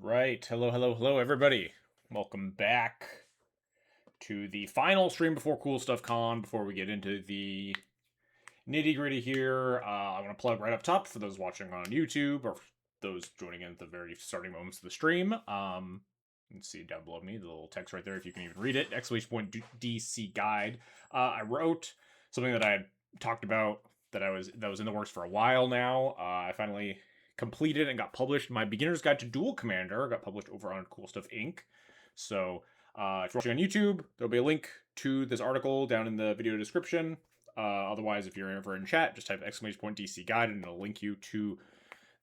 Right. Hello, everybody. Welcome back to the final stream before CoolStuffCon. Before we get into the nitty gritty here, I want to plug right up top for those watching on YouTube or those joining in at the very starting moments of the stream. You can see down below me the little text right there if you can even read it. Exclamation point DC guide. I wrote something that I had talked about that was in the works for a while now. I finally completed and got published. My beginner's guide to Duel Commander got published over on Cool Stuff Inc. So if you're watching on YouTube, there'll be a link to this article down in the video description. Otherwise, if you're ever in chat, just type exclamation point DC guide and it'll link you to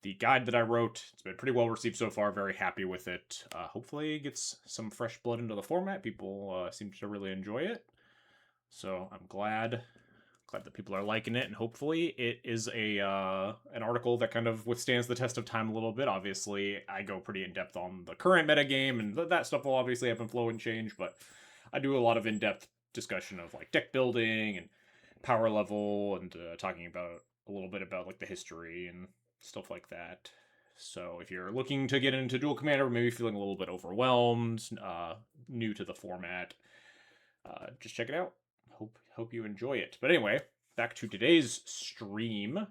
the guide that I wrote. It's been pretty well received so far. Very happy with it. Hopefully it gets some fresh blood into the format. People seem to really enjoy it. So I'm glad that people are liking it, and hopefully it is an article that kind of withstands the test of time a little bit. Obviously, I go pretty in depth on the current metagame, and that stuff will obviously ebb and flow and change, but I do a lot of in-depth discussion of like deck building and power level, and talking about a little bit about like the history and stuff like that. So if you're looking to get into Duel Commander, maybe feeling a little bit overwhelmed, new to the format, just check it out. Hope you enjoy it. But anyway, back to today's stream.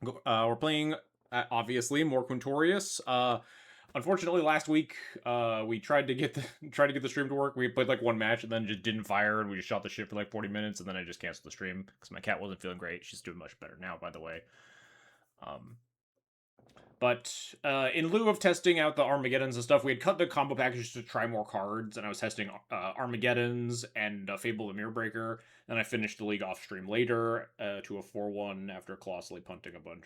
We're playing obviously more Quintorius. Unfortunately, last week we tried to get the stream to work. We played like one match and then just didn't fire, and we just shot the shit for like 40 minutes, and then I just canceled the stream because my cat wasn't feeling great. She's doing much better now, by the way. But in lieu of testing out the Armageddons and stuff, we had cut the combo packages to try more cards, and I was testing Armageddons and Fable the Mirror Breaker, and I finished the league off stream later to a 4-1 after colossally punting a bunch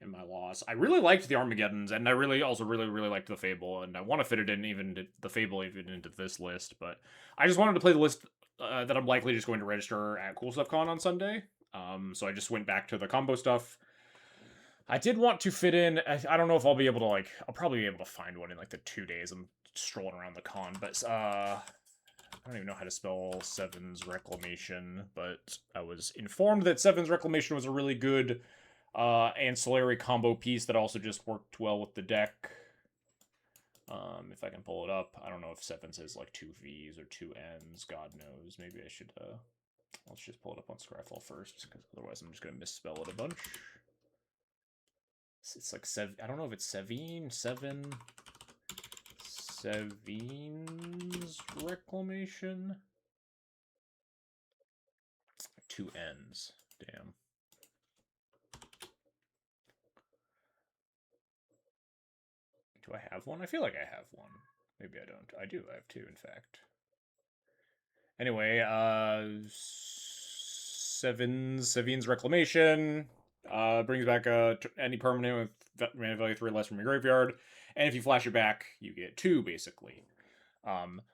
in my loss. I really liked the Armageddons, and I really liked the Fable, and I want to fit it in the Fable even into this list, but I just wanted to play the list that I'm likely just going to register at CoolStuffCon on Sunday. So I just went back to the combo stuff. I did want to fit in. I don't know if I'll be able to I'll probably be able to find one in like the 2 days I'm strolling around the con. But I don't even know how to spell Seven's Reclamation. But I was informed that Seven's Reclamation was a really good ancillary combo piece that also just worked well with the deck. If I can pull it up, I don't know if Sevens has like 2 V's or 2 N's. God knows. Maybe I should. Let's just pull it up on Scryfall first, because otherwise I'm just gonna misspell it a bunch. It's like I don't know if it's Seven's Reclamation. 2 N's. Damn. Do I have one? I feel like I have one. Maybe I don't. I do. I have 2, in fact. Anyway, Seven's Reclamation brings back any permanent with mana value 3 or less from your graveyard, and if you flash it back, you get 2, basically.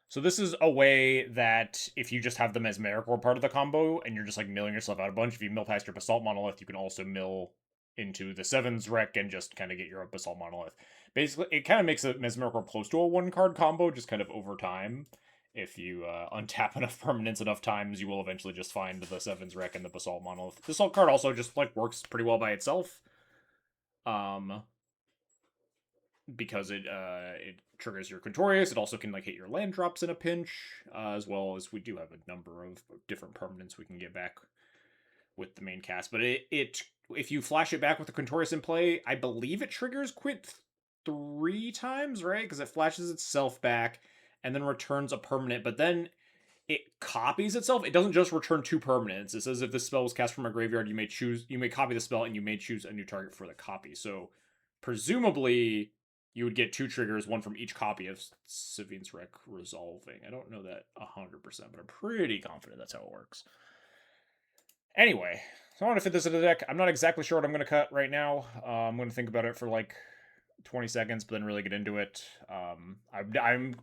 So this is a way that if you just have the Mesmeric Orb part of the combo, and you're just like milling yourself out a bunch, if you mill past your Basalt Monolith, you can also mill into the Seven's Rec and just kind of get your Basalt Monolith. Basically, it kind of makes a Mesmeric Orb close to a 1-card combo, just kind of over time. If you untap enough permanents enough times, you will eventually just find the Seven's Rec and the Basalt Monolith. This card also just like works pretty well by itself. Because it triggers your Quintorius. It also can like hit your land drops in a pinch, as well as we do have a number of different permanents we can get back with the main cast. But it if you flash it back with the Quintorius in play, I believe it triggers Quint 3 times, right? Because it flashes itself back and then returns a permanent, but then it copies itself. It doesn't just return 2 permanents. It says if this spell was cast from a graveyard, you may copy the spell and you may choose a new target for the copy. So presumably you would get 2 triggers, one from each copy of Seven's Rec resolving. I don't know that 100%, but I'm pretty confident that's how it works. Anyway, so I want to fit this into the deck. I'm not exactly sure what I'm going to cut right now. I'm going to think about it for like 20 seconds, but then really get into it.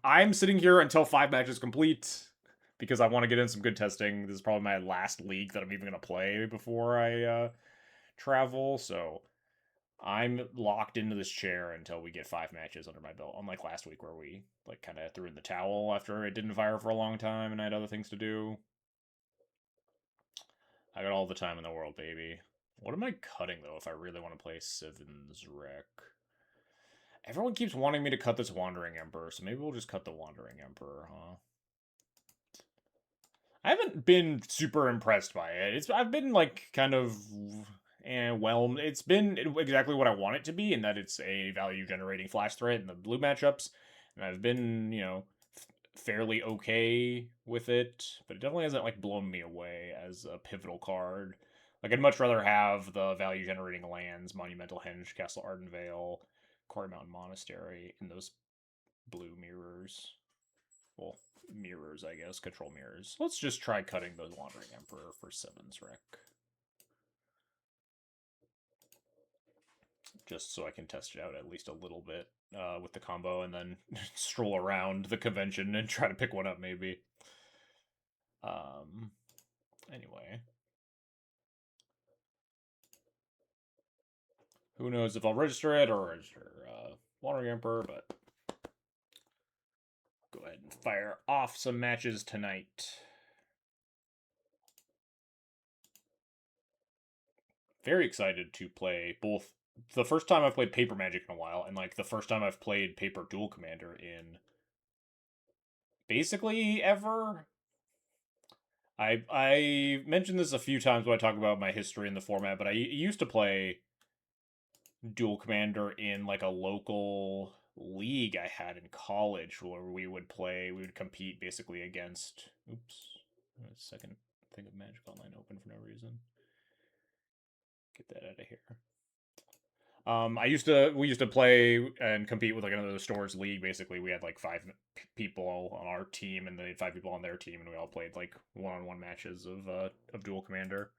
I'm sitting here until 5 matches complete because I want to get in some good testing. This is probably my last league that I'm even going to play before I travel, so I'm locked into this chair until we get 5 matches under my belt. Unlike last week where we like kind of threw in the towel after it didn't fire for a long time and I had other things to do. I got all the time in the world, baby. What am I cutting though if I really want to play Seven's Rec? Everyone keeps wanting me to cut this Wandering Emperor, so maybe we'll just cut the Wandering Emperor, huh? I haven't been super impressed by it. I've been like kind of well, it's been exactly what I want it to be, in that it's a value generating flash threat in the blue matchups, and I've been, fairly okay with it, but it definitely hasn't like blown me away as a pivotal card. Like I'd much rather have the value generating lands, Monumental Henge, Castle Ardenvale, Quarry Mountain Monastery, in those blue mirrors. Well, mirrors, I guess. Control mirrors. Let's just try cutting the Wandering Emperor for 7's Rec. Just so I can test it out at least a little bit with the combo, and then stroll around the convention and try to pick one up, maybe. Anyway. Who knows if I'll register it or register Wandering Emperor, but go ahead and fire off some matches tonight. Very excited to play both. The first time I've played Paper Magic in a while, and like the first time I've played Paper Duel Commander in basically ever. I mentioned this a few times when I talk about my history in the format, but I used to play Duel Commander in like a local league I had in college, where we would compete basically against. Oops, a second thing of Magic Online open for no reason. Get that out of here. We used to play and compete with like another stores league. Basically, we had like five people on our team, and they had five people on their team, and we all played like one-on-one matches of Duel Commander.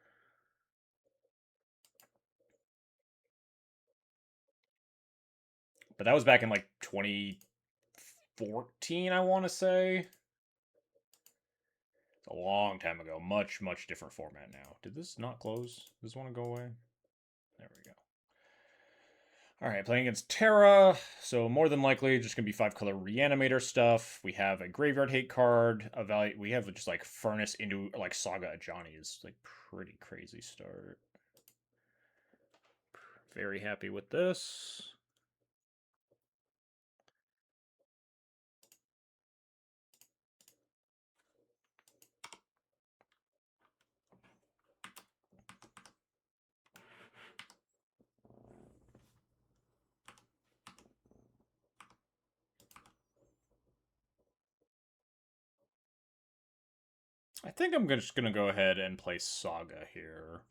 But that was back in like 2014, I want to say. It's a long time ago. Much different format now. Did this not close? Does this want to go away? There we go. All right, playing against Terra, so more than likely just gonna be 5-color Reanimator stuff. We have a Graveyard Hate card. We have just like Furnace into like Saga Ajani is like pretty crazy start. Very happy with this. I think I'm just gonna go ahead and play Saga here.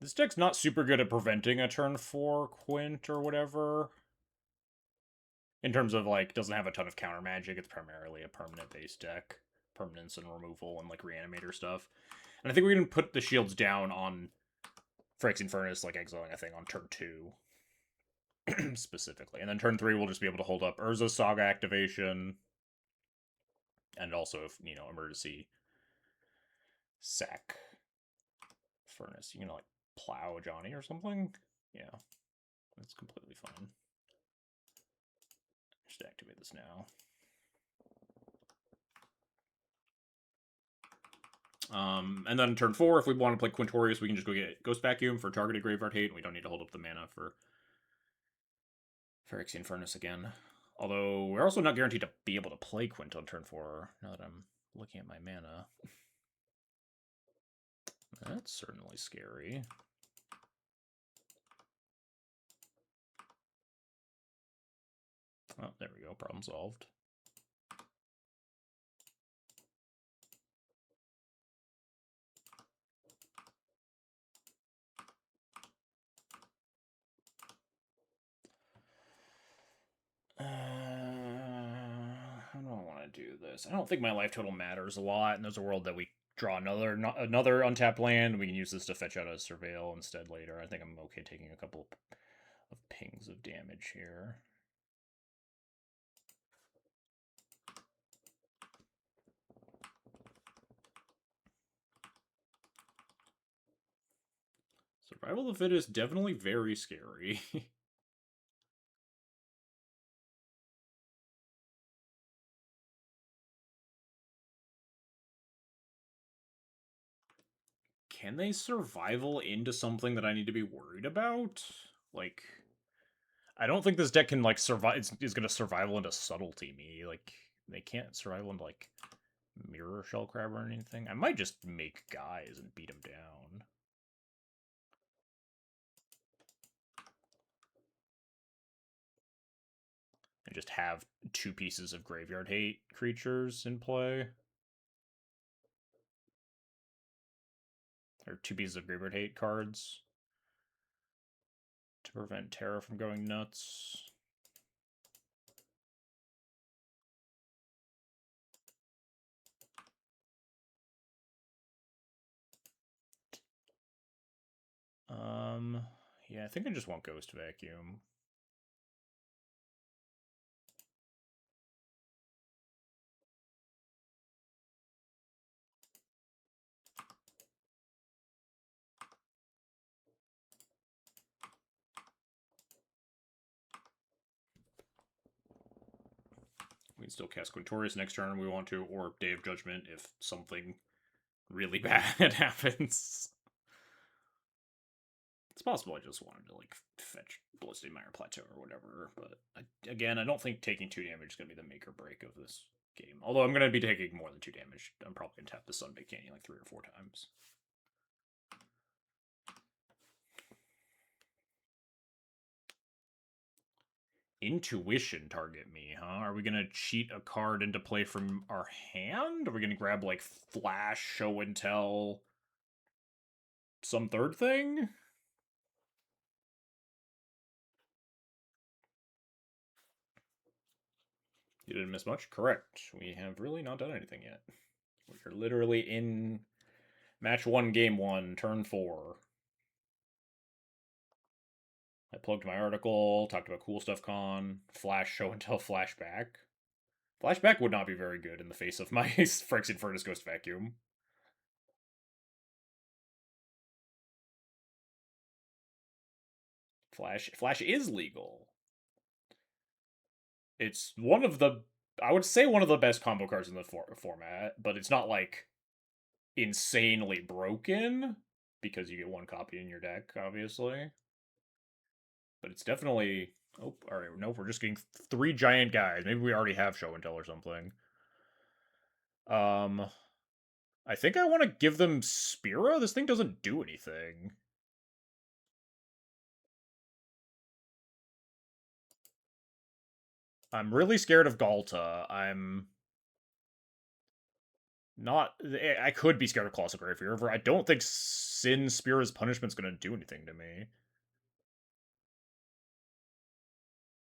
This deck's not super good at preventing a turn 4 Quint or whatever. In terms of like, doesn't have a ton of counter magic. It's primarily a permanent based deck. Permanence and removal and like Reanimator stuff. And I think we're gonna put the shields down on Phyrexian Furnace, like exiling a thing on turn 2. Specifically. And then turn 3 we'll just be able to hold up Urza's Saga activation. And also, if, emergency sack Furnace. You can, like, plow Johnny or something? Yeah. That's completely fine. Just activate this now. And then turn 4, if we want to play Quintorius, we can just go get Ghost Vacuum for targeted Graveyard Hate, and we don't need to hold up the mana for Phyrexian Furnace again. Although, we're also not guaranteed to be able to play Quint on turn 4, now that I'm looking at my mana. That's certainly scary. Oh, there we go. Problem solved. How do I want to do this? I don't think my life total matters a lot, and there's a world that we draw another untapped land. We can use this to fetch out a Surveil instead later. I think I'm okay taking a couple of pings of damage here. Survival of the Fittest, definitely very scary. can they survival into something that I need to be worried about? Like, I don't think this deck can, like, survive. Is going to survival into subtlety me. Like, they can't survival into, like, mirror shell crab or anything. I might just make guys and beat them down. And just have 2 pieces of graveyard hate creatures in play. Or 2 pieces of graveyard hate cards to prevent Terra from going nuts. Yeah, I think I just want Ghost Vacuum. We can still cast Quintorius next turn if we want to, or Day of Judgment if something really bad happens. It's possible I just wanted to, like, fetch Bloodstained Mire Plateau or whatever, but again, I don't think taking 2 damage is going to be the make or break of this game. Although I'm going to be taking more than 2 damage. I'm probably going to tap the Sunbaked Canyon like 3 or 4 times. Intuition target me, huh? Are we gonna cheat a card into play from our hand? Are we gonna grab, like, Flash, Show and Tell, some third thing? You didn't miss much? Correct. We have really not done anything yet. We're literally in match 1, game 1, turn 4. I plugged my article, talked about CoolStuffCon, Flash, Show and Tell, Flashback. Flashback would not be very good in the face of my Phyrexian Furnace Ghost Vacuum. Flash is legal. It's one of the, I would say, one of the best combo cards in the format, but it's not, like, insanely broken because you get 1 copy in your deck, obviously. But it's definitely. Oh, all right. Nope, we're just getting 3 giant guys. Maybe we already have Show and Tell or something. I think I want to give them Spira. This thing doesn't do anything. I'm really scared of Galta. I'm not. I could be scared of Colossal Grave River. I don't think Sin Spira's Punishment's going to do anything to me.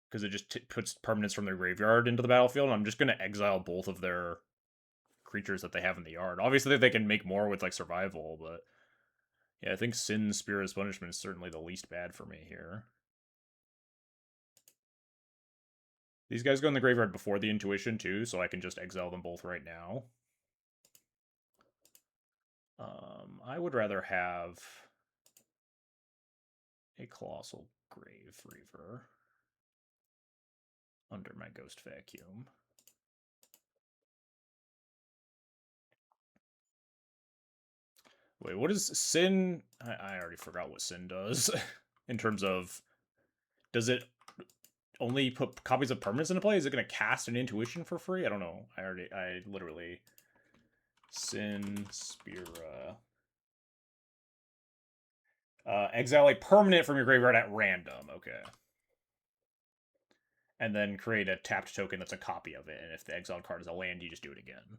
Because it just puts permanents from their graveyard into the battlefield, and I'm just going to exile both of their creatures that they have in the yard. Obviously, they can make more with, like, survival, but yeah, I think Sin Spira's Punishment is certainly the least bad for me here. These guys go in the graveyard before the Intuition, too, so I can just exile them both right now. I would rather have a Colossal Grave Reaver under my Ghost Vacuum. Wait, what is Sin? I already forgot what Sin does. In terms of, does it only put copies of permanents into play? Is it going to cast an Intuition for free? I don't know. I literally... Sin Spira. Exile a permanent from your graveyard at random. Okay. And then create a tapped token that's a copy of it. And if the exiled card is a land, you just do it again.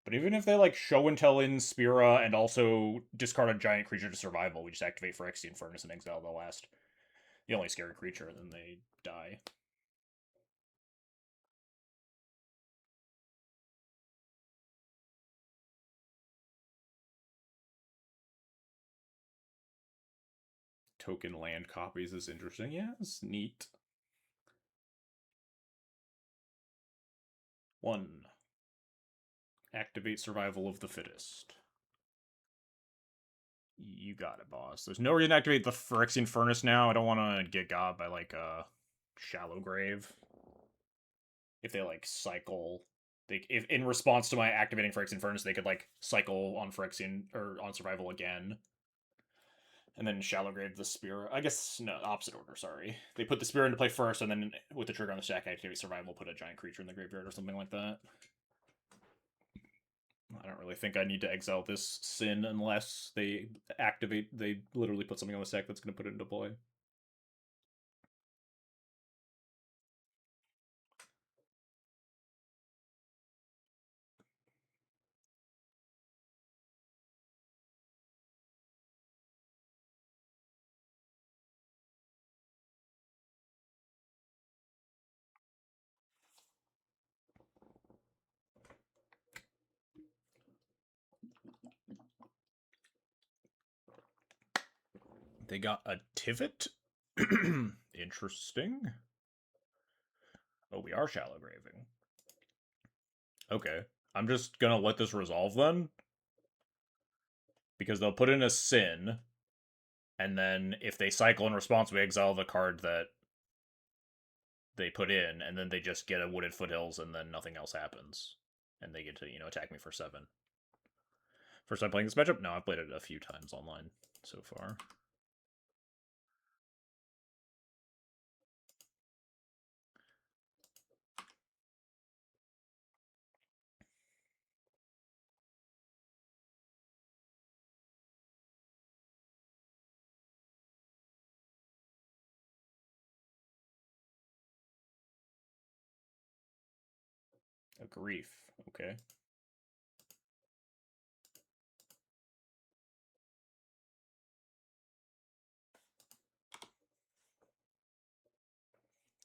But even if they, like, Show and Tell in Spira and also discard a giant creature to survival, we just activate Phyrexian Furnace and exile the only scary creature, and then they die. Token land copies is interesting. Yeah, it's neat. 1. Activate Survival of the Fittest. You got it, boss. There's no reason to activate the Phyrexian Furnace now. I don't want to get got by, like, a Shallow Grave. if they like cycle. If in response to my activating Phyrexian Furnace, they could like cycle on Phyrexian or on Survival again, and then Shallow Grave the Spear. I guess no, opposite order. Sorry, they put the Spear into play first, and then with the trigger on the stack, activate Survival, put a giant creature in the graveyard or something like that. I don't really think I need to exile this Sin unless they activate. They literally put something on the stack that's going to put it into play. They got a Tivit. Interesting. Oh, we are Shallow Graving. Okay. I'm just gonna let this resolve then. Because they'll put in a Sin, and then if they cycle in response, we exile the card that they put in, and then they just get a Wooded Foothills, and then nothing else happens. And they get to, attack me for 7. First time playing this matchup? No, I've played it a few times online so far. A Grief. Okay.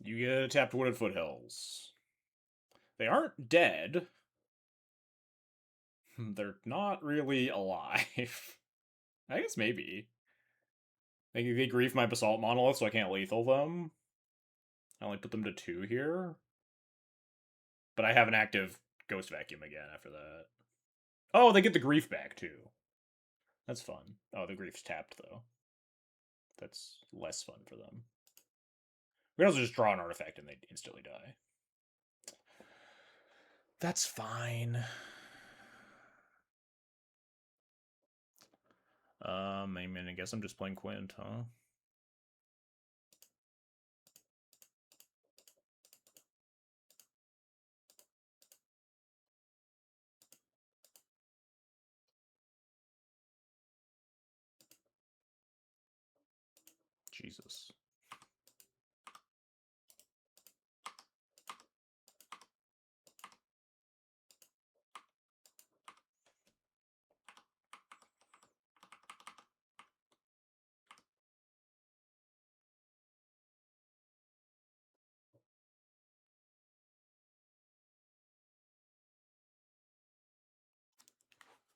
You get tapped Wooded Foothills. They aren't dead. They're not really alive. I guess maybe. They grief my Basalt Monolith, so I can't lethal them. I only put them to 2 here. But I have an active Ghost Vacuum again after that. Oh, they get the grief back, too. That's fun. Oh, the grief's tapped, though. That's less fun for them. We can also just draw an artifact and they instantly die. That's fine. I mean, I guess I'm just playing Quint, huh? Jesus.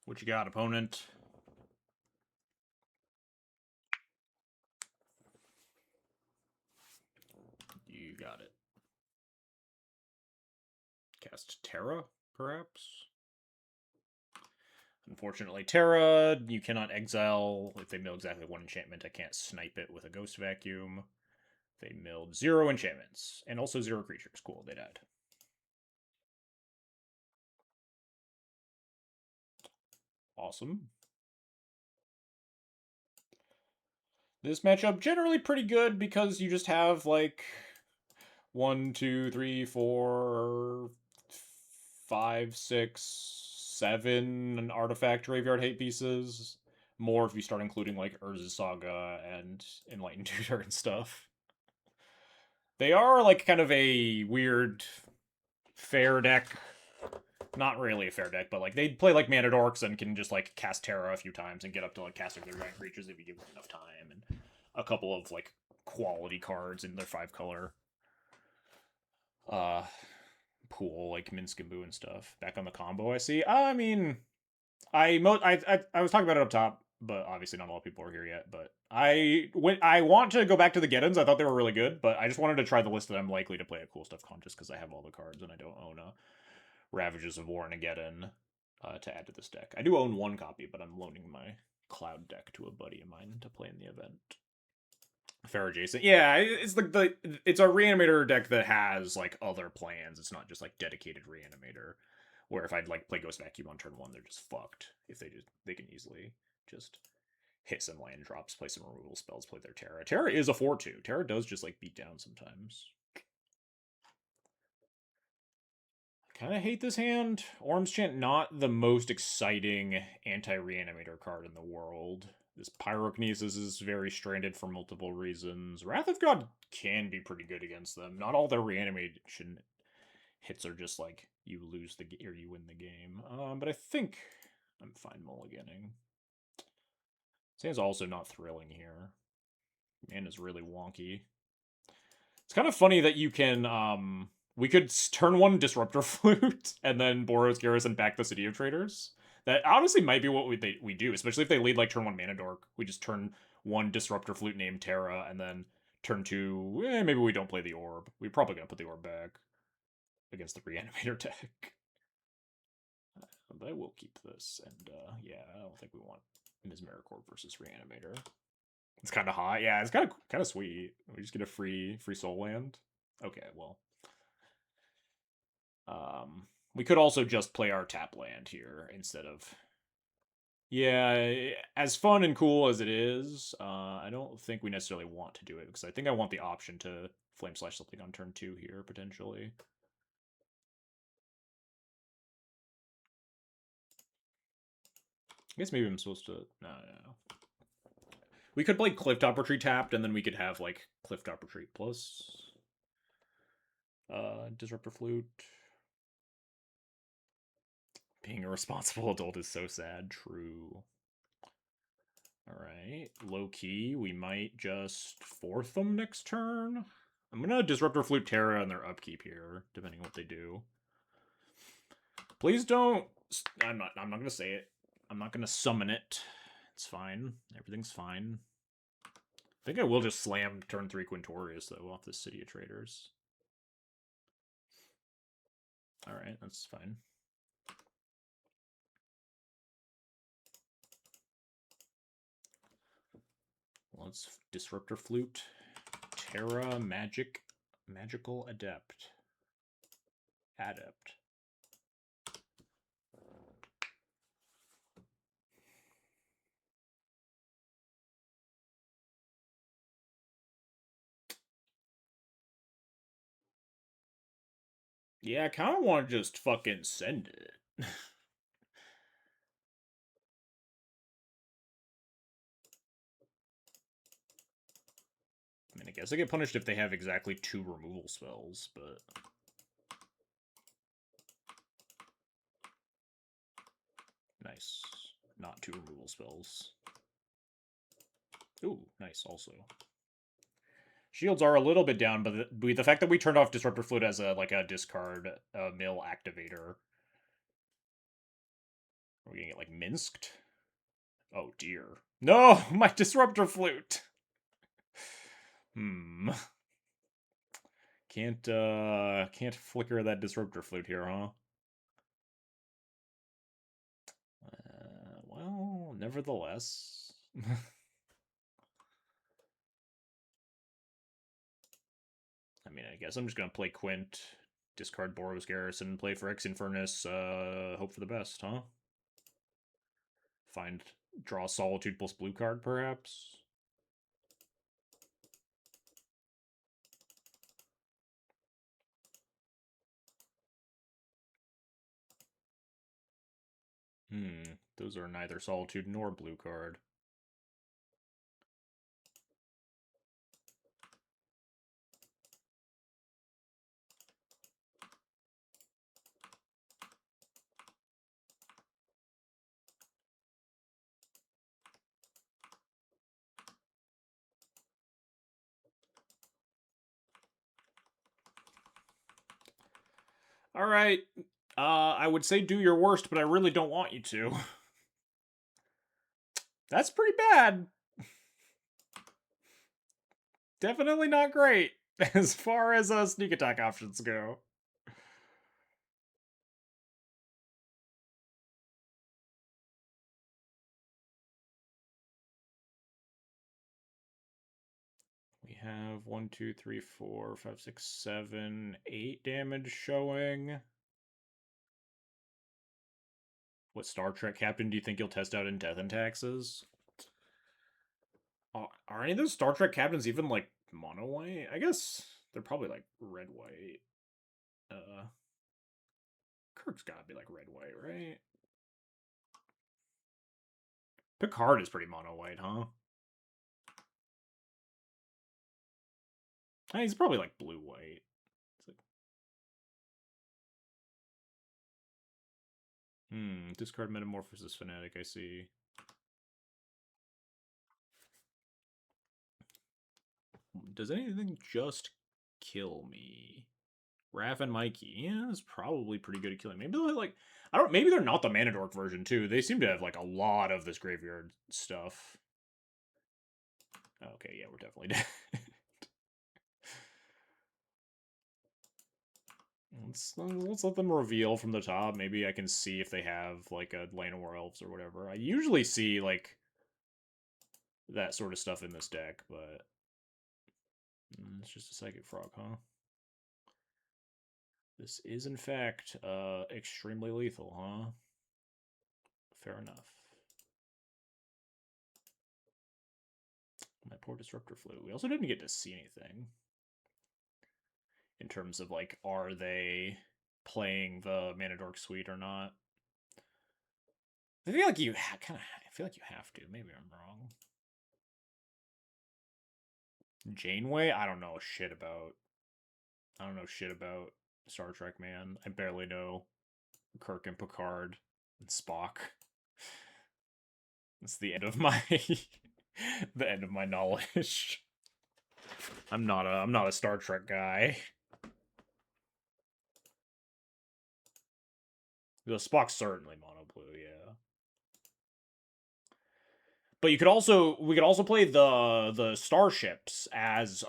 What you got, opponent? You got it. Cast Terra, perhaps? Unfortunately, Terra, you cannot exile. If they mill exactly 1 enchantment, I can't snipe it with a Ghost Vacuum. They milled 0 enchantments, and also 0 creatures. Cool, they died. Awesome. This matchup generally pretty good because you just have like 1, 2, 3, 4, 5, 6, 7 artifact graveyard hate pieces. More if you start including like Urza's Saga and Enlightened Tutor and stuff. They are like kind of a weird fair deck. Not really a fair deck, but like they play like Mana Dorks and can just like cast Terra a few times and get up to like casting their giant creatures if you give them enough time, and a couple of like quality cards in their 5-color uh pool like Minskimbu and stuff. Back on the combo, I see. I mean, I was talking about it up top, but obviously not a lot of people are here yet. But I want to go back to the Geddons. I thought they were really good, but I just wanted to try the list that I'm likely to play at CoolStuffCon just because I have all the cards and I don't own a Ravages of War and a Geddon to add to this deck. I do own 1 copy, but I'm loaning my Cloud deck to a buddy of mine to play in the event. Fair adjacent. Yeah, it's like it's a reanimator deck that has like other plans. It's not just like dedicated reanimator. Where if I'd like play Ghost Vacuum on turn one, they're just fucked. If they can easily just hit some land drops, play some removal spells, play their Terra. Terra is a 4/2. Terra does just like beat down sometimes. Kind of hate this hand. Orm's Chant, not the most exciting anti-reanimator card in the world. This Pyrokinesis is very stranded for multiple reasons. Wrath of God can be pretty good against them. Not all their reanimation hits are just like you lose the or you win the game. But I think I'm fine mulliganing. This hand's also not thrilling here. Man is really wonky. It's kind of funny that you can we could turn one Disruptor Flute and then Boros Garrison back the City of Traders. That honestly might be what we do, especially if they lead like turn one Mana Dork. We just turn one Disruptor Flute named Terra, and then turn two, maybe we don't play the Orb. We're probably gonna put the Orb back against the Reanimator deck. But I will keep this, and yeah, I don't think we want Mesmeric versus Reanimator. It's kind of hot. Yeah, it's kind of sweet. We just get a free soul land. Okay, well, we could also just play our tap land here instead of. Yeah, as fun and cool as it is, I don't think we necessarily want to do it because I think I want the option to Flame Slash something on turn two here potentially. I guess maybe I'm supposed to. No. We could play Clifftop Retreat tapped, and then we could have like Clifftop Retreat plus Disruptor Flute. Being a responsible adult is so sad. True. Alright. Low key, we might just fourth them next turn. I'm gonna Disruptor Flute Terra on their upkeep here, depending on what they do. Please don't. I'm not gonna say it. I'm not gonna summon it. It's fine. Everything's fine. I think I will just slam turn 3 Quintorius, though, off the City of Traders. Alright, that's fine. Let's Disruptor Flute. Terra Magical Adept. Yeah, I kind of want to just fucking send it. I mean, I guess I get punished if they have exactly 2 removal spells, but... Nice. Not 2 removal spells. Ooh, nice, also. Shields are a little bit down, but the fact that we turned off Disruptor Flute as a discard mill activator... Are we gonna get, minsked? Oh, dear. No! My Disruptor Flute! Can't flicker that Disruptor Flute here, huh? Well, nevertheless. I mean, I guess I'm just gonna play Quint, discard Boros Garrison, play for X Infernus, hope for the best, huh? Draw Solitude plus blue card, perhaps? Those are neither Solitude nor blue card. Alright, I would say do your worst, but I really don't want you to. That's pretty bad. Definitely not great, as far as sneak attack options go. have 1, 2, 3, 4, 5, 6, 7, 8 damage showing. What Star Trek captain do you think you'll test out in Death and Taxes? Are any of those Star Trek captains even like mono white? I guess they're probably like red white. Kirk's gotta be like red white, right? Picard is pretty mono white, huh? He's probably like blue white. Discard Metamorphosis Fanatic, I see. Does anything just kill me? Raph and Mikey. Yeah, that's probably pretty good at killing. Maybe they're like, I don't. Maybe they're not the Mana Dork version too. They seem to have like a lot of this graveyard stuff. Okay, yeah, we're definitely dead. Let's let them reveal from the top. Maybe I can see if they have like a Llanowar Elves or whatever. I usually see like that sort of stuff in this deck, but it's just a Psychic Frog, huh? This is in fact extremely lethal, huh? Fair enough. My poor Disruptor Flute. We also didn't get to see anything in terms of like, are they playing the Mana Dork suite or not? I feel like you kind of. I feel like you have to. Maybe I'm wrong. Janeway? I don't know shit about. I don't know shit about Star Trek, man. I barely know Kirk and Picard and Spock. That's the end of my the end of my knowledge. I'm not a Star Trek guy. The Spock's certainly mono blue, yeah. But we could also play the starships as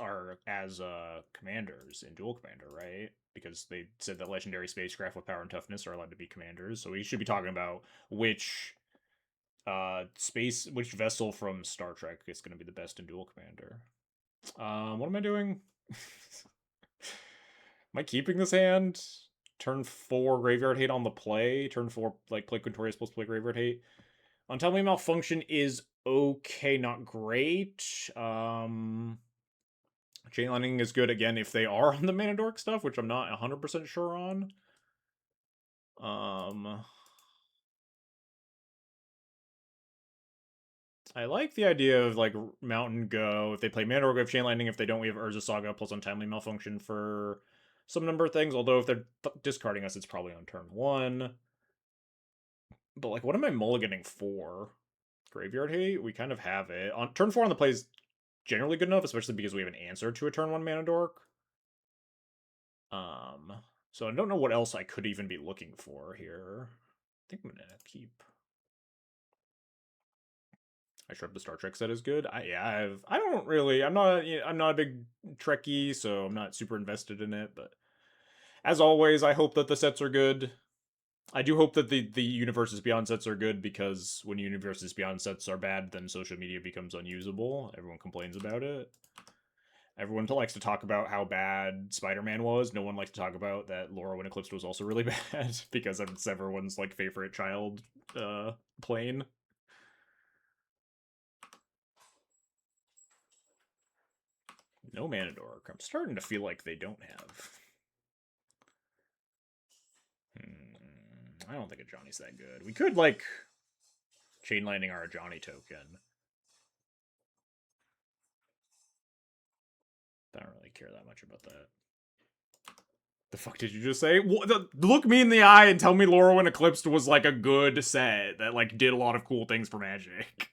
commanders in Duel Commander, right? Because they said that legendary spacecraft with power and toughness are allowed to be commanders. So we should be talking about which which vessel from Star Trek is going to be the best in Duel Commander. What am I doing? Am I keeping this hand? Turn 4 Graveyard Hate on the play. Turn 4 like play Quintorius plus play Graveyard Hate. Untimely Malfunction is okay, not great. Chainlining is good again if they are on the Mana Dork stuff, which I'm not 100% sure on. I like the idea of like Mountain Go. If they play Mana Dork, we have Chainlining. If they don't, we have Urza Saga plus Untimely Malfunction for some number of things. Although if they're discarding us, it's probably on turn 1. But like, what am I mulliganing for? Graveyard Hate? We kind of have it. On turn 4 on the play is generally good enough, especially because we have an answer to a turn 1 Mana Dork. So I don't know what else I could even be looking for here. I think I'm gonna keep. I sure the Star Trek set is good. I'm not a big Trekkie, so I'm not super invested in it, but as always, I hope that the sets are good. I do hope that the Universes Beyond sets are good, because when Universes Beyond sets are bad, then social media becomes unusable. Everyone complains about it. Everyone likes to talk about how bad Spider-Man was. No one likes to talk about that Laura when Eclipsed was also really bad, because it's everyone's like favorite child plane. No Mana Dork. I'm starting to feel like they don't have. I don't think a Johnny's that good. We could like chain lightning our Johnny token. I don't really care that much about that. The fuck did you just say? Look me in the eye and tell me Laura when Eclipsed was like a good set that like did a lot of cool things for Magic.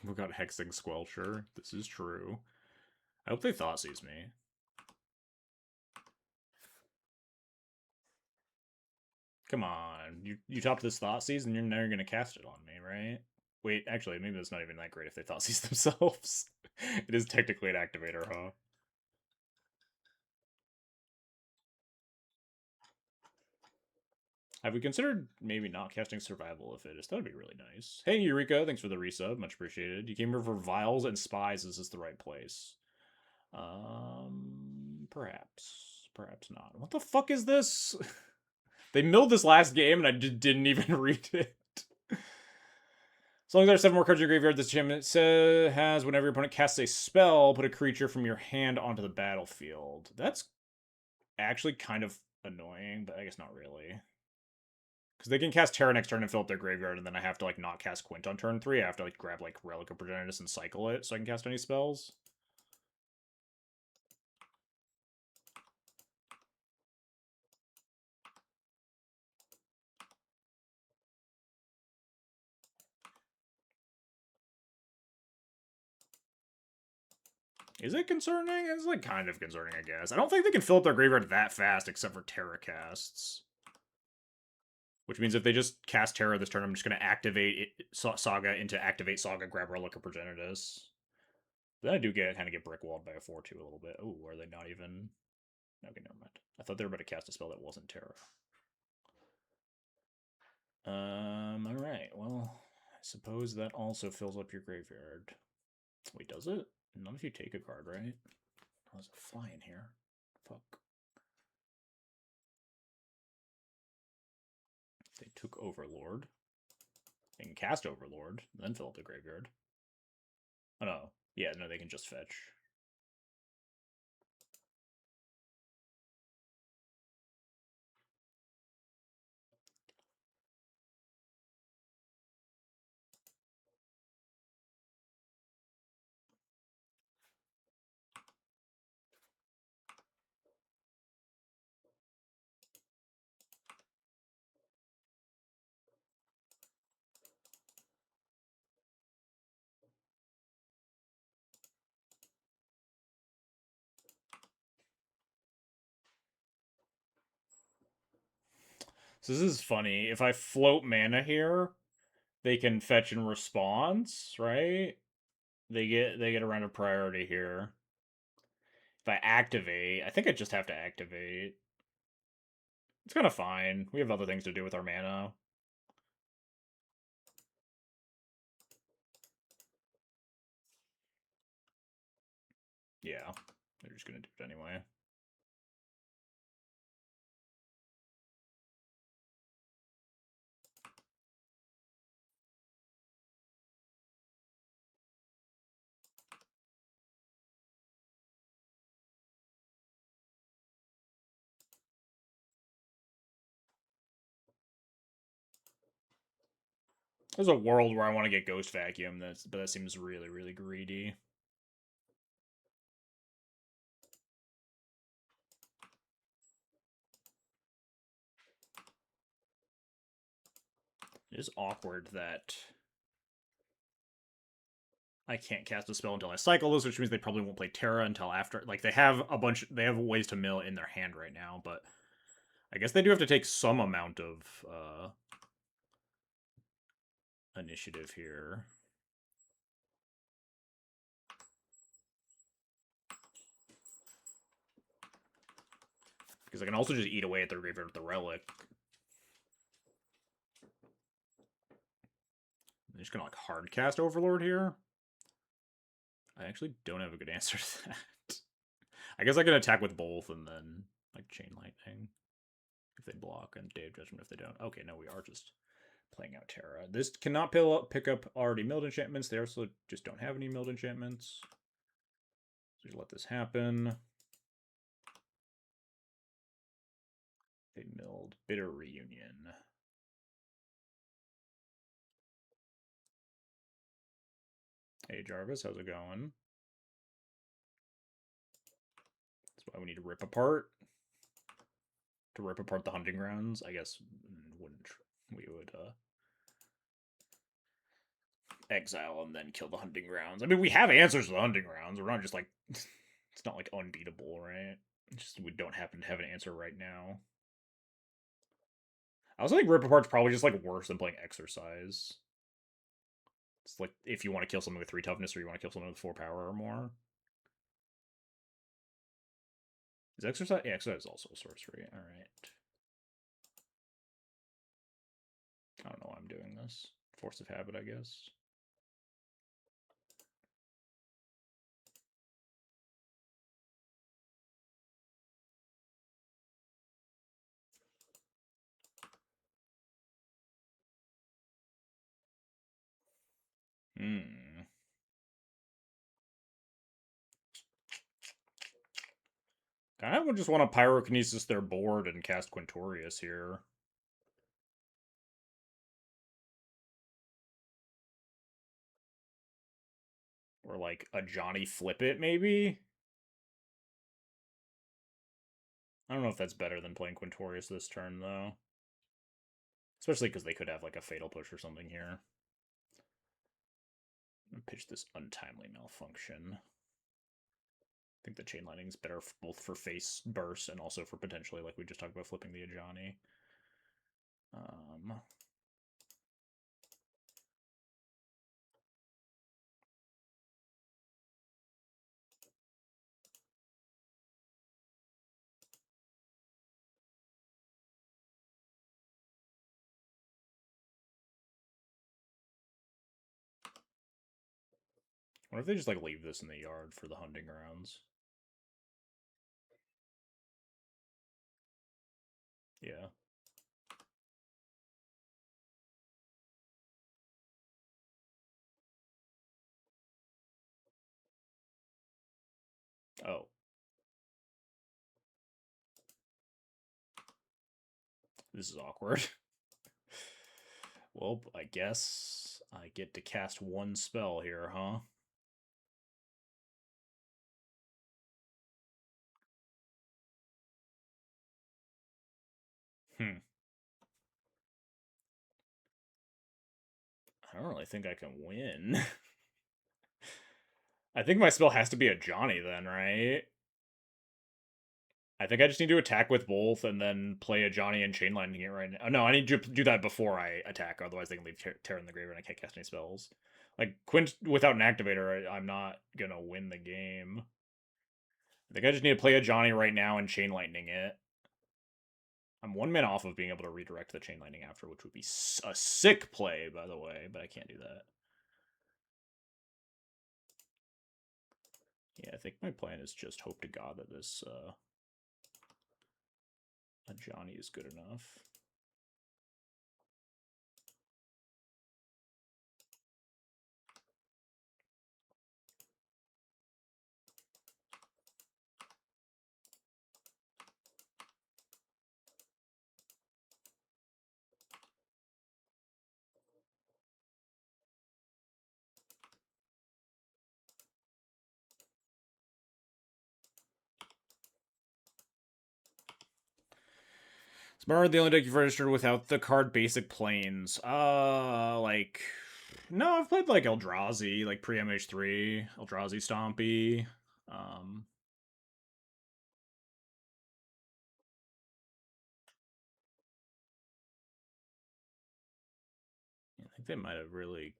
We got Hexing Squelcher. This is true. I hope they Thoughtseize me. Come on. You topped this Thought Season, you're never going to cast it on me, right? Wait, actually, maybe that's not even that great if they Thought Seize themselves. It is technically an activator, huh? Have we considered maybe not casting Survival if it is? That would be really nice. Hey, Eureka, thanks for the resub. Much appreciated. You came here for Vials and Spies. Is this the right place? Perhaps. Perhaps not. What the fuck is this? They milled this last game and I just didn't even read it. As long as there are 7 more cards in your graveyard, this enchantment has whenever your opponent casts a spell, put a creature from your hand onto the battlefield. That's actually kind of annoying, but I guess not really. Because they can cast Terra next turn and fill up their graveyard, and then I have to, like, not cast Quint on turn 3. I have to, like, grab, like, Relic of Progenitus and cycle it so I can cast any spells. Is it concerning? It's, like, kind of concerning, I guess. I don't think they can fill up their graveyard that fast, except for Terra casts. Which means if they just cast Terra this turn, I'm just going to activate Saga into Activate Saga, grab Relic of Progenitus. Then I do kind of get brick walled by a 4-2 a little bit. Oh, are they not even? Okay, never mind. I thought they were about to cast a spell that wasn't Terra. Alright, well, I suppose that also fills up your graveyard. Wait, does it? Not if you take a card, right? Oh, there's a fly in here. Fuck. They took Overlord. They can cast Overlord, then fill up the graveyard. Oh no. Yeah, no, they can just fetch. So this is funny. If I float mana here, they can fetch in response, right? They get a round of priority here. If I activate, I think I just have to activate. It's kind of fine. We have other things to do with our mana. Yeah, they're just gonna do it anyway. There's a world where I want to get Ghost Vacuum, but that seems really, really greedy. It is awkward that I can't cast a spell until I cycle this, which means they probably won't play Terra until after. Like, they have they have ways to mill in their hand right now, but I guess they do have to take some amount of initiative here. Because I can also just eat away at their graveyard with the Relic. I'm just gonna, like, hard cast Overlord here. I actually don't have a good answer to that. I guess I can attack with both and then, like, Chain Lightning if they block and Day of Judgment if they don't. Okay, no, we are just playing out Terra. This cannot pick up already milled enchantments. They also just don't have any milled enchantments. So just let this happen. They milled Bitter Reunion. Hey Jarvis, how's it going? That's why we need to rip apart. To rip apart the hunting grounds, I guess we would exile and then kill the hunting grounds. I mean, we have answers to the hunting grounds. We're not just like it's not like unbeatable, right? It's just we don't happen to have an answer right now. I also think Rip Apart's probably just like worse than playing Exercise. It's like if you want to kill something with 3 toughness or you want to kill something with 4 power or more. Is Exercise? Yeah, Exercise is also a sorcery. Alright. I don't know why I'm doing this. Force of habit, I guess. I would just want to Pyrokinesis their board and cast Quintorius here. Or like a Johnny Flip It, maybe? I don't know if that's better than playing Quintorius this turn, though. Especially because they could have like a Fatal Push or something here. Pitch this Untimely Malfunction. I think the Chain Lightning is better both for face burst and also for potentially, like we just talked about, flipping the Ajani. What if they just like leave this in the yard for the hunting grounds? Yeah. Oh. This is awkward. Well, I guess I get to cast one spell here, huh? Hmm. I don't really think I can win. I think my spell has to be a Johnny then, right? I think I just need to attack with both and then play a Johnny and Chain Lightning it right now. Oh, no, I need to do that before I attack, otherwise they can leave Terror in the Graveyard and I can't cast any spells. Like, Quint without an activator, I'm not gonna win the game. I think I just need to play a Johnny right now and Chain Lightning it. I'm 1 mana off of being able to redirect the Chain Lightning after, which would be a sick play, by the way, but I can't do that. Yeah, I think my plan is just hope to God that this a Johnny is good enough. Smart, the only deck you've registered without the card basic planes. Like, no, I've played like Eldrazi, like pre MH3, Eldrazi Stompy. I think they might have really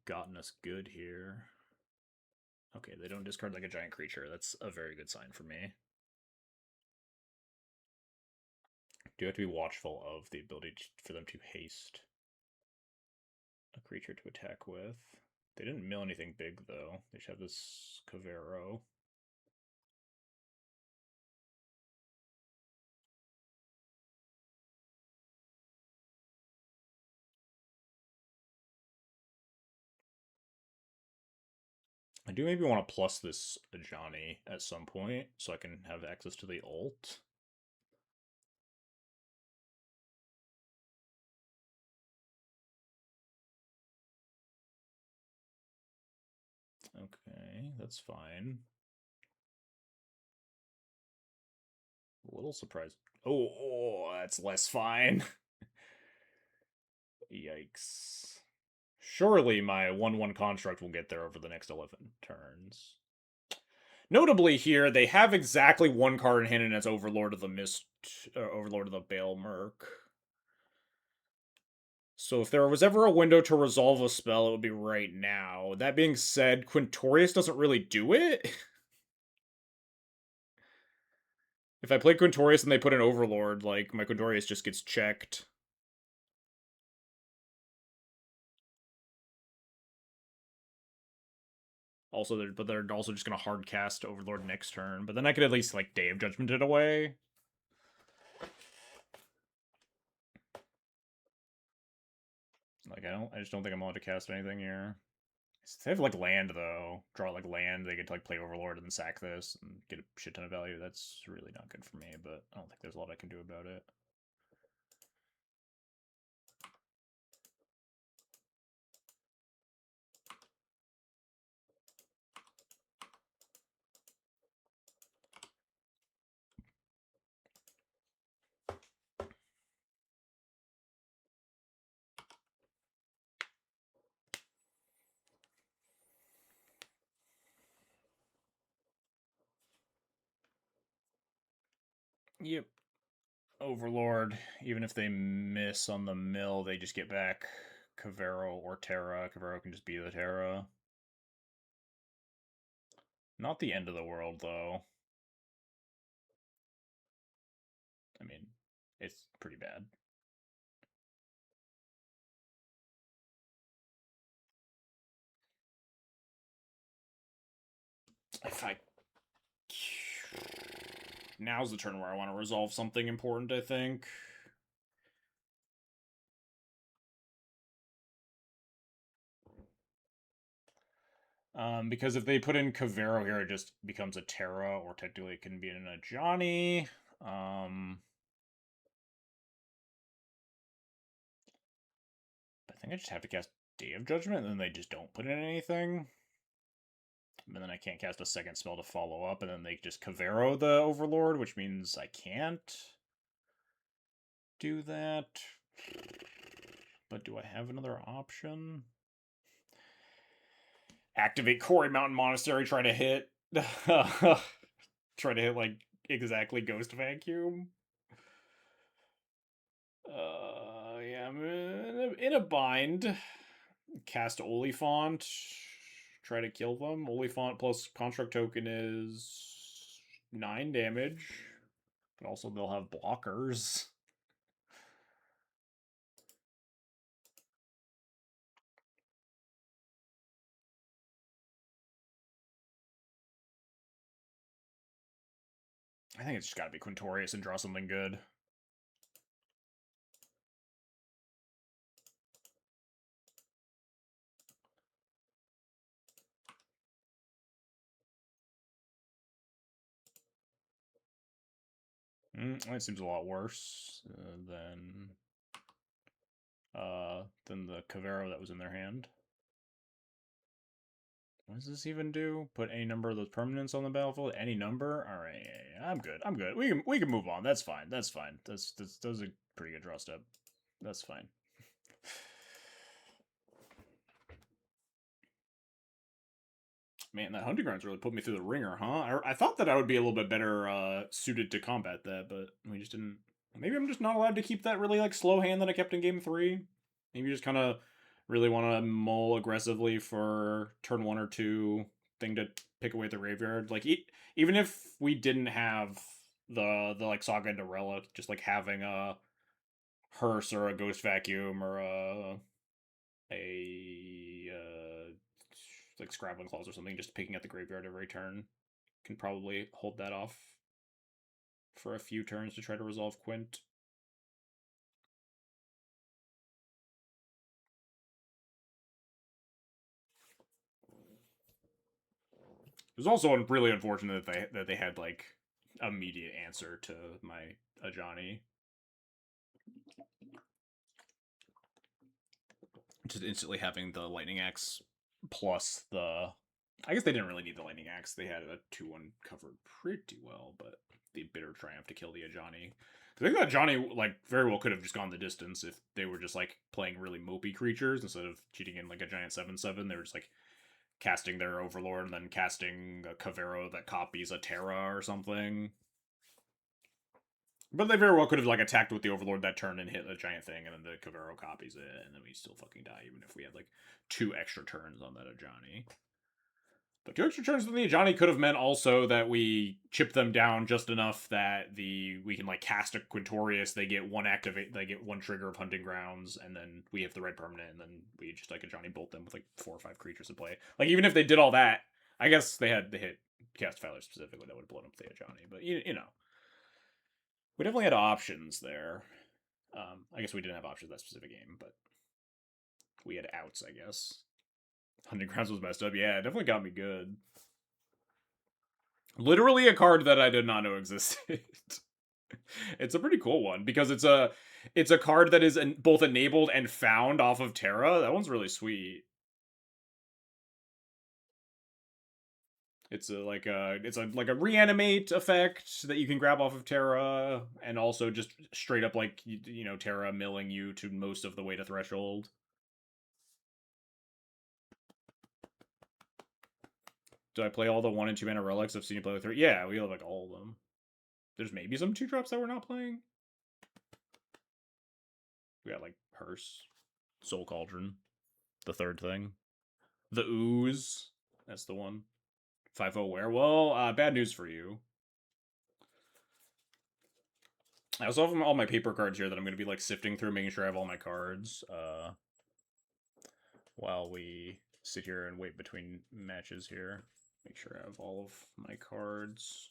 gotten us good here. Okay, they don't discard like a giant creature. That's a very good sign for me. Do have to be watchful of the ability for them to haste a creature to attack with. They didn't mill anything big, though. They should have this Cavero. I do maybe want to plus this Ajani at some point, so I can have access to the ult. Okay, that's fine. A little surprised. Oh, that's less fine. Yikes. Surely my 1/1 construct will get there over the next 11 turns. Notably here, they have exactly one card in hand, and it's Overlord of the Mist, Overlord of the Bale Merc. So if there was ever a window to resolve a spell, it would be right now. That being said, Quintorius doesn't really do it. If I play Quintorius and they put an Overlord, like, my Quintorius just gets checked. Also, but they're also just gonna hard cast Overlord next turn. But then I could at least, like, Day of Judgment it away. Like, I just don't think I'm allowed to cast anything here. If they have, like, land, though. Draw, like, land, they get to, like, play Overlord and then sack this and get a shit ton of value. That's really not good for me, but I don't think there's a lot I can do about it. Yep. Overlord, even if they miss on the mill, they just get back Cavero or Terra. Cavero can just be the Terra. Not the end of the world, though. I mean, it's pretty bad. If I... Now's the turn where I want to resolve something important, I think. Because if they put in Cavero here, it just becomes a Terra, or technically it can be in a Johnny. I think I just have to cast Day of Judgment, and then they just don't put in anything. And then I can't cast a second spell to follow up, and then they just Cavero the Overlord, which means I can't do that. But do I have another option? Activate Quarry Mountain Monastery, try to hit. Try to hit, like, exactly Ghost Vacuum. Yeah, I'm in a bind. Cast Oliphant. Try to kill them. Oliphant plus Construct Token is 9 damage. But also they'll have blockers. I think it's just gotta be Quintorius and draw something good. That seems a lot worse than the Cavero that was in their hand. What does this even do? Put any number of those permanents on the battlefield? Any number? All right, yeah, I'm good. I'm good. We can move on. That's fine. That's fine. That's a pretty good draw step. That's fine. Man, that hunting grounds really put me through the ringer, huh? I thought that I would be a little bit better suited to combat that, but we just didn't. Maybe I'm just not allowed to keep that really, like, slow hand that I kept in game 3. Maybe you just kind of really want to mull aggressively for turn 1 or 2 thing to pick away at the graveyard. Like, even if we didn't have the like Saga and Dorella, just like having a Hearse or a Ghost Vacuum or a like Scrabbling Claws or something, just picking at the graveyard every turn can probably hold that off for a few turns to try to resolve Quint. It was also really unfortunate that they had, like, immediate answer to my Ajani. Just instantly having the Lightning Axe plus the... I guess they didn't really need the Lightning Axe. They had a 2-1 covered pretty well, but the Bitter Triumph to kill the Ajani. I think that Johnny, like, very well could have just gone the distance if they were just, like, playing really mopey creatures instead of cheating in, like, a giant 7/7. They were just, like, casting their Overlord and then casting a Cavero that copies a Terra or something. But they very well could have like attacked with the Overlord that turn and hit a giant thing, and then the Kagero copies it, and then we still fucking die, even if we had like 2 extra turns on that Ajani. But 2 extra turns on the Ajani could have meant also that we chip them down just enough that we can like cast a Quintorius, they get 1 activate, they get 1 trigger of Hunting Grounds, and then we have the red permanent, and then we just like Ajani bolt them with like 4 or 5 creatures to play. Like even if they did all that, I guess they hit Cast Filer specifically, that would have blown up the Ajani. But you know, we definitely had options there. I guess we didn't have options that specific game, but we had outs, I guess. Hunting Grounds was messed up. Yeah, it definitely got me good. Literally a card that I did not know existed. It's a pretty cool one because it's a card that is both enabled and found off of Terra. That one's really sweet. It's like a reanimate effect that you can grab off of Terra, and also just straight up like you know Terra milling you to most of the way to threshold. Did I play all the 1 and 2 mana relics? I've seen you play with 3. Yeah, we have like all of them. There's maybe some 2-drops that we're not playing. We got like Hearse, Soul Cauldron, the 3rd thing, the Ooze. That's the one. 5-0 where? Well, bad news for you. I also have all my paper cards here that I'm going to be like sifting through, making sure I have all my cards. While we sit here and wait between matches here, make sure I have all of my cards.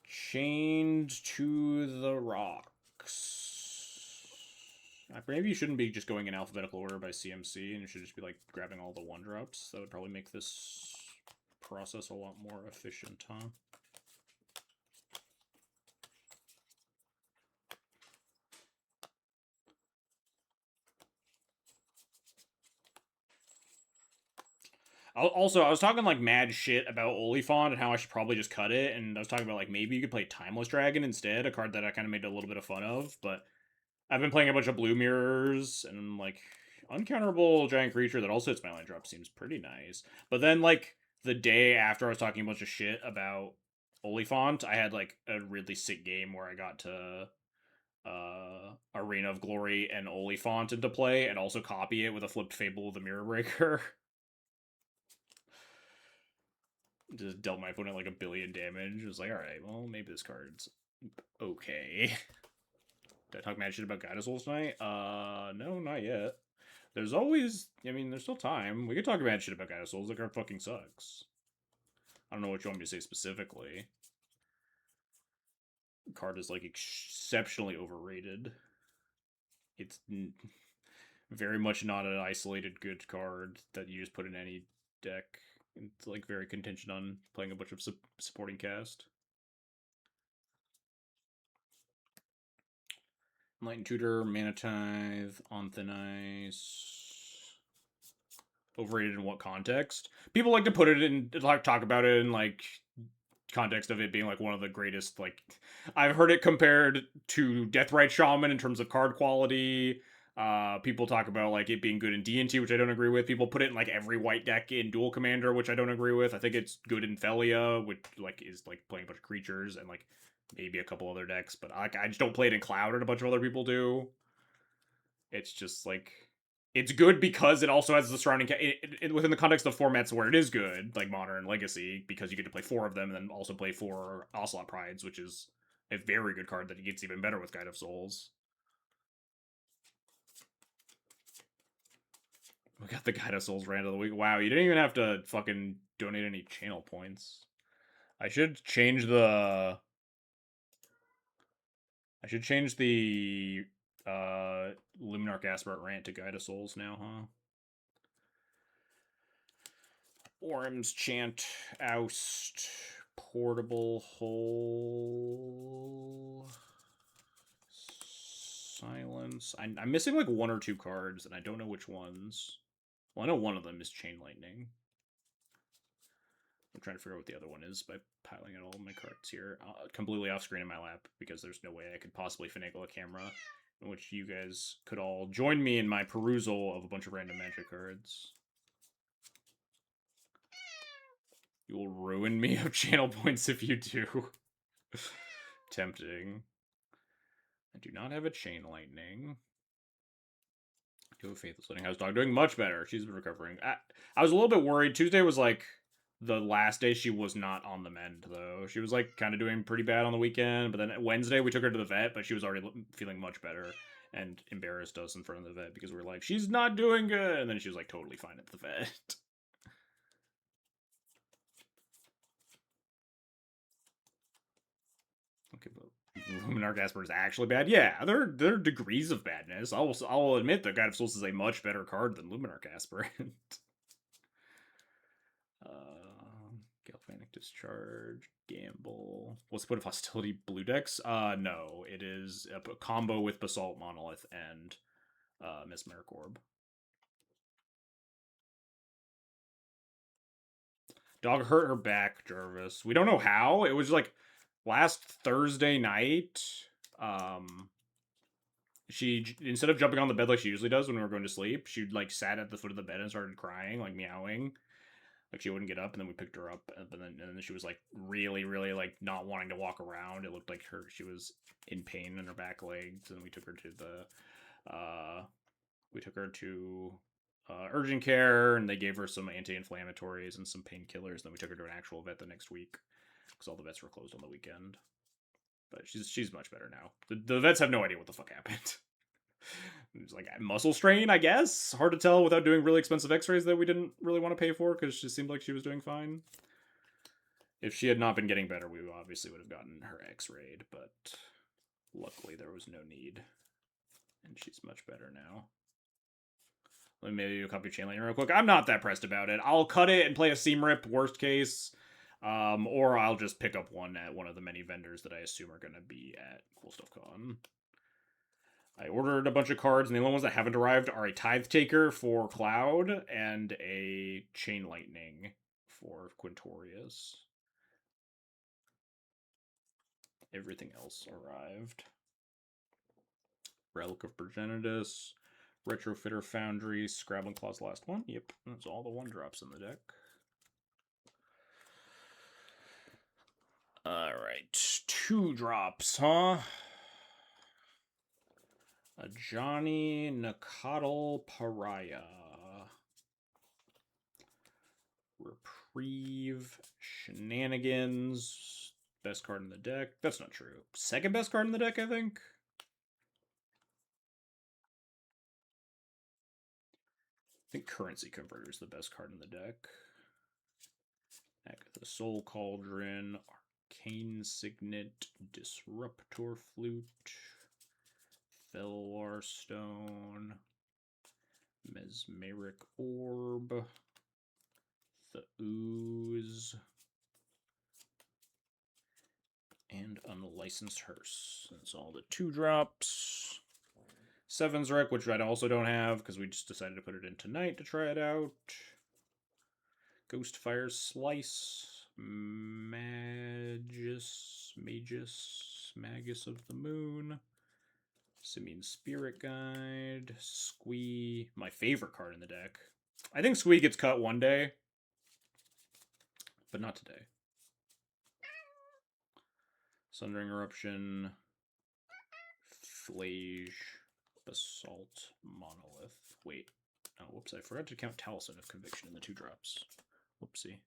Chained to the Rocks. Maybe you shouldn't be just going in alphabetical order by CMC, and you should just be like grabbing all the 1-drops. That would probably make this process a lot more efficient, huh? Also, I was talking like mad shit about Oliphant and how I should probably just cut it, and I was talking about like maybe you could play Timeless Dragon instead, a card that I kind of made a little bit of fun of, but I've been playing a bunch of Blue Mirrors, and I'm like, uncounterable giant creature that also hits my land drop seems pretty nice. But then like the day after I was talking a bunch of shit about Oliphant, I had like a really sick game where I got to Arena of Glory and Oliphant into play, and also copy it with a flipped Fable of the Mirror Breaker. Just dealt my opponent like 1 billion damage. It was like, alright, well, maybe this card's okay. Did I talk mad shit about Guided Souls tonight? No, not yet. There's always, I mean, there's still time. We could talk mad shit about Guided Souls. The card fucking sucks. I don't know what you want me to say specifically. The card is like exceptionally overrated. It's very much not an isolated good card that you just put in any deck. It's like very contingent on playing a bunch of supporting cast. Enlightened Tutor, Mana Tithe, On Thin Ice. Overrated in what context? People like to put it in, like, talk about it in, like, context of it being, like, one of the greatest, like... I've heard it compared to Deathrite Shaman in terms of card quality. People talk about, like, it being good in D&T, which I don't agree with. People put it in, like, every white deck in Duel Commander, which I don't agree with. I think it's good in Felia, which, like, is, like, playing a bunch of creatures, and, like, maybe a couple other decks, but I just don't play it in Cloud, and a bunch of other people do. It's just like it's good because it also has the surrounding within the context of formats where it is good, like Modern Legacy, because you get to play 4 of them and then also play 4 Ocelot Prides, which is a very good card that gets even better with Guide of Souls. We got the Guide of Souls rant of the week. Wow, you didn't even have to fucking donate any channel points. I should change the Luminarch Aspirate rant to Guide of Souls now, huh? Orm's Chant, Oust, Portable Hole, Silence. I'm missing like 1 or 2 cards, and I don't know which ones. Well, I know one of them is Chain Lightning. I'm trying to figure out what the other one is by piling out all of my cards here. Completely off screen in my lap, because there's no way I could possibly finagle a camera in which you guys could all join me in my perusal of a bunch of random Magic cards. You will ruin me of channel points if you do. Tempting. I do not have a Chain Lightning. I do have a Faithless Lightning House Dog doing much better. She's been recovering. I was a little bit worried. Tuesday was like the last day she was not on the mend, though. She was like kind of doing pretty bad on the weekend, but then Wednesday we took her to the vet, but she was already feeling much better and embarrassed us in front of the vet because we were like, she's not doing good. And then she was like totally fine at the vet. Okay, but Luminar Gasper is actually bad. Yeah, there are degrees of badness. I'll admit that Guide of Souls is a much better card than Luminar Casper. Galvanic Discharge, Gamble. What's the point of Hostility Blue decks? No, it is a combo with Basalt Monolith and Mesmeric Orb. Dog hurt her back, Jarvis. We don't know how. It was like last Thursday night. She, instead of jumping on the bed like she usually does when we were going to sleep, she like sat at the foot of the bed and started crying, like meowing. Like she wouldn't get up, and then we picked her up, and then she was like really, really like not wanting to walk around. It looked like she was in pain in her back legs, and we took her to urgent care, and they gave her some anti-inflammatories and some painkillers. Then we took her to an actual vet the next week because all the vets were closed on the weekend. But she's much better now. The vets have no idea what the fuck happened. It's like muscle strain, I guess. Hard to tell without doing really expensive X-rays that we didn't really want to pay for because she seemed like she was doing fine. If she had not been getting better, we obviously would have gotten her X-rayed, but luckily there was no need, and she's much better now. Let me maybe do a copy of Chain Lightning real quick. I'm not that pressed about it. I'll cut it and play a Seam Rip, worst case. Or I'll just pick up one at one of the many vendors that I assume are going to be at CoolStuffCon. I ordered a bunch of cards, and the only ones that haven't arrived are a Tithe Taker for Cloud and a Chain Lightning for Quintorius. Everything else arrived. Relic of Progenitus, Retrofitter Foundry, Scrabbling Claw's last one. Yep, that's all the 1-drops in the deck. Alright, 2-drops, huh? A Johnny Nakatl Pariah. Reprieve. Shenanigans. Best card in the deck. That's not true. Second best card in the deck, I think. I think Currency Converter is the best card in the deck. Agatha Soul Cauldron. Arcane Signet. Disruptor Flute. Felwar Stone. Mesmeric Orb. The Ooze. And Unlicensed Hearse. That's all the 2-drops. 7's Rec, which I also don't have because we just decided to put it in tonight to try it out. Ghostfire Slice. Magus of the Moon. Simian Spirit Guide. Squee. My favorite card in the deck. I think Squee gets cut one day, but not today. Sundering Eruption. Flage. Basalt Monolith. Wait. Oh, whoops. I forgot to count Talisman of Conviction in the 2-drops. Whoopsie.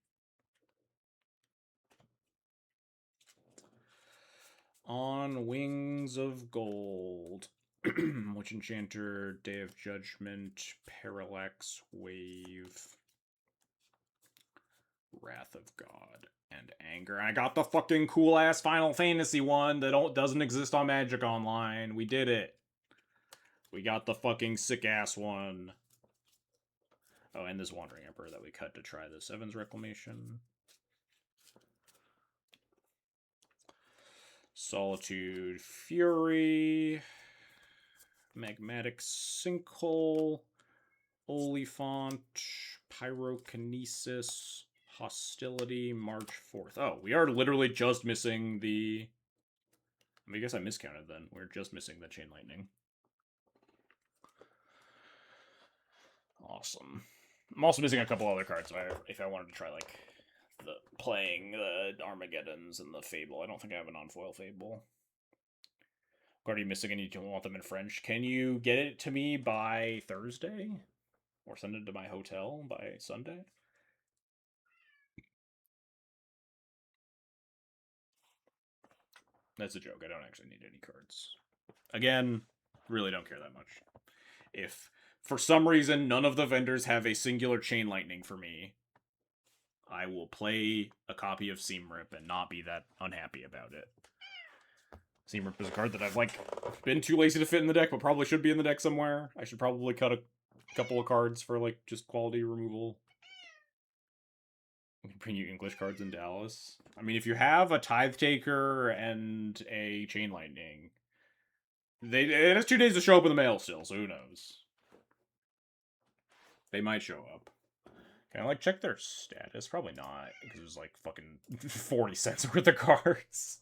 On Wings of Gold. Witch Enchanter, Day of Judgment, Parallax Wave, Wrath of God, and Anger. I got the fucking cool-ass Final Fantasy one that doesn't exist on Magic Online. We did it. We got the fucking sick-ass one. Oh, and this Wandering Emperor that we cut to try the 7's Reclamation. Solitude Fury. Magmatic Sinkhole. Oliphant. Pyrokinesis. Hostility. March 4th. Oh, we are literally just missing the... I guess I miscounted then. We're just missing the Chain Lightning. Awesome. I'm also missing a couple other cards if I wanted to try, like, playing the Armageddons and the Fable. I don't think I have a non-foil Fable. Already missing and you don't want them in French. Can you get it to me by Thursday? Or send it to my hotel by Sunday? That's a joke. I don't actually need any cards. Again, really don't care that much. If for some reason none of the vendors have a singular Chain Lightning for me, I will play a copy of Seam Rip and not be that unhappy about it. Seam Rip is a card that I've been too lazy to fit in the deck, but probably should be in the deck somewhere. I should probably cut a couple of cards for just quality removal. We can bring you English cards in Dallas. I mean, if you have a Tithe Taker and a Chain Lightning, it has 2 days to show up in the mail still, so who knows? They might show up. Can I check their status? Probably not, because it was fucking 40 cents worth of cards.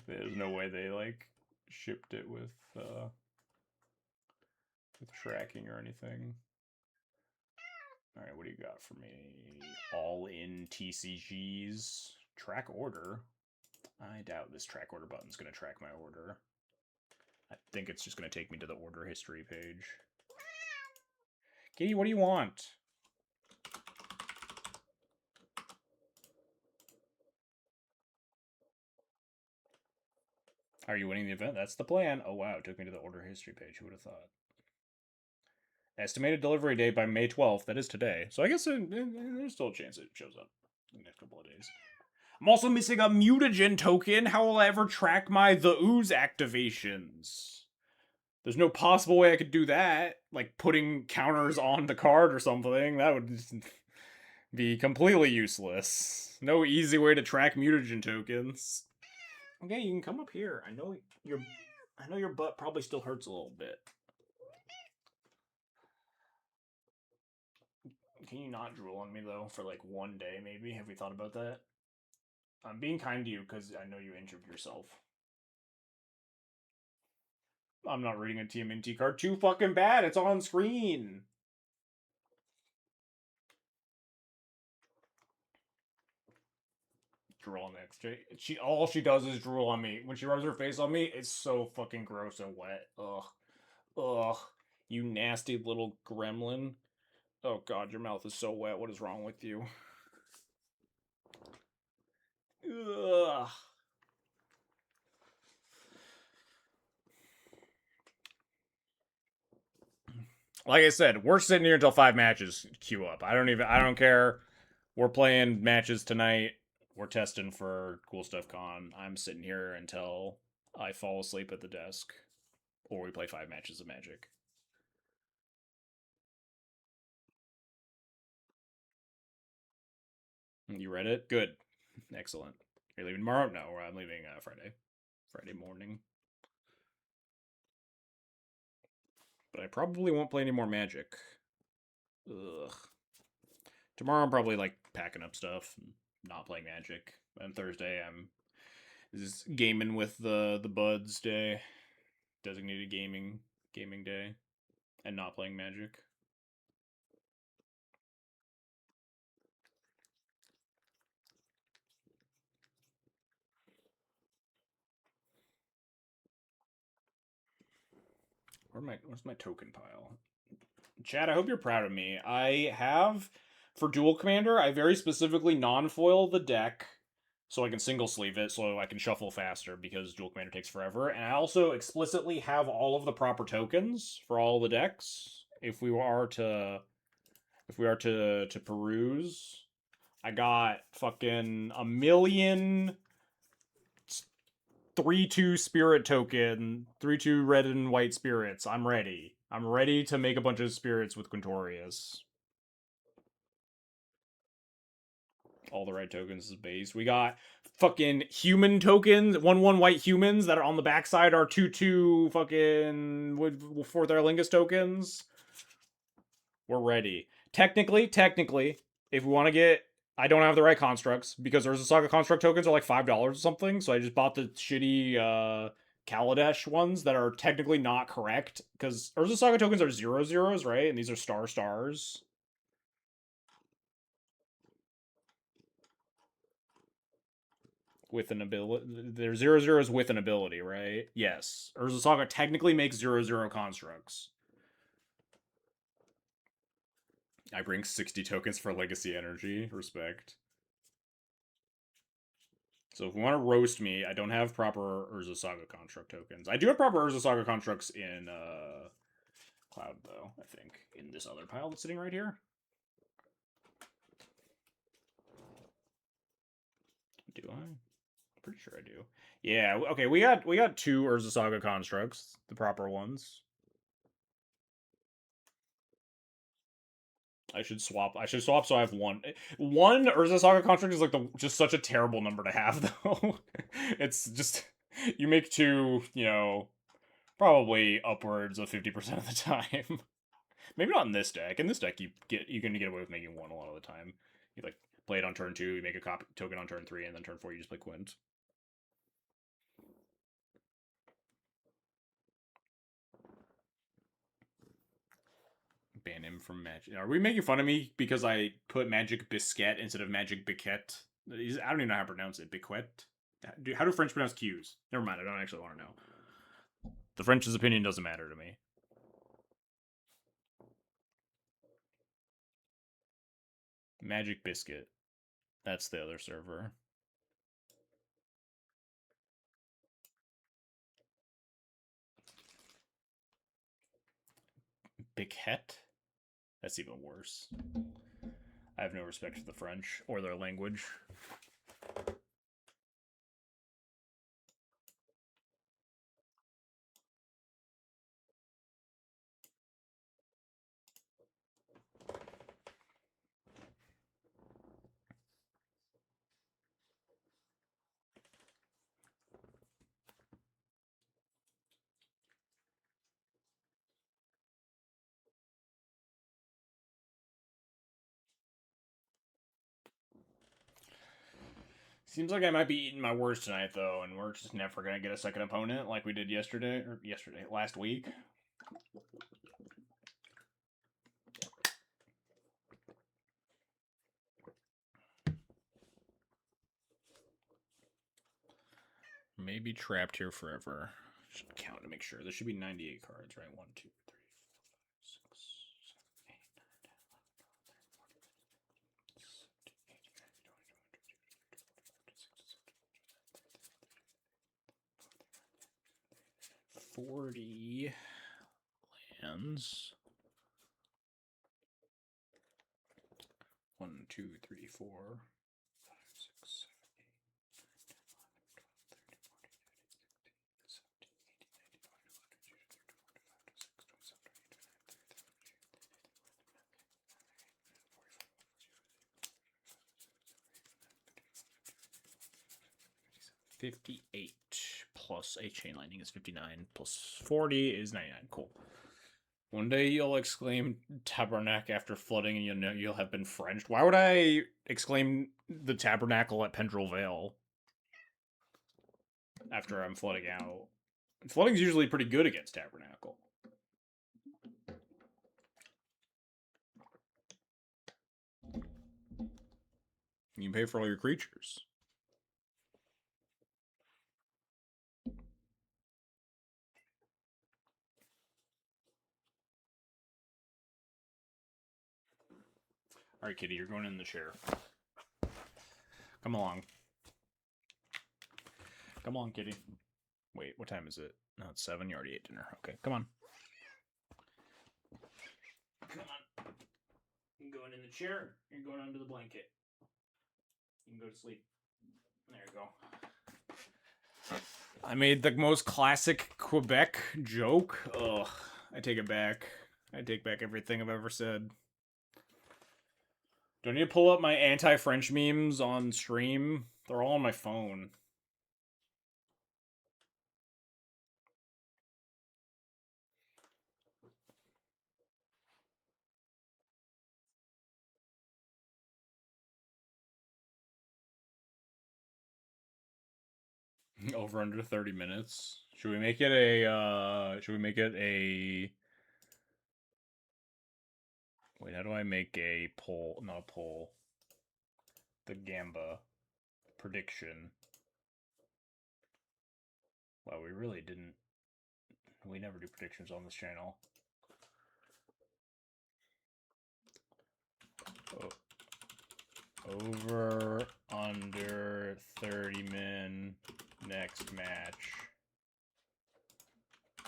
There's no way they shipped it with tracking or anything. Alright, what do you got for me? All in TCGs. Track order? I doubt this track order button's going to track my order. I think it's just going to take me to the order history page. Kitty, what do you want? Are you winning the event? That's the plan. Oh wow, it took me to the order history page. Who would have thought? Estimated delivery date by May 12th. That is today. So I guess there's still a chance it shows up in the next couple of days. I'm also missing a mutagen token. How will I ever track my The Ooze activations? There's no possible way I could do that. Like putting counters on the card or something. That would be completely useless. No easy way to track mutagen tokens. Okay, you can come up here. I know your butt probably still hurts a little bit. Can you not drool on me though for 1 day maybe? Have we thought about that? I'm being kind to you because I know you injured yourself. I'm not reading a TMNT card. Too fucking bad. It's on screen. Drool on the XJ. All she does is drool on me. When she rubs her face on me, it's so fucking gross and wet. Ugh. Ugh. You nasty little gremlin. Oh god, your mouth is so wet. What is wrong with you? Ugh. Like I said, we're sitting here until 5 matches queue up. I don't care. We're playing matches tonight. We're testing for CoolStuffCon. I'm sitting here until I fall asleep at the desk. Or we play 5 matches of Magic. You read it? Good. Excellent. You're leaving tomorrow? No, I'm leaving Friday. Friday morning. But I probably won't play any more Magic. Ugh. Tomorrow I'm probably packing up stuff and not playing Magic. And Thursday I'm just gaming with the buds day. Designated gaming day. And not playing Magic. Where's my token pile? Chad, I hope you're proud of me. I have, for Duel Commander, I very specifically non-foil the deck so I can single sleeve it so I can shuffle faster because Duel Commander takes forever. And I also explicitly have all of the proper tokens for all the decks. If we are to peruse, I got fucking a million 3/2 spirit token, 3/2 red and white spirits. I'm ready. I'm ready to make a bunch of spirits with Quintorius. All the right tokens is base. We got fucking human tokens, 1/1 white humans that are on the backside are 2/2 fucking for their Lingus tokens. We're ready. Technically, if we want to get, I don't have the right constructs because Urza Saga construct tokens are $5 or something. So I just bought the shitty Kaladesh ones that are technically not correct because Urza Saga tokens are 0/0s, right? And these are stars. with an ability. They're 0/0s with an ability, right? Yes. Urza Saga technically makes 0/0 constructs. I bring 60 tokens for Legacy Energy. Respect. So if we want to roast me, I don't have proper Urza Saga construct tokens. I do have proper Urza Saga constructs in Cloud, though, I think. In this other pile that's sitting right here. Do I? Pretty sure I do. Yeah, okay, we got 2 Urza Saga constructs, the proper ones. I should swap so I have one. One Urza Saga construct is like just such a terrible number to have though. It's just you make 2, probably upwards of 50% of the time. Maybe not in this deck. In this deck you're gonna get away with making 1 a lot of the time. You like play it on turn 2, you make a copy token on turn 3, and then turn 4 you just play Quint. Ban him from Magic. Are we making fun of me because I put Magic Biscuit instead of Magic Biquet? I don't even know how to pronounce it. Biquet? How do French pronounce Q's? Never mind, I don't actually want to know. The French's opinion doesn't matter to me. Magic Biscuit. That's the other server. Biquet? That's even worse. I have no respect for the French or their language. Seems like I might be eating my words tonight, though, and we're just never gonna get a second opponent like we did last week. Maybe trapped here forever. Should count to make sure. There should be 98 cards, right? 1, 2, 3, 4, 5, 6, 7, 8, 9, 10, 11, 12, 13, 14, 15, 16, 17, 18, 19, 20, 21, 22, 23, 24, 25, 26, 40 lands. 1, 2, 3, 4, 5, 6, 7, 58 plus a chain lightning is 59 plus 40 is 99. Cool. One day you'll exclaim tabernacle after flooding and you'll know you'll have been Frenched. Why would I exclaim the tabernacle at Pendrell Vale after I'm flooding out? Flooding's usually pretty good against tabernacle. You can pay for all your creatures. Alright, kitty, you're going in the chair. Come along. Come on, kitty. Wait, what time is it? No, it's 7. You already ate dinner. Okay, come on. Come on. You're going in the chair. You're going under the blanket. You can go to sleep. There you go. I made the most classic Quebec joke. Ugh. I take it back. I take back everything I've ever said. Do I need to pull up my anti-French memes on stream? They're all on my phone. Over under 30 minutes. Should we make it a wait, how do I make a poll? Not a poll. The Gamba prediction. Well, we really didn't. We never do predictions on this channel. Over, under, 30 min, next match.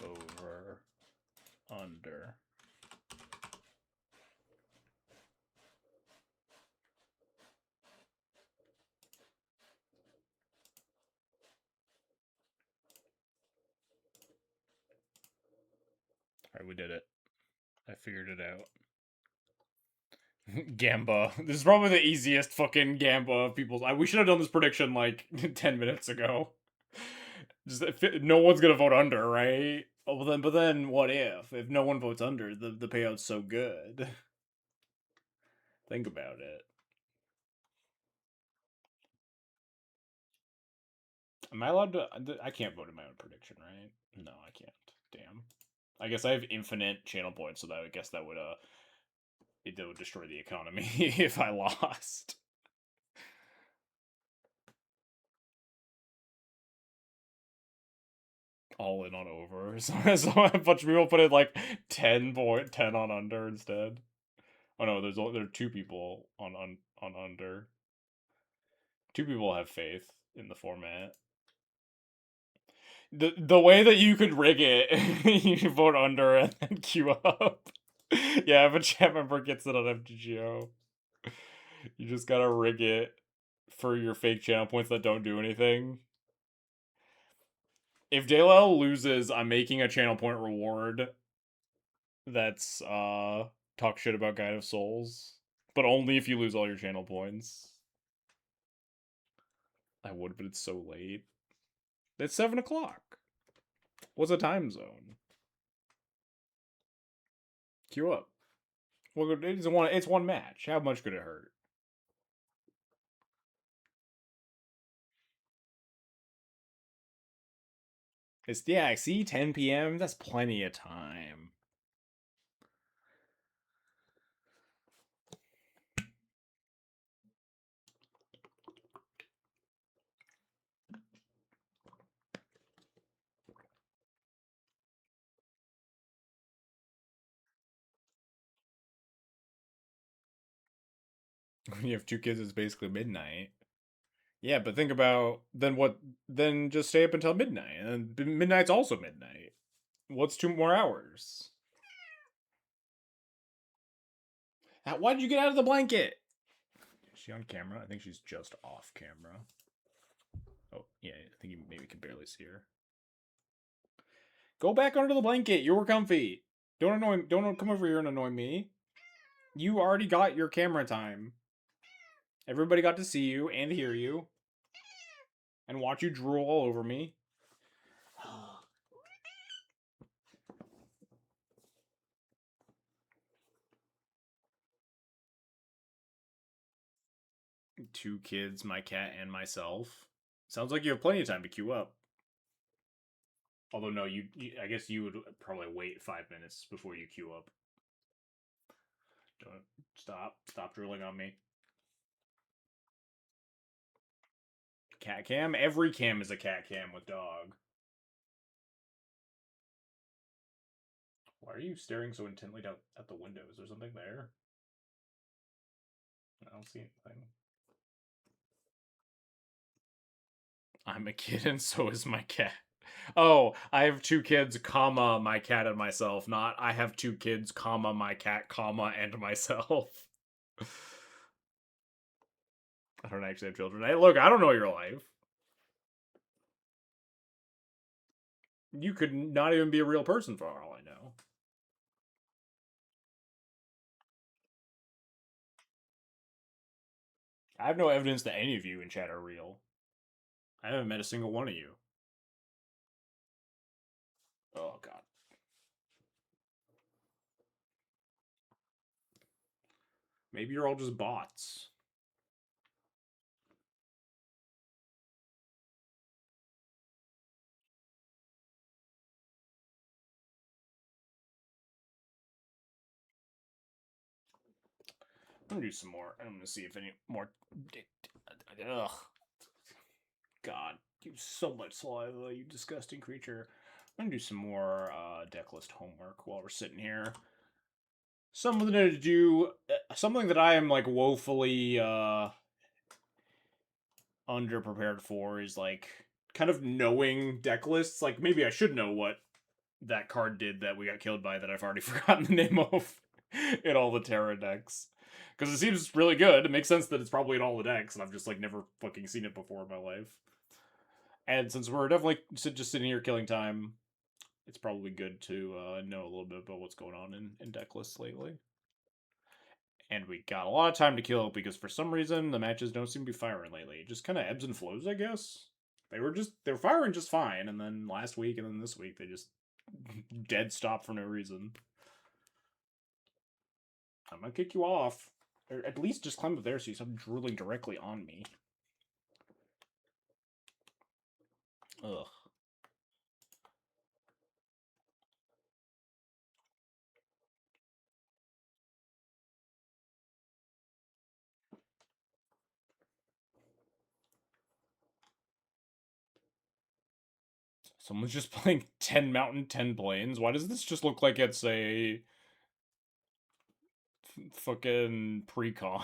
Over, under. Alright, we did it. I figured it out. Gamba. This is probably the easiest fucking Gamba of people's. We should have done this prediction like 10 minutes ago. Just no one's gonna vote under, right? Oh, well then, but then what if? If no one votes under, the payout's so good. Think about it. Am I allowed to? I can't vote in my own prediction, right? No, I can't. Damn. I guess I have infinite channel points, so that I guess that would it would destroy the economy if I lost. All in on over. So a bunch of people put in like 10 on under instead. Oh no, there are two people on under. Two people have faith in the format. The way that you could rig it, you vote under and then queue up. Yeah, if a chat member gets it on FGGO, you just gotta rig it for your fake channel points that don't do anything. If Dalel loses, I'm making a channel point reward that's talk shit about Guide of Souls, but only if you lose all your channel points. I would, but it's so late. It's 7 o'clock. What's a time zone? Queue up. Well, it's one match. How much could it hurt? It's, yeah, see, 10 p.m. That's plenty of time. When you have two kids, it's basically midnight. Yeah, but think about then what? Then just stay up until midnight, and midnight's also midnight. What's 2 more hours? Why did you get out of the blanket? Is she on camera? I think she's just off camera. Oh yeah, I think you maybe can barely see her. Go back under the blanket. You were comfy. Don't come over here and annoy me. You already got your camera time. Everybody got to see you and hear you. And watch you drool all over me. Two kids, my cat, and myself. Sounds like you have plenty of time to queue up. Although no, I guess you would probably wait 5 minutes before you queue up. Don't stop drooling on me. Cat cam? Every cam is a cat cam with dog. Why are you staring so intently out at the window? Is there something there? I don't see anything. I'm a kid and so is my cat. Oh, I have two kids, comma, my cat and myself, not I have two kids, comma, my cat, comma, and myself. I don't actually have children. Hey, look, I don't know your life. You could not even be a real person for all I know. I have no evidence that any of you in chat are real. I haven't met a single one of you. Oh, God. Maybe you're all just bots. I'm gonna do some more. I'm gonna see if any more. Ugh. God. You so much saliva, you disgusting creature. I'm gonna do some more deck list homework while we're sitting here. Something to do, something that I am like woefully underprepared for is like kind of knowing deck lists. Like maybe I should know what that card did that we got killed by that I've already forgotten the name of in all the Terra decks. Because it seems really good. It makes sense that it's probably in all the decks, and I've just like never fucking seen it before in my life. And since we're definitely just sitting here killing time, it's probably good to know a little bit about what's going on in deck lists lately. And we got a lot of time to kill because for some reason the matches don't seem to be firing lately. It just kind of ebbs and flows, I guess. They were firing just fine, and then last week and then this week they just dead stop for no reason. I'm gonna kick you off. Or at least just climb up there so you stop drooling directly on me. Ugh. Someone's just playing 10 mountain, 10 plains. Why does this just look like it's a fucking pre-con?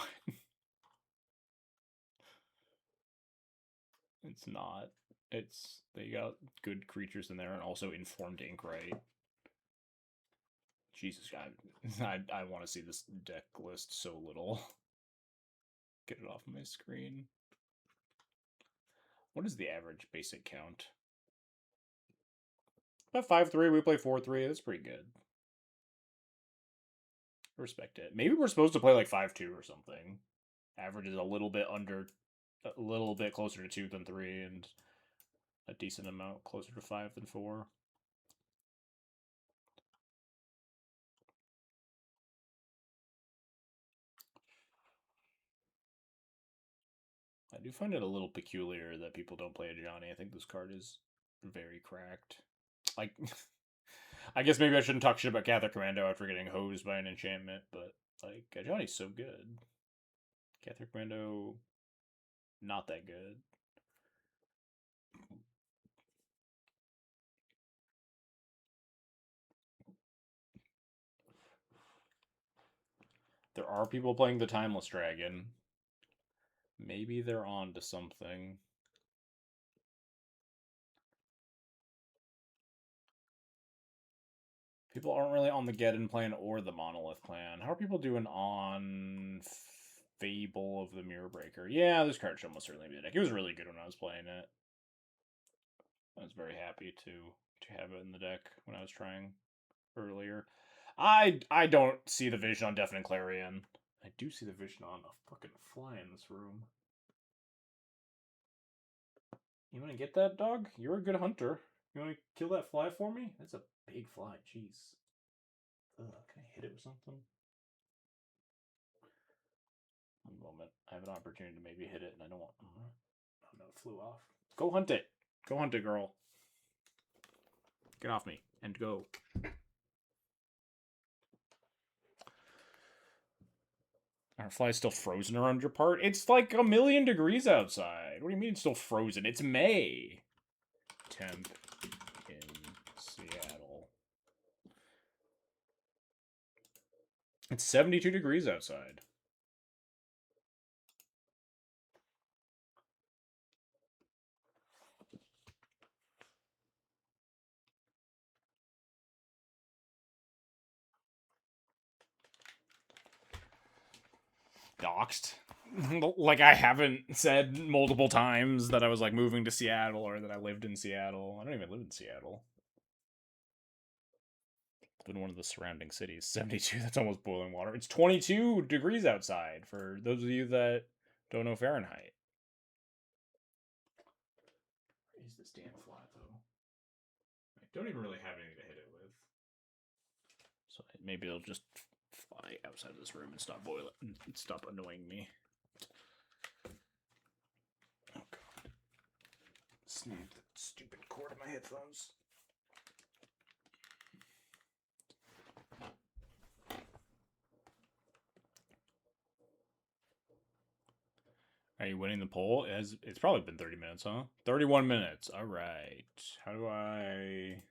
It's not. It's they got good creatures in there and also informed ink, right? Jesus God, I want to see this deck list so little. Get it off my screen. What is the average basic count? About 5-3, we play 4-3. That's pretty good. Respect it. Maybe we're supposed to play like 5-2 or something. Average is a little bit closer to 2 than 3, and a decent amount closer to 5 than 4. I do find it a little peculiar that people don't play a Johnny. I think this card is very cracked. Like, I guess maybe I shouldn't talk shit about Catholic Commando after getting hosed by an enchantment, but like, Johnny's so good. Catholic Commando, not that good. There are people playing the Timeless Dragon. Maybe they're on to something. People aren't really on the Geddon plan or the Monolith plan. How are people doing on Fable of the Mirror Breaker? Yeah, this card should almost certainly be the deck. It was really good when I was playing it. I was very happy to have it in the deck when I was trying earlier. I don't see the vision on Deafening Clarion. I do see the vision on a fucking fly in this room. You want to get that, dog? You're a good hunter. You want to kill that fly for me? That's a big fly. Jeez. Ugh, can I hit it with something? One moment. I have an opportunity to maybe hit it, and I don't want. Oh no, it flew off. Go hunt it. Go hunt it, girl. Get off me and go. Our fly's still frozen around your part? It's like 1,000,000 degrees outside. What do you mean it's still frozen? It's May. Temp in Seattle. It's 72 degrees outside. Doxed. Like I haven't said multiple times that I was like moving to Seattle or that I lived in Seattle. I don't even live in Seattle. I live in one of the surrounding cities. 72, that's almost boiling water. It's 22 degrees outside for those of you that don't know Fahrenheit. Where is this damn fly though? I don't even really have anything to hit it with. So maybe it'll just fly outside of this room and stop boiling and stop annoying me. Oh god. Snapped that stupid cord of my headphones. Are you winning the poll? It's probably been 30 minutes, huh? 31 minutes. All right. How do I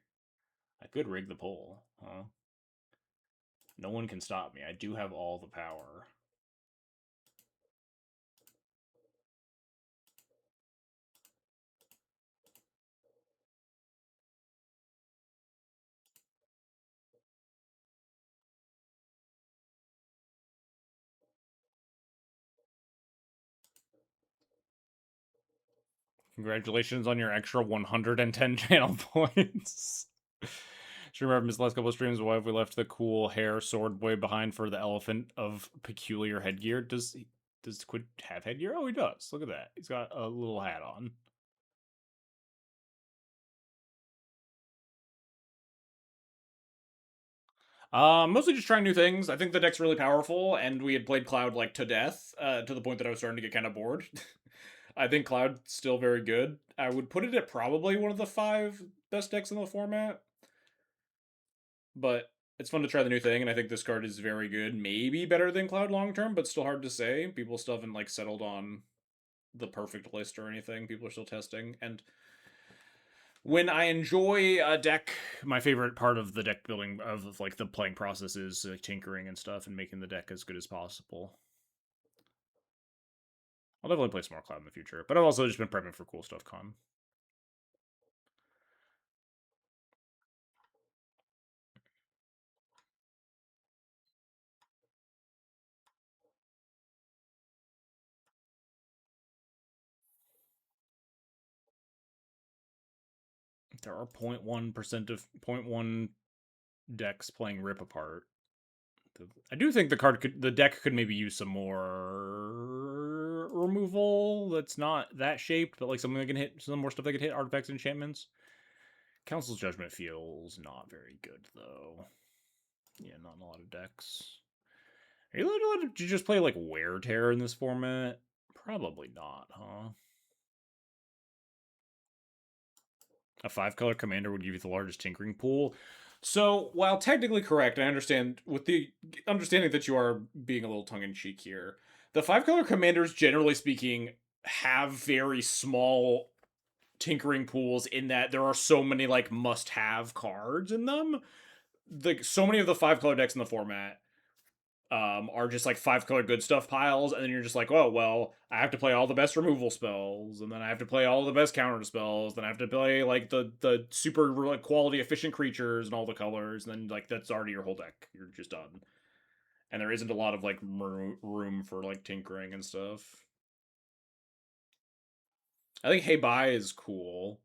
could rig the poll, huh? No one can stop me. I do have all the power. Congratulations on your extra 110 channel points. Streamer I've missed the last couple of streams. Why have we left the cool hair sword boy behind for the elephant of peculiar headgear? Does Quid have headgear? Oh, he does. Look at that. He's got a little hat on. Mostly just trying new things. I think the deck's really powerful, and we had played Cloud like to death, to the point that I was starting to get kind of bored. I think Cloud's still very good. I would put it at probably one of the 5 best decks in the format, but it's fun to try the new thing, and I think this card is very good. Maybe better than Cloud long term, but still hard to say. People still haven't like settled on the perfect list or anything. People are still testing, and when I enjoy a deck, my favorite part of the deck building of like the playing process is like, tinkering and stuff and making the deck as good as possible. I'll definitely play some more Cloud in the future, but I've also just been prepping for CoolStuffCon. There are 0.1% of 0.1 decks playing Rip Apart. I do think the deck could maybe use some more removal that's not that shaped, but like something that can hit some more stuff that can hit artifacts and enchantments. Council's Judgment feels not very good though. Yeah, not in a lot of decks. Are you allowed to just play like Wear Tear in this format? Probably not, huh? A 5-color commander would give you the largest tinkering pool. So, while technically correct, I understand with the understanding that you are being a little tongue in cheek here. The 5-color commanders, generally speaking, have very small tinkering pools in that there are so many like must-have cards in them. Like so many of the 5-color decks in the format are just like 5-color good stuff piles, and then you're just like, oh well, I have to play all the best removal spells, and then I have to play all the best counter spells, then I have to play like the super like quality efficient creatures and all the colors, and then like that's already your whole deck. You're just done, and there isn't a lot of like room for like tinkering and stuff. I think Hey Bye is cool.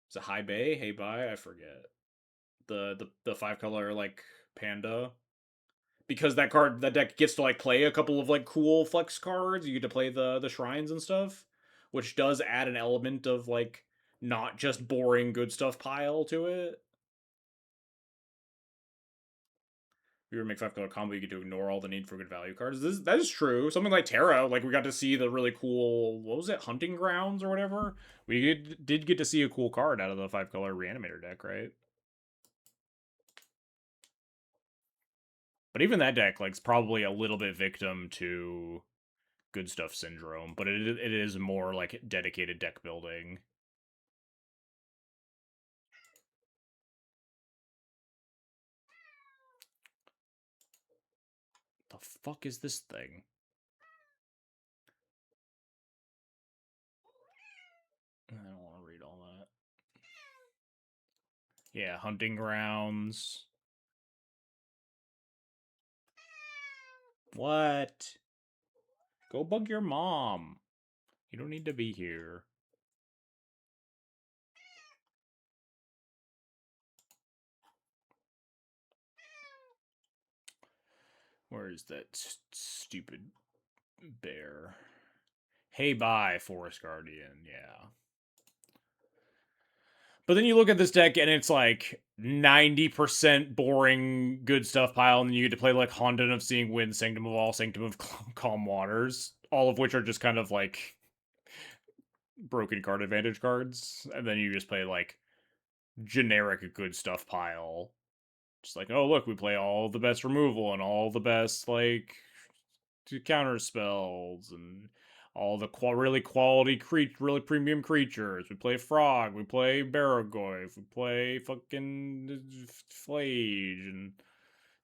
Is it High Bay? Hey Bye? I forget. The 5-color like panda, because that deck gets to like play a couple of like cool flex cards. You get to play the shrines and stuff, which does add an element of like not just boring good stuff pile to it. If you were to make 5-color combo, you get to ignore all the need for good value cards. That is true. Something like Terra, like we got to see the really cool, what was it, Hunting Grounds or whatever. We did get to see a cool card out of the 5-color Reanimator deck, right? But even that deck, like, is probably a little bit victim to good stuff syndrome, but it is more like dedicated deck building. The fuck is this thing? I don't want to read all that. Yeah, hunting grounds. What? Go bug your mom. You don't need to be here. Where is that stupid bear? Hey, bye, Forest Guardian. Yeah. But then you look at this deck and it's like 90% boring good stuff pile, and then you get to play like Honden of Seeing Wind, Sanctum of All, Sanctum of Calm Waters, all of which are just kind of like broken card advantage cards. And then you just play like generic good stuff pile. Just like, oh look, we play all the best removal and all the best like counter spells, and all the really quality really premium creatures. We play Frog, we play Baragorn, we play fucking Flage and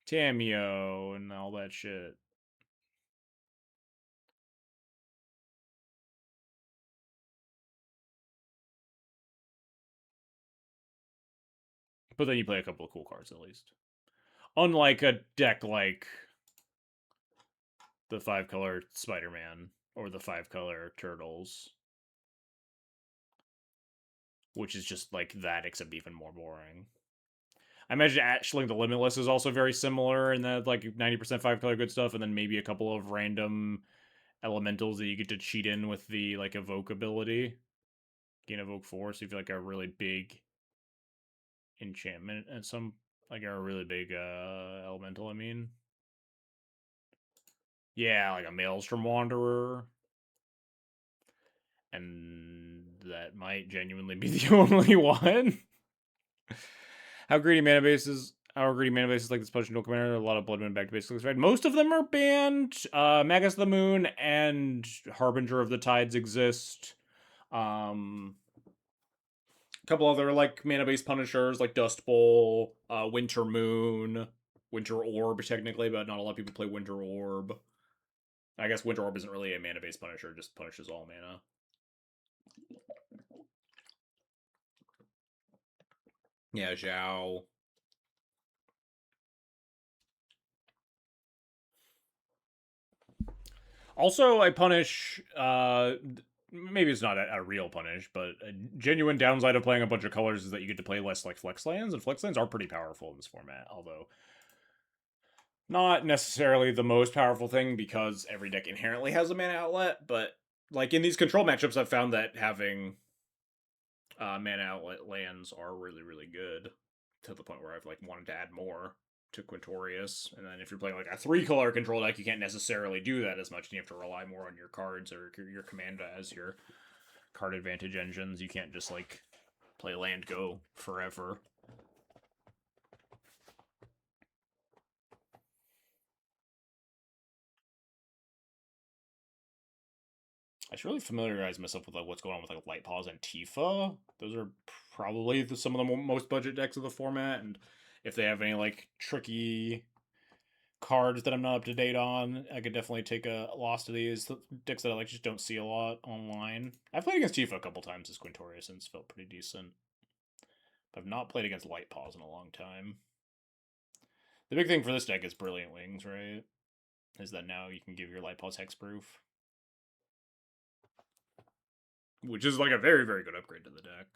Tameo and all that shit. But then you play a couple of cool cards at least. Unlike a deck like the 5-color Spider-Man or the 5-color Turtles, which is just like that except even more boring. I imagine Ashling the Limitless is also very similar in that like 90% 5-color good stuff, and then maybe a couple of random elementals that you get to cheat in with the like evoke ability. Gain evoke 4, so you feel like a really big enchantment and some like a really big elemental, I mean. Yeah, like a Maelstrom Wanderer. And that might genuinely be the only one. How greedy mana bases? Our greedy mana bases like this Punch Duel Commander, a lot of Blood Moon back to basics, right? Most of them are banned. Magus of the Moon and Harbinger of the Tides exist. A couple other like mana based punishers like Dust Bowl, Winter Moon, Winter Orb technically, but not a lot of people play Winter Orb. I guess Winter Orb isn't really a mana based punisher, just punishes all mana. Yeah, Zhao. Also, I punish. Maybe it's not a real punish, but a genuine downside of playing a bunch of colors is that you get to play less like flex lands, and flex lands are pretty powerful in this format. Although not necessarily the most powerful thing because every deck inherently has a mana outlet. But like in these control matchups, I've found that having mana outlet lands are really good to the point where I've like wanted to add more to Quintorius. And then if you're playing like a 3-color control deck, you can't necessarily do that as much, and you have to rely more on your cards or your command as your card advantage engines. You can't just like play land go forever. I should really familiarize myself with like what's going on with like Light Paws and Tifa. Those are probably some of the most budget decks of the format, and if they have any like tricky cards that I'm not up to date on, I could definitely take a loss to these decks that I like just don't see a lot online. I've played against Tifa a couple times as Quintorius and it's felt pretty decent. But I've not played against Light Paws in a long time. The big thing for this deck is Brilliant Wings, right? Is that now you can give your Light Paws hexproof. Which is like a very good upgrade to the deck.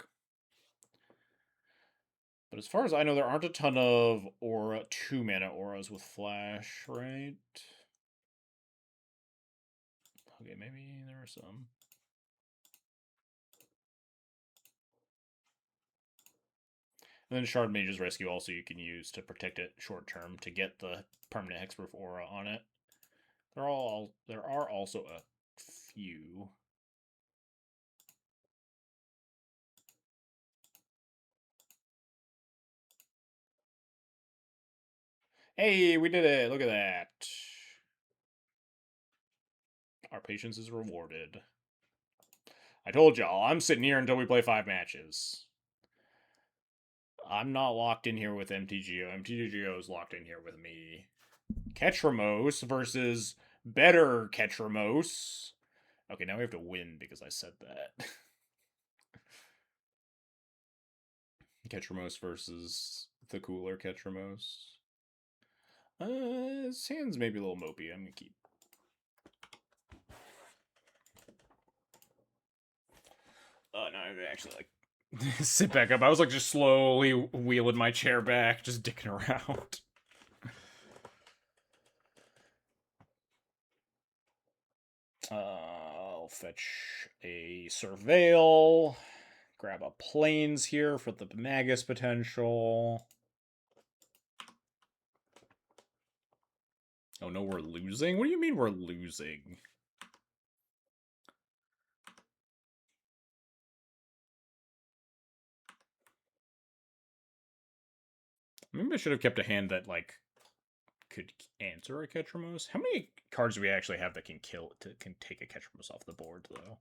But as far as I know, there aren't a ton of 2-mana auras with flash, right? Okay, maybe there are some. And then Shard Mage's Rescue also you can use to protect it short term to get the permanent hexproof aura on it. There are also a few. Hey, we did it! Look at that. Our patience is rewarded. I told y'all, I'm sitting here until we play 5 matches. I'm not locked in here with MTGO. MTGO is locked in here with me. Ketramos versus better Ketramos. Okay, now we have to win because I said that. Ketramos versus the cooler Ketramos. His hand's maybe a little mopey. I'm gonna keep. No, I actually like sit back up. I was like just slowly wheeling my chair back, just dicking around. I'll fetch a Surveil. Grab a Plains here for the Magus potential. Oh no, we're losing? What do you mean we're losing? Maybe I should have kept a hand that, like, could answer a Ketramos. How many cards do we actually have that can take a Ketramos off the board, though?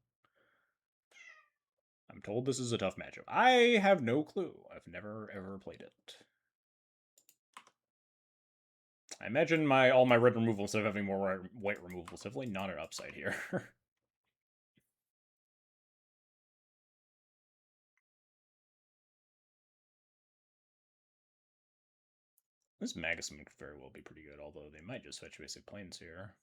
I'm told this is a tough matchup. I have no clue. I've never, ever played it. I imagine all my red removal, instead of having more white removal, is definitely not an upside here. This Magus could very well be pretty good, although they might just fetch basic planes here.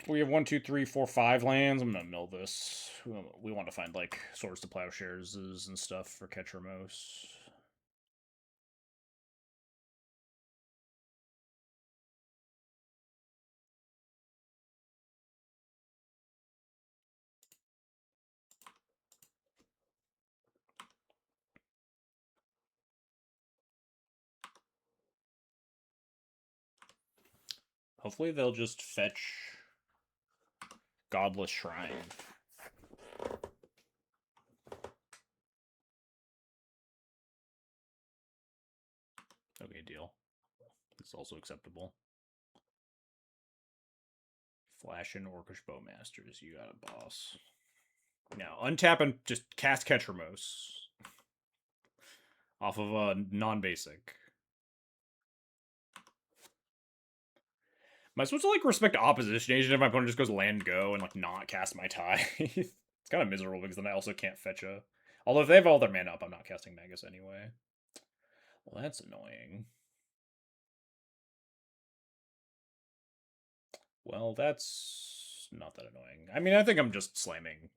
We have 1, 2, 3, 4, 5 lands. I'm gonna mill this. We want to find like Swords to Plowshares and stuff for Ketramos. Hopefully they'll just fetch Godless Shrine. Okay, deal. It's also acceptable. Flash and Orcish Bowmasters. You got a boss. Now, untap and just cast Ketramos. Off of a non-basic. Am I supposed to, like, respect opposition agent if my opponent just goes land go and, like, not cast my tie? It's kind of miserable because then I also can't fetch a... Although if they have all their mana up, I'm not casting Magus anyway. Well, that's annoying. Well, that's not that annoying. I mean, I think I'm just slamming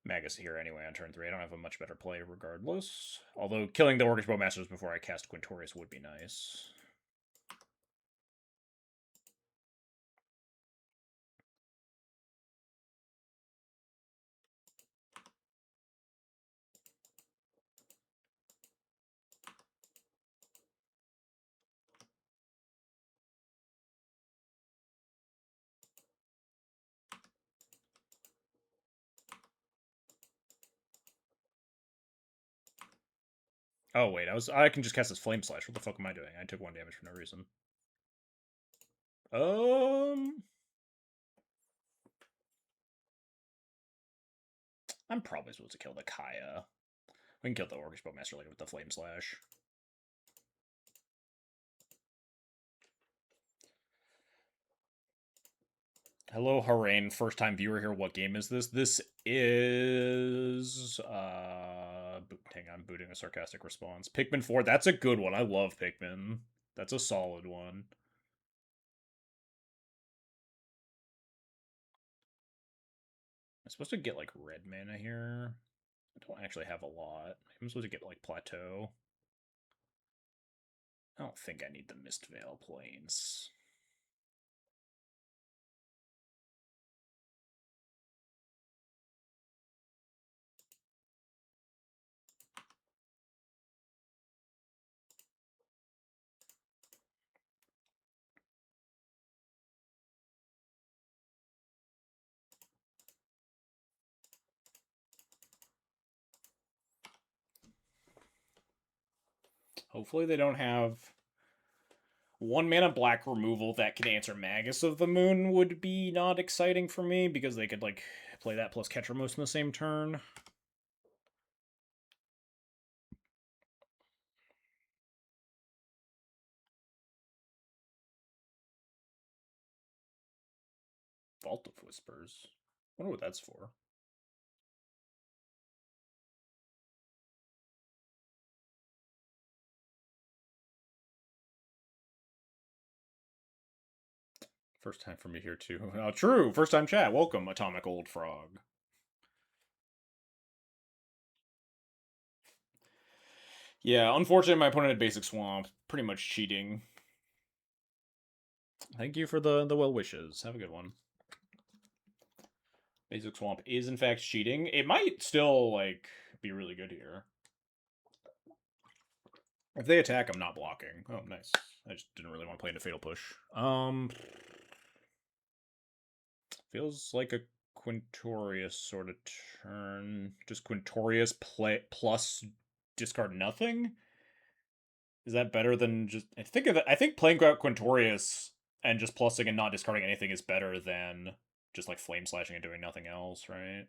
Magus here anyway on turn 3. I don't have a much better play regardless. Although killing the Orcish Bowmasters before I cast Quintorius would be nice. Oh, wait, I can just cast this Flame Slash. What the fuck am I doing? I took 1 damage for no reason. I'm probably supposed to kill the Kaya. We can kill the Orcish Bowmaster later with the Flame Slash. Hello, Harain. First time viewer here. What game is this? This is... hang on, booting a sarcastic response. Pikmin 4. That's a good one. I love Pikmin. That's a solid one. I'm supposed to get, like, red mana here. I don't actually have a lot. I'm supposed to get, like, Plateau. I don't think I need the Mistveil Plains. Hopefully they don't have 1 mana black removal that can answer Magus of the Moon would be not exciting for me because they could, like, play that plus Ketramos in the same turn. Vault of Whispers. I wonder what that's for. First time for me here, too. Oh, true. First time chat. Welcome, Atomic Old Frog. Yeah, unfortunately, my opponent had Basic Swamp. Pretty much cheating. Thank you for the well wishes. Have a good one. Basic Swamp is, in fact, cheating. It might still, like, be really good here. If they attack, I'm not blocking. Oh, nice. I just didn't really want to play into Fatal Push. Feels like a Quintorius sort of turn. Just Quintorius play plus discard nothing. Is that better than just? I think playing out Quintorius and just plussing and not discarding anything is better than just like flame slashing and doing nothing else, right?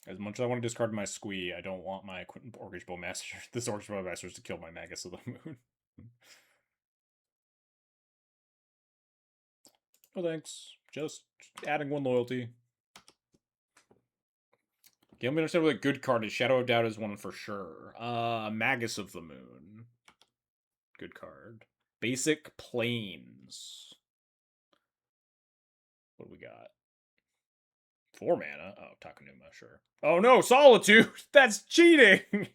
As much as I want to discard my Squee, I don't want my Orcish Bowmaster, this Orcish Bowmasters to kill my Magus of the Moon. No thanks. Just adding one loyalty. Okay, let me understand what a good card is. Shadow of Doubt is one for sure. Magus of the Moon. Good card. Basic Plains. What do we got? 4 mana? Oh, Takanuma, sure. Oh no, Solitude! That's cheating!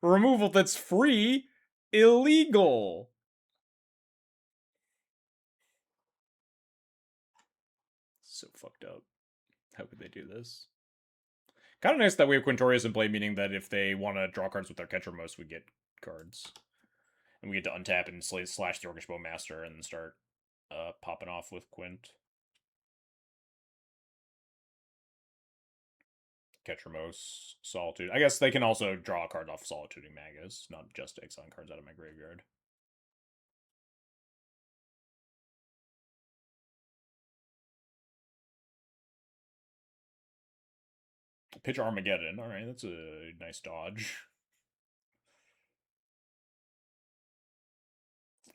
Removal that's free? Illegal! So fucked up. How could they do this? Kind of nice that we have Quintorius in play, meaning that if they want to draw cards with their catcher most, we get cards. And we get to untap and slash the Orcish Bowmaster and then start popping off with Quint. Ketramos, Solitude. I guess they can also draw a card off Solituding Magus, not just exiling cards out of my graveyard. Pitch Armageddon. Alright, that's a nice dodge.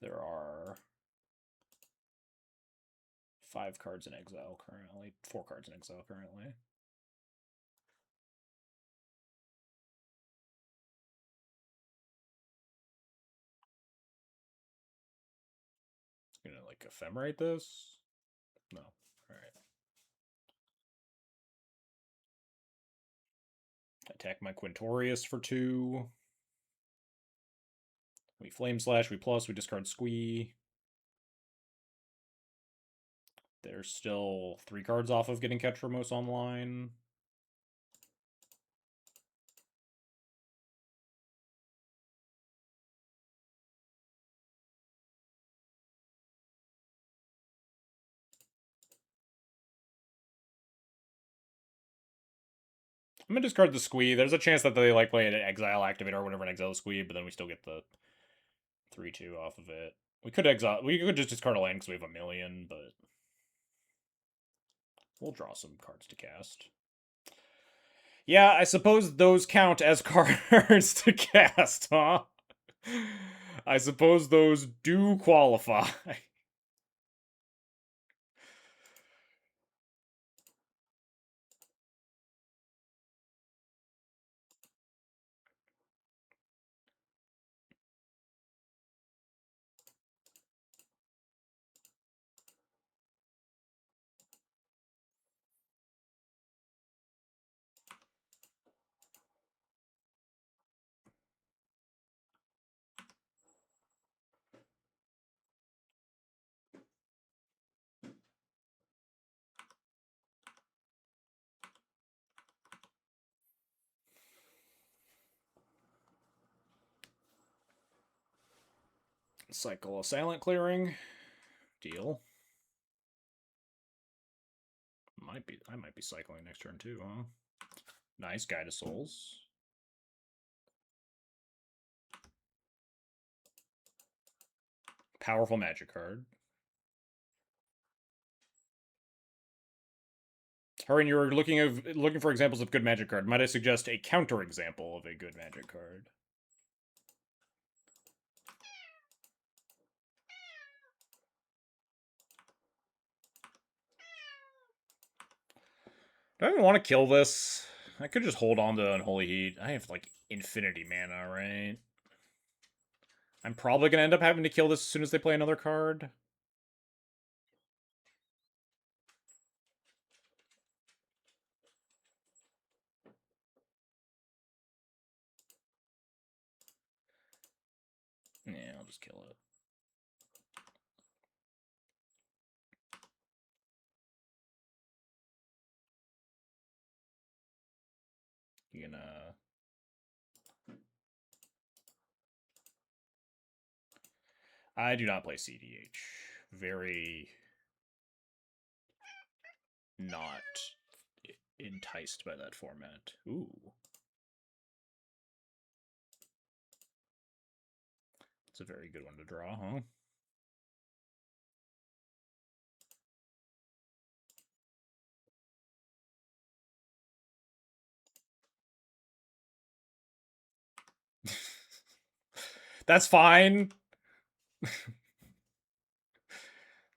There are 5 cards in exile currently. 4 cards in exile currently. Gonna like ephemerate this? No. Alright. Attack my Quintorius for 2. We Flame Slash, we plus, we discard Squee. There's still 3 cards off of getting Ketramos online. I'm gonna discard the Squee. There's a chance that they like play an Exile Activator or whatever and exile the Squee, but then we still get the 3/2 off of it. We could just discard a land because we have a million, but we'll draw some cards to cast. Yeah, I suppose those count as cards to cast, huh? I suppose those do qualify. Cycle a Silent Clearing. Deal. I might be cycling next turn too, huh? Nice, Guide of Souls. Powerful magic card. Hurry, you're looking for examples of good magic card. Might I suggest a counter example of a good magic card? Do I even want to kill this? I could just hold on to Unholy Heat. I have, like, infinity mana, right? I'm probably going to end up having to kill this as soon as they play another card. just kill it. You gonna... I do not play CDH. Very not enticed by that format. Ooh. It's a very good one to draw, huh? That's fine.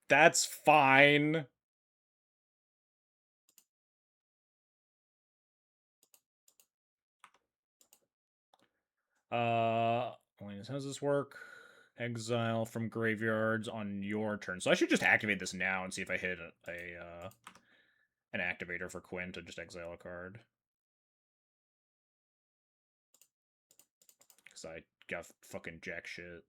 That's fine. How does this work? Exile from graveyards on your turn. So I should just activate this now and see if I hit an activator for Quint and just exile a card. Because I got fucking jack shit.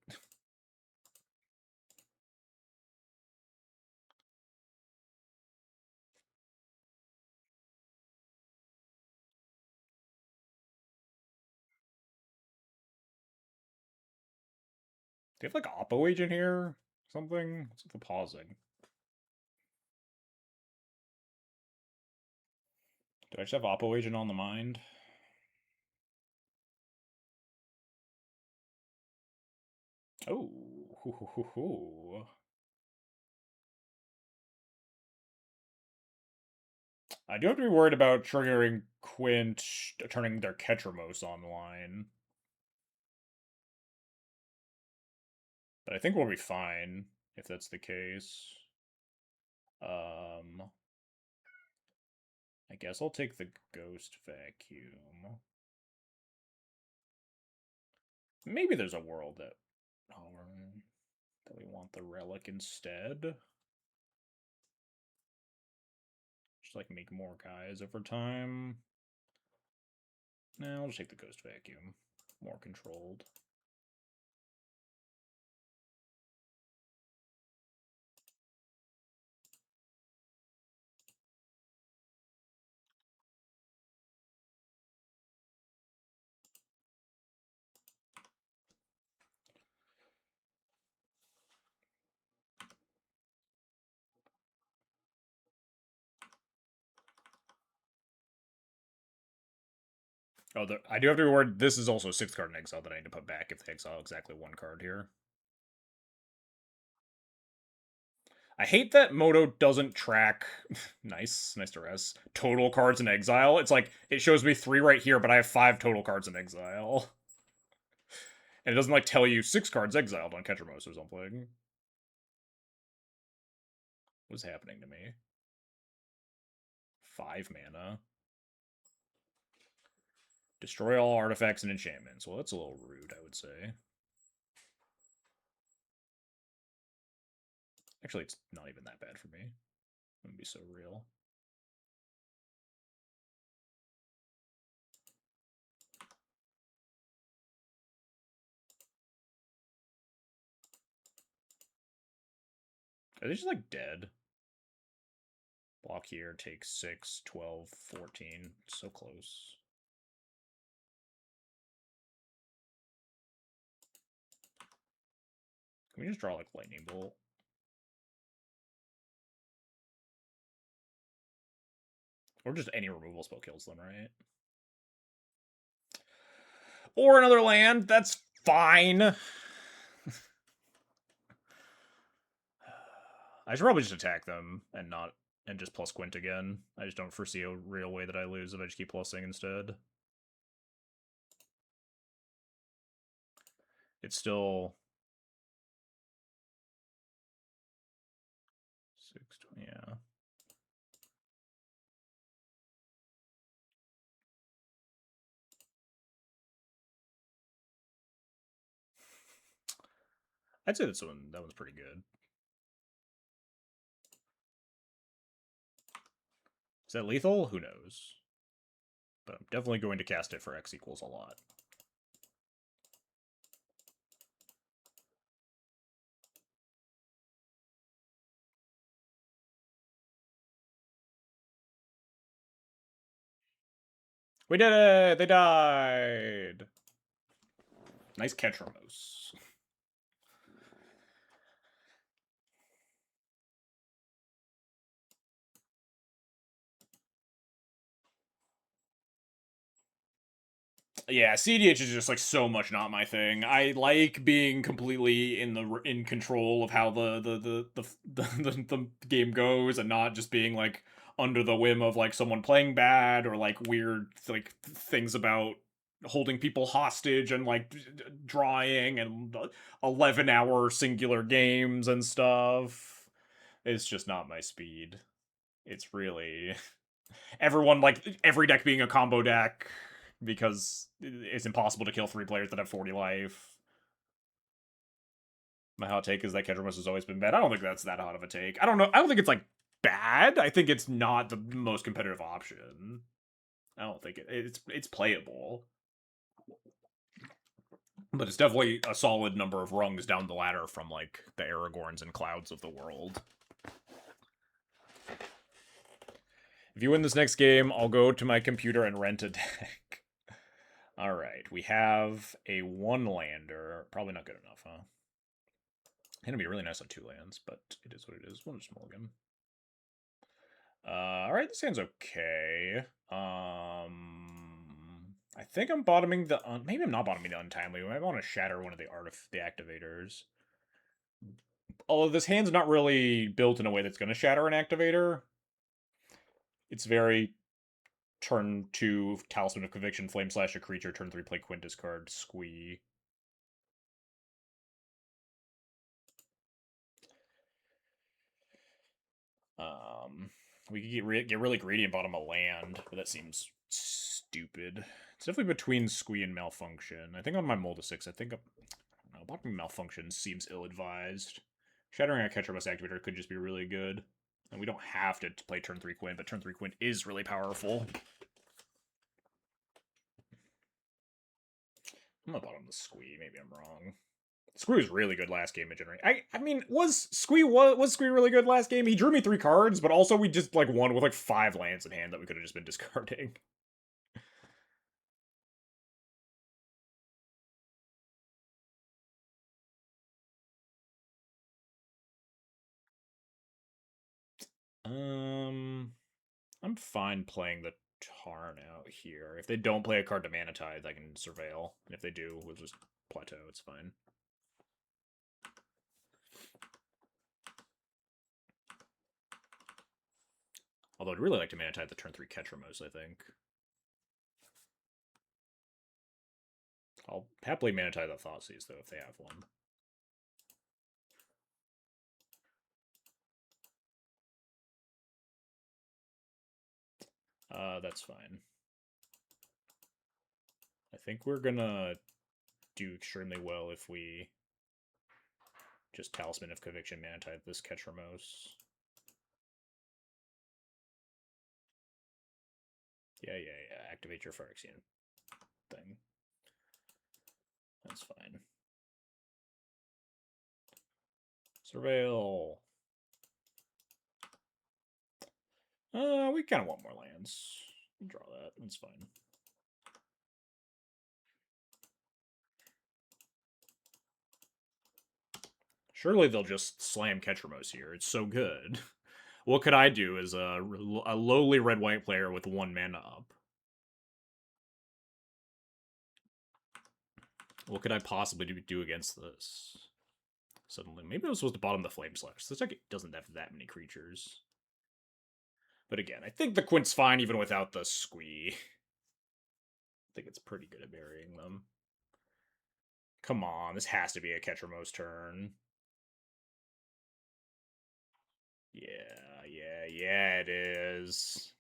Do you have like Oppo Agent here? Something? What's with the pausing? Do I just have Oppo Agent on the mind? Oh. I do have to be worried about triggering Quint, turning their Ketramos online. But I think we'll be fine if that's the case. I guess I'll take the Ghost Vacuum. Maybe there's a world that that we want the Relic instead. Just like make more guys over time. Nah, I'll just take the Ghost Vacuum. More controlled. Oh, I do have to be worried. This is also a 6th card in exile that I need to put back if they exile exactly 1 card here. I hate that Moto doesn't track nice to rest total cards in exile. It's like it shows me 3 right here, but I have 5 total cards in exile. And it doesn't like tell you 6 cards exiled on Ketramos or something. What's happening to me? 5 mana. Destroy all artifacts and enchantments. Well, that's a little rude, I would say. Actually, it's not even that bad for me. I'm gonna be so real. Are they just like dead? Block here, take 6, 12, 14. So close. Can we just draw like Lightning Bolt? Or just any removal spell kills them, right? Or another land, that's fine. I should probably just attack them and just plus Quint again. I just don't foresee a real way that I lose if I just keep plussing instead. It's still 620, yeah. I'd say that one's pretty good. Is that lethal? Who knows? But I'm definitely going to cast it for X equals a lot. We did it! They died! Nice catch, Ramos. Yeah, CDH is just like so much not my thing. I like being completely in control of how the game goes, and not just being like under the whim of like someone playing bad or like weird like things about holding people hostage and like drawing and 11-hour singular games and stuff. It's just not my speed. It's really everyone like every deck being a combo deck because it's impossible to kill 3 players that have 40 life. My hot take is that Kedramos has always been bad. I don't think that's that hot of a take. I don't know. I don't think it's like bad. I think it's not the most competitive option. I don't think it's playable, but it's definitely a solid number of rungs down the ladder from like the Aragorns and Clouds of the world. If you win this next game, I'll go to my computer and rent a deck. Alright, we have a 1-lander. Probably not good enough, huh? Gonna be really nice on 2 lands, but it is what it is. We'll just mulligan. Alright, this hand's okay. I think I'm bottoming the... maybe I'm not bottoming the Untimely. I might want to shatter one of the activators. Although this hand's not really built in a way that's going to shatter an activator. It's very turn 2, Talisman of Conviction, Flame Slash a creature, turn 3, play Quint, discard, Squee. We could get really greedy and bottom a land, but that seems stupid. It's definitely between Squee and Malfunction. I think on my Mold of 6, I think I don't know, bottoming Malfunction seems ill-advised. Shattering a Ketramust activator could just be really good. And we don't have to play turn 3 Quint, but turn 3 Quint is really powerful. I'm gonna bottom the Squee, maybe I'm wrong. Squee was really good last game at Generate. I mean, was Squee really good last game? He drew me 3 cards, but also we just like won with like 5 lands in hand that we could have just been discarding. I'm fine playing the Tarn out here. If they don't play a card to Mana Tithe, I can Surveil. And if they do, we'll just Plateau. It's fine. Although I'd really like to Mana Tithe the turn 3 Ketramos, I think. I'll happily Mana Tithe the Thoughtseize, though, if they have one. That's fine. I think we're gonna do extremely well if we just Talisman of Conviction Mana Tithe this Ketramos. Yeah. Activate your Phyrexian thing. That's fine. Surveil. We kind of want more lands. We'll draw that. That's fine. Surely they'll just slam Ketramos here. It's so good. What could I do as a lowly red-white player with 1 mana up? What could I possibly do against this? Suddenly, maybe I was supposed to bottom the Flame Slash. This deck doesn't have that many creatures. But again, I think the Quint's fine even without the Squee. I think it's pretty good at burying them. Come on, this has to be a Ketramos turn. Yeah, it is.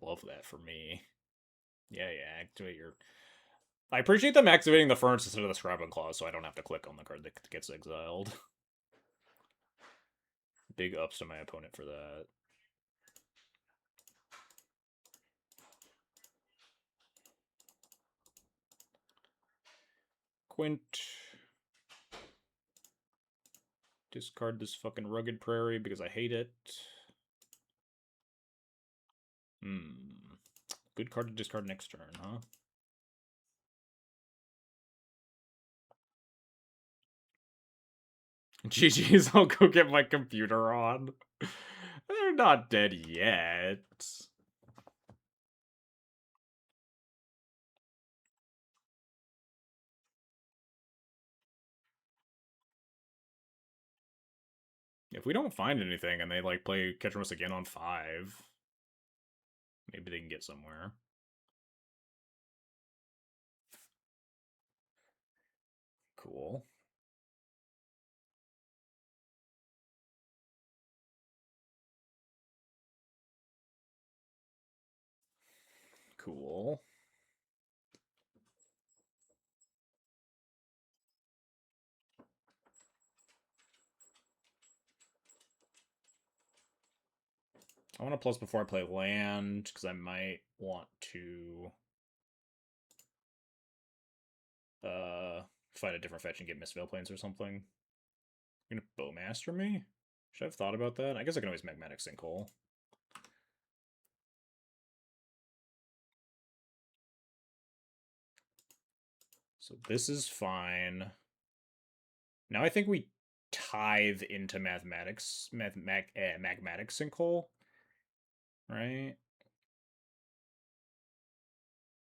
Love that for me. Yeah, activate your... I appreciate them activating the Furnace instead of the Scrabbling Claws, so I don't have to click on the card that gets exiled. Big ups to my opponent for that. Quint. Discard this fucking Rugged Prairie because I hate it. Good card to discard next turn, huh? GG's, I'll go get my computer on. They're not dead yet. If we don't find anything and they like play Ketchamus again on 5, maybe they can get somewhere. Cool. Cool. I want to plus before I play land, because I might want to find a different fetch and get Mistveil Plains or something. You're gonna Bowmaster me? Should I have thought about that? I guess I can always Magmatic Sinkhole. So this is fine. Now I think we tithe into Magmatic Sinkhole, right?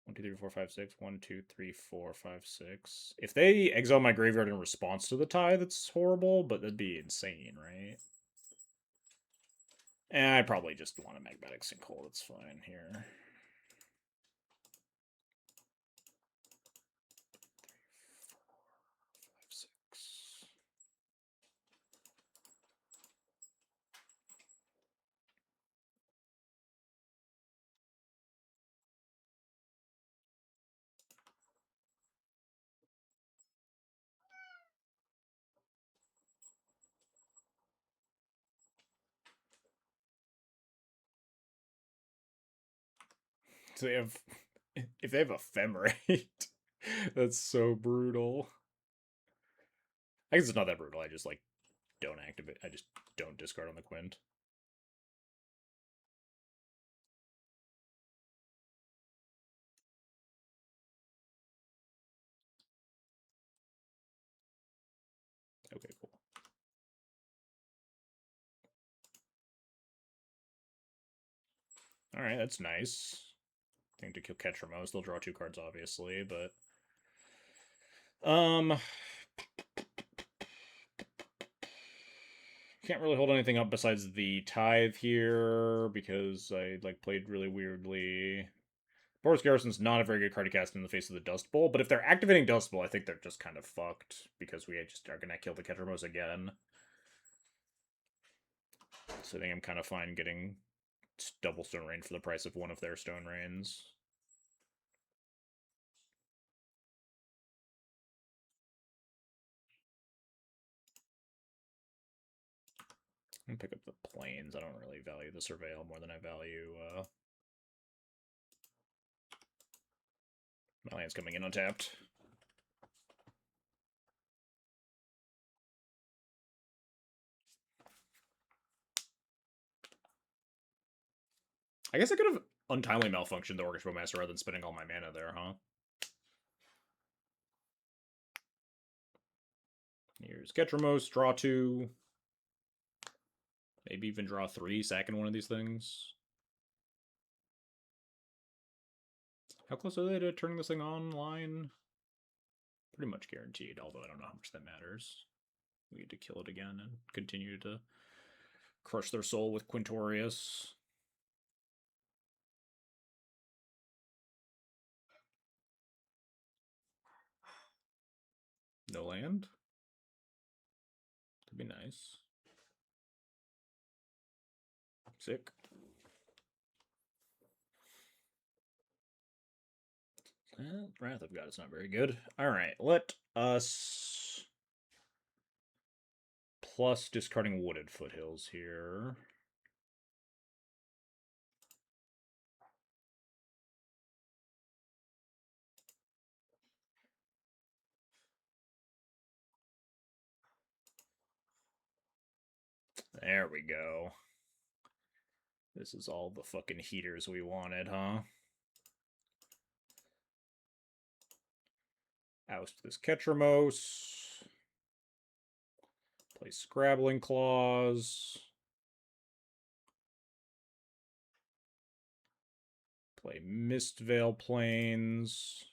1, 2, 3, 4, 5, 6. 1, 2, 3, 4, 5, 6. If they exile my graveyard in response to the tithe, that's horrible, but that'd be insane, right? And I probably just want a Magmatic Sinkhole. That's fine here. 6. So they have, if they have Ephemerate, that's so brutal. I guess it's not that brutal. I just like don't activate. I just don't discard on the Quint. Okay, cool. All right, that's nice. I think to kill Ketramose, they'll draw 2 cards, obviously, but can't really hold anything up besides the tithe here because I like played really weirdly. Boris Garrison's not a very good card to cast in the face of the Dust Bowl, but if they're activating Dust Bowl, I think they're just kind of fucked because we just are gonna kill the Ketramose again. So I think I'm kind of fine getting double Stone Rain for the price of one of their Stone Rains. I'm gonna pick up the Plains. I don't really value the Surveil more than I value my land's coming in untapped. I guess I could have untimely malfunctioned the Orcish Bowmaster rather than spending all my mana there, huh? Here's Ketramose, draw 2. Maybe even draw 3, sacking one of these things. How close are they to turning this thing online? Pretty much guaranteed, although I don't know how much that matters. We need to kill it again and continue to crush their soul with Quintorius. No land? That'd be nice. Sick. Wrath of God is not very good. Alright, let us plus discarding Wooded Foothills here. There we go. This is all the fucking heaters we wanted, huh? Oust this Ketramos. Play Scrabbling Claws. Play Mistvale Plains.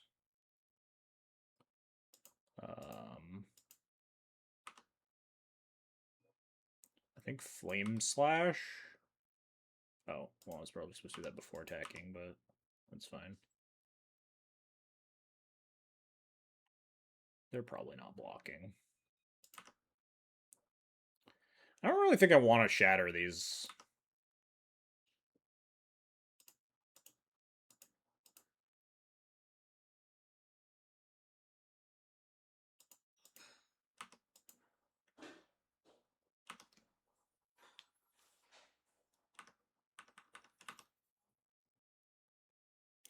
I think Flame Slash. Oh, well, I was probably supposed to do that before attacking, but that's fine. They're probably not blocking. I don't really think I want to shatter these.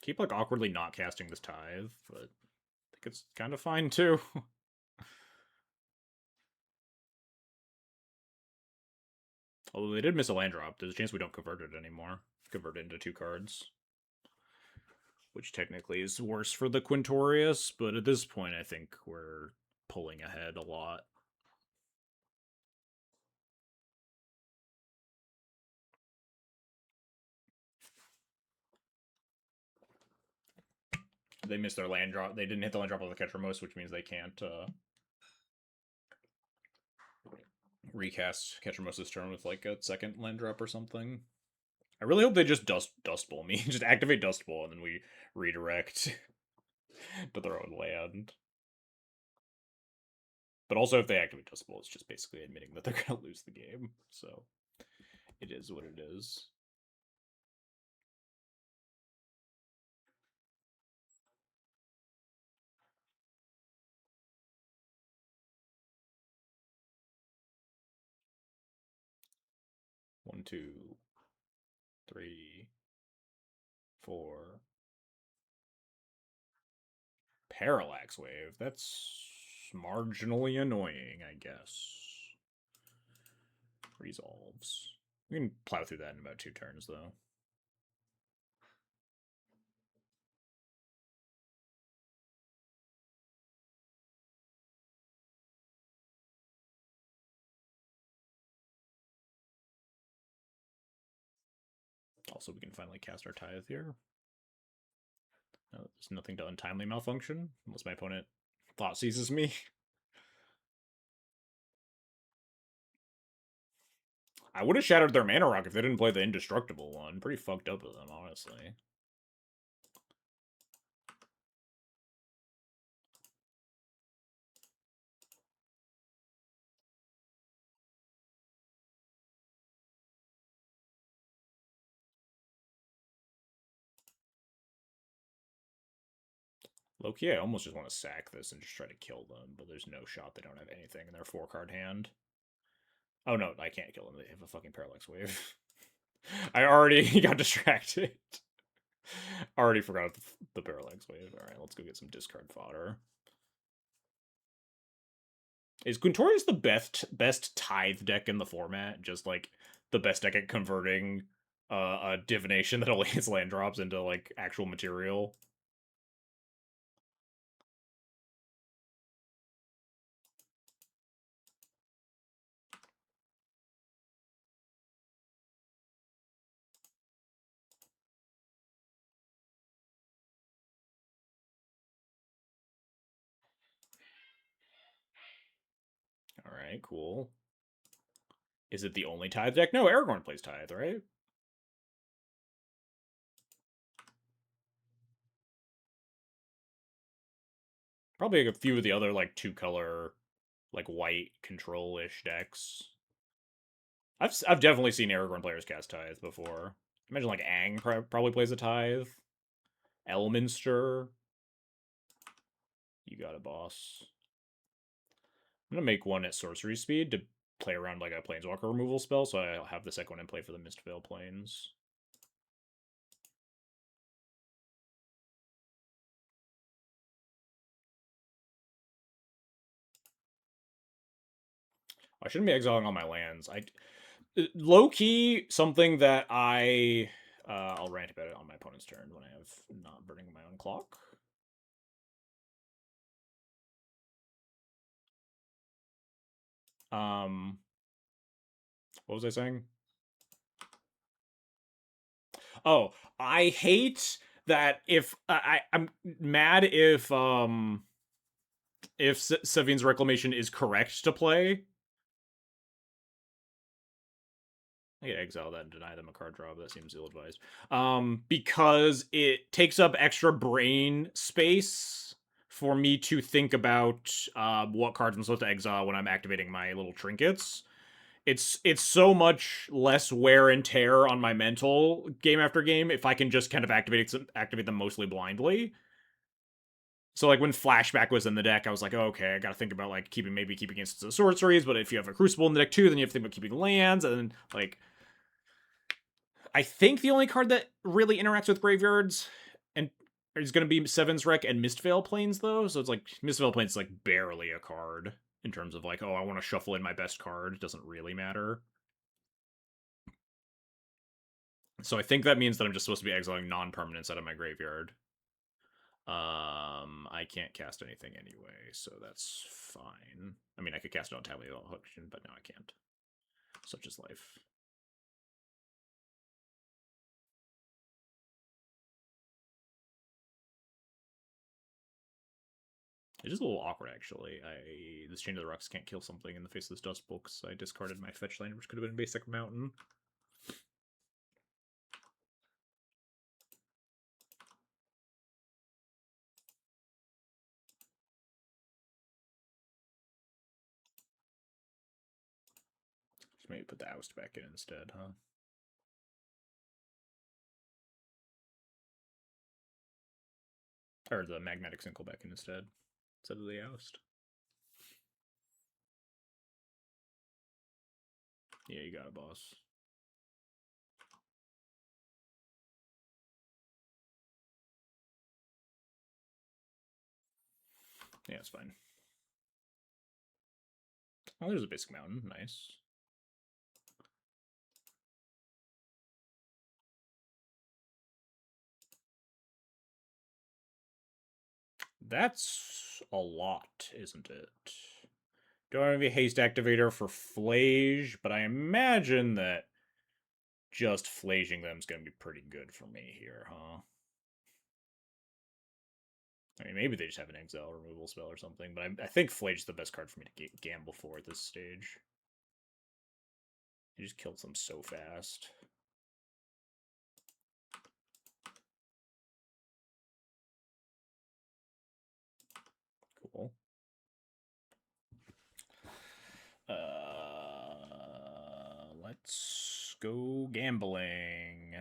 Keep, like, awkwardly not casting this Tithe, but I think it's kind of fine, too. Although they did miss a land drop, there's a chance we don't convert it anymore. Convert it into 2 cards. Which technically is worse for the Quintorius, but at this point I think we're pulling ahead a lot. They missed their land drop. They didn't hit the land drop of the Ketramos, which means they can't recast Ketramos' turn with like a second land drop or something. I really hope they just Dust Bowl me. Just activate Dust Bowl and then we redirect to their own land. But also if they activate Dust Bowl, it's just basically admitting that they're gonna lose the game. So it is what it is. One, two, three, four. Parallax Wave. That's marginally annoying, I guess. Resolves. We can plow through that in about 2 turns, though. Also, we can finally cast our Tithe here. No, there's nothing to untimely malfunction, unless my opponent thought seizes me. I would have shattered their Mana Rock if they didn't play the Indestructible one. Pretty fucked up of them, honestly. Loki, I almost just want to sack this and just try to kill them, but there's no shot they don't have anything in their 4-card hand. Oh no, I can't kill them. They have a fucking Parallax Wave. I already got distracted. Already forgot the Parallax Wave. Alright, let's go get some discard fodder. Is Quintorius the best Tithe deck in the format? Just like the best deck at converting a divination that only hits land drops into like actual material? Alright, cool. Is it the only Tithe deck? No, Aragorn plays Tithe, right? Probably like a few of the other like 2-color, like white control-ish decks. I've definitely seen Aragorn players cast Tithe before. Imagine like Aang probably plays a Tithe. Elminster. You got a boss. I'm gonna make one at sorcery speed to play around like a planeswalker removal spell, so I'll have the second one in play for the Mistvale Plains. I shouldn't be exiling all my lands. low-key, something that I'll rant about it on my opponent's turn when I have not burning my own clock. What was I saying? Oh, I hate that I'm mad if Sevin's Reclamation is correct to play. I could exile that and deny them a card draw, but that seems ill-advised. Because it takes up extra brain space for me to think about what cards I'm supposed to exile when I'm activating my little trinkets. It's so much less wear and tear on my mental game after game if I can just kind of activate them mostly blindly. So like when Flashback was in the deck, I was like, oh, okay, I got to think about like keeping instances of sorceries. But if you have a Crucible in the deck too, then you have to think about keeping lands, and then like I think the only card that really interacts with graveyards and is going to be Seven's Rec and Mistveil Plains though. So it's like Mistveil Plains is like barely a card in terms of like, oh, I want to shuffle in my best card. It doesn't really matter. So I think that means that I'm just supposed to be exiling non-permanents out of my graveyard. I can't cast anything anyway, so that's fine. I mean, I could cast it on Tally Auction, but no, I can't. Such is life. It's just a little awkward, actually. This Chain of the Rocks can't kill something in the face of this Dust Bowl, so I discarded my fetch land, which could have been basic mountain. Just maybe put the Oust back in instead, huh? Or the Magnetic Sinkle back in instead of the Oust. Yeah, you got it, boss. Yeah, it's fine. Oh, there's a basic mountain. Nice. That's a lot, isn't it? Don't have a haste activator for Flage, but I imagine that just flaging them is going to be pretty good for me here, huh? I mean, maybe they just have an exile removal spell or something, but I think Flage is the best card for me to gamble for at this stage. He just kills them so fast. Cool. Let's go gambling.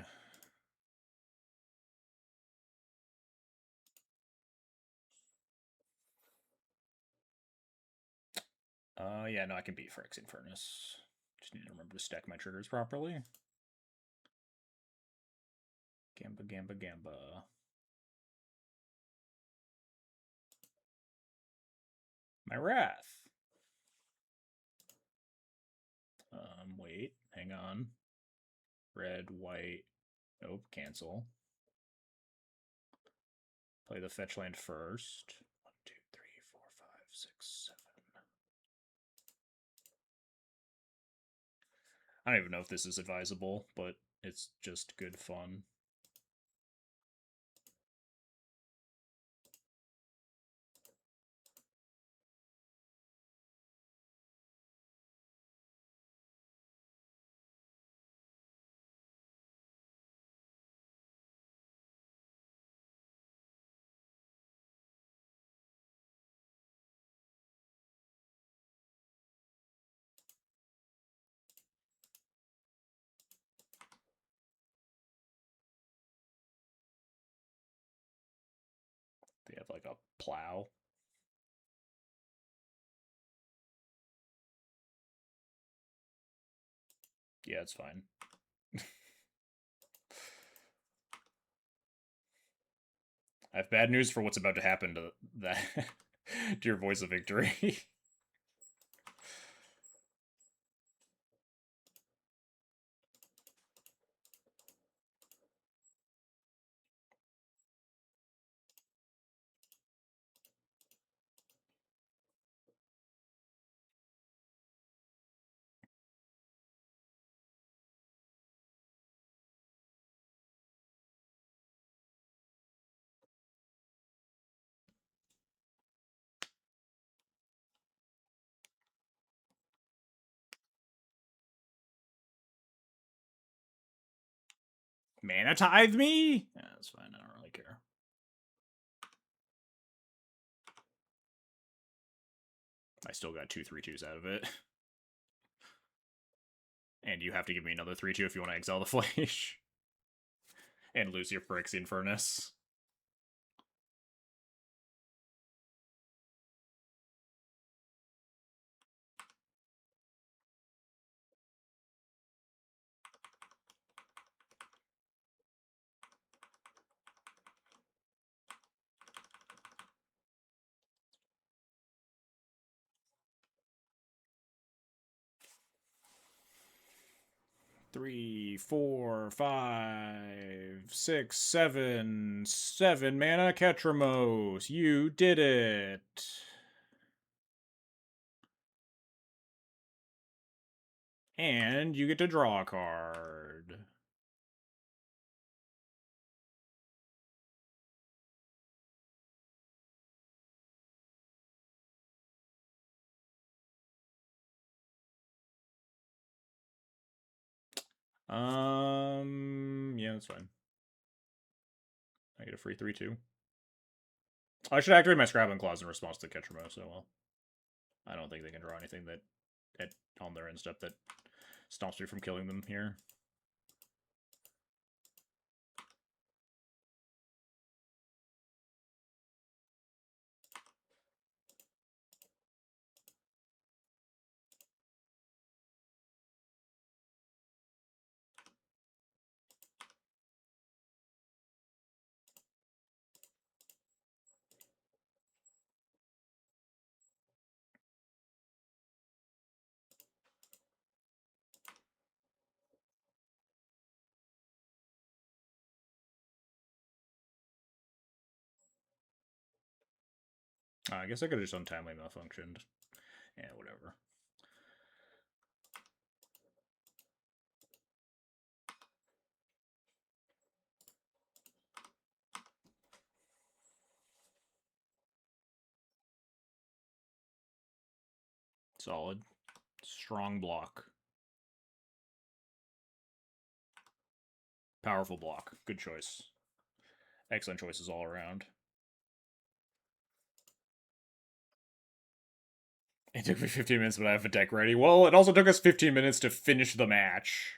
Yeah, no, I can beat Phyrexian Furnace. Just need to remember to stack my triggers properly. Gamba, gamba, gamba. My Wrath. Wait, hang on. Red, white. Nope, cancel. Play the fetch land first. 1, 2, 3, 4, 5, 6, 7. I don't even know if this is advisable, but it's just good fun. They have like a plow. Yeah, it's fine. I have bad news for what's about to happen to that to your voice of victory. Mana Tithe me? Yeah, that's fine. I don't really care. I still got 2 3/2s out of it. And you have to give me another 3/2 if you want to exile the Flash. And lose your Phyrexian Furnace. Three, 4, 5, 6, 7. 7 mana Ketramos. You did it. And you get to draw a card. Yeah, that's fine. I get a free 3/2. I should activate my Scrabbling Claws in response to Ketramo, so well. I don't think they can draw anything that on their end step that stops me from killing them here. I guess I could have just untimely malfunctioned. Yeah, whatever. Solid. Strong block. Powerful block. Good choice. Excellent choices all around. It took me 15 minutes, but I have a deck ready. Well, it also took us 15 minutes to finish the match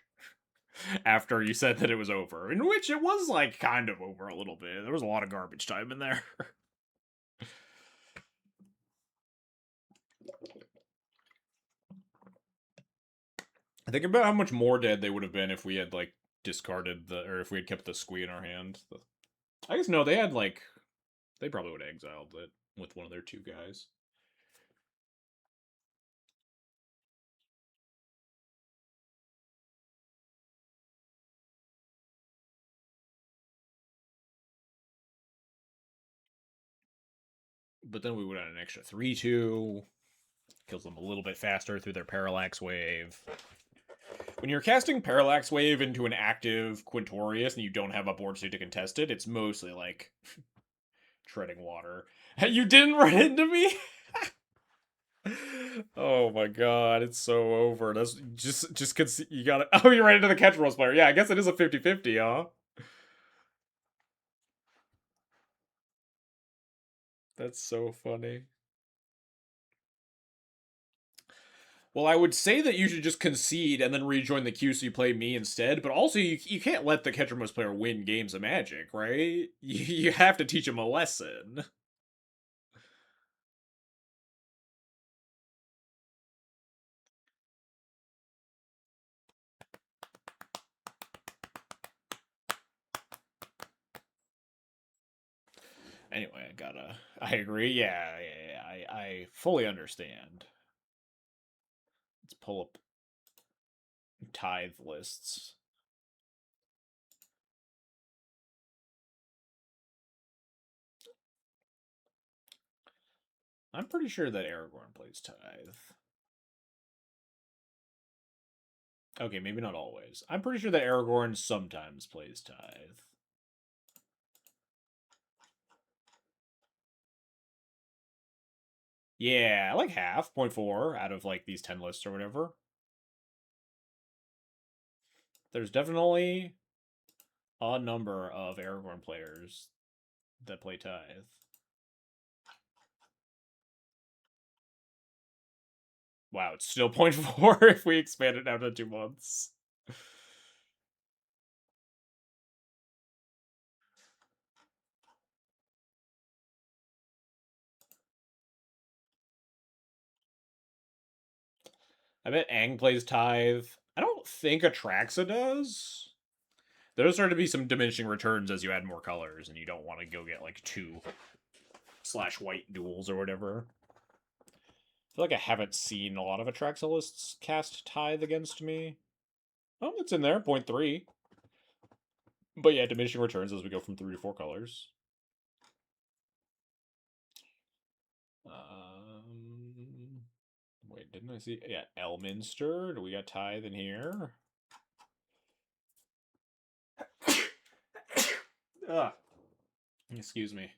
after you said that it was over, in which it was, like, kind of over a little bit. There was a lot of garbage time in there. I think about how much more dead they would have been if we had, like, discarded or if we had kept the Squee in our hand. I guess, no, they had, like, they probably would have exiled it with one of their 2 guys. But then we would have an extra 3/2. Kills them a little bit faster through their Parallax Wave. When you're casting Parallax Wave into an active Quintorius and you don't have a board state to contest it, it's mostly like treading water. You didn't run into me? Oh my god, it's so over. That's just cause you got it. Oh, you ran into the catch rolls player. Yeah, I guess it is a 50-50, huh? That's so funny. Well, I would say that you should just concede and then rejoin the queue so you play me instead, but also you can't let the Ketramos player win games of Magic, right? You have to teach him a lesson. Anyway, I agree. Yeah, I fully understand. Let's pull up tithe lists. I'm pretty sure that Aragorn plays tithe. Okay, maybe not always. I'm pretty sure that Aragorn sometimes plays tithe. Yeah, like half, 0.4 out of like these 10 lists or whatever. There's definitely a number of Aragorn players that play Tithe. Wow, it's still 0.4 if we expand it out to 2 months. I bet Aang plays Tithe. I don't think Atraxa does. There'll start to be some diminishing returns as you add more colors, and you don't want to go get like 2/white duels or whatever. I feel like I haven't seen a lot of Atraxa lists cast Tithe against me. Oh, it's in there, 0.3. But yeah, diminishing returns as we go from 3 to 4 colors. Wait, didn't I see? Yeah, Elminster. Do we got Tithe in here? Ugh. Excuse me.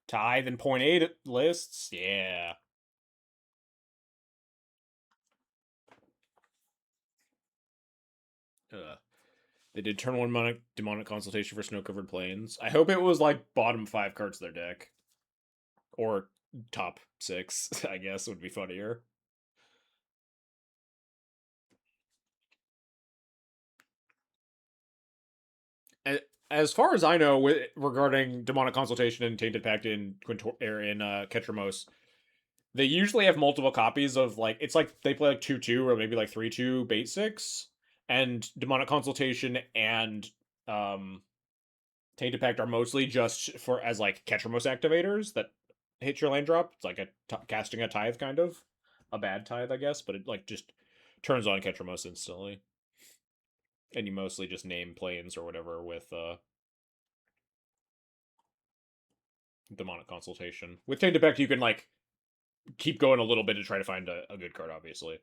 Tithe and 0.8 lists? Yeah. They did turn one demonic consultation for snow-covered plains. I hope it was like bottom 5 cards of their deck. Or top 6, I guess, would be funnier. As far as I know, regarding demonic consultation and tainted pact in Ketramos, they usually have multiple copies of like it's like they play like 2/2 or maybe like 3/2 bait 6, and demonic consultation and um tainted pact are mostly just for as like Ketramos activators that hit your land drop. It's like casting a tithe, kind of a bad tithe, I guess, but it like just turns on Ketramos instantly, and you mostly just name planes or whatever with demonic consultation. With tainted pact, you can like keep going a little bit to try to find a good card, obviously.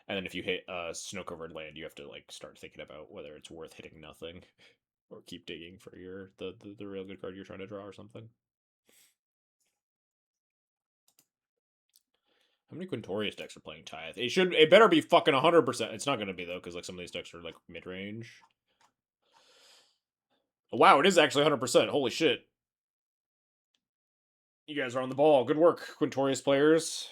And then if you hit a snow covered land, you have to like start thinking about whether it's worth hitting nothing or keep digging for your the real good card you're trying to draw or something. How many Quintorius decks are playing Tithe? It better be fucking 100%. It's not gonna be though, because like some of these decks are like mid range. Oh, wow, it is actually 100%. Holy shit. You guys are on the ball. Good work, Quintorius players.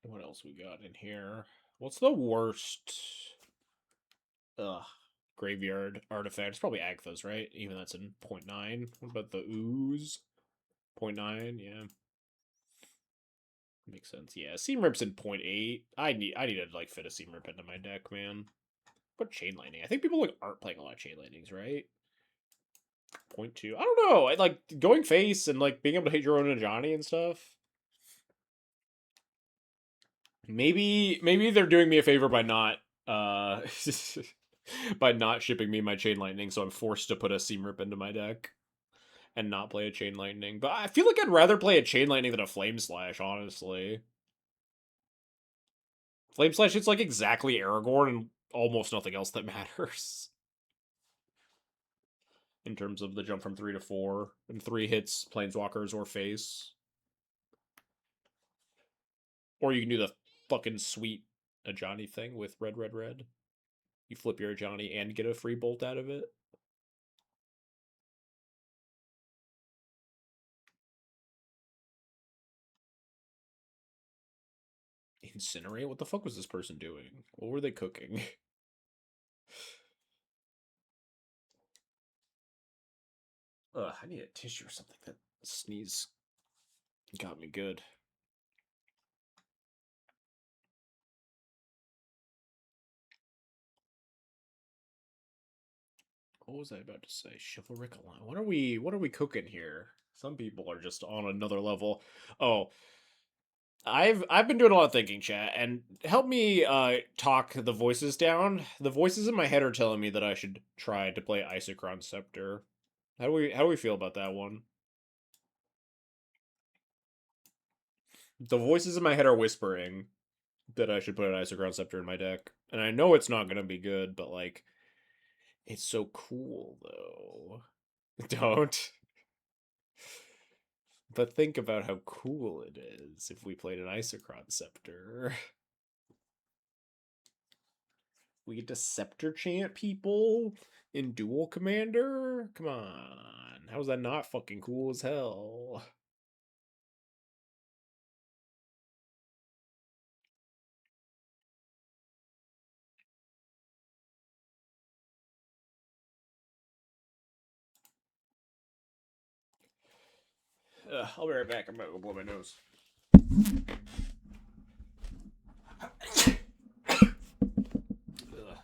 What else we got in here? What's the worst graveyard artifact? It's probably Agthas, right? Even that's in 0.9. What about the ooze? 0.9, yeah. Makes sense. Yeah, Seam Rip's in 0.8. I need to like fit a Seam Rip into my deck, man. But Chain Lightning. I think people like aren't playing a lot of Chain Lightnings, right? 0.2. I don't know. I like going face and like being able to hit your own Ajani and stuff. Maybe they're doing me a favor by not by not shipping me my Chain Lightning, so I'm forced to put a Seam Rip into my deck and not play a Chain Lightning. But I feel like I'd rather play a Chain Lightning than a Flame Slash, honestly. Flame Slash, it's like exactly Aragorn and almost nothing else that matters. In terms of the jump from 3 to 4 and 3 hits Planeswalkers or face. Or you can do the fucking sweet Ajani thing with red, red, red. You flip your Ajani and get a free bolt out of it. Incinerate? What the fuck was this person doing? What were they cooking? Ugh, I need a tissue or something. That sneeze got me good. What was I about to say? Chivalric Alliance. What are we cooking here? Some people are just on another level. Oh, I've been doing a lot of thinking, chat, and help me talk the voices down. The voices in my head are telling me that I should try to play Isochron Scepter. How do we feel about that one? The voices in my head are whispering that I should put an Isochron Scepter in my deck, and I know it's not gonna be good, but like, it's so cool though. Don't. But think about how cool it is if we played an Isochron Scepter. We get to Scepter Chant people in Duel Commander? Come on. How is that not fucking cool as hell? I'll be right back. I'm gonna go blow my nose. Ugh.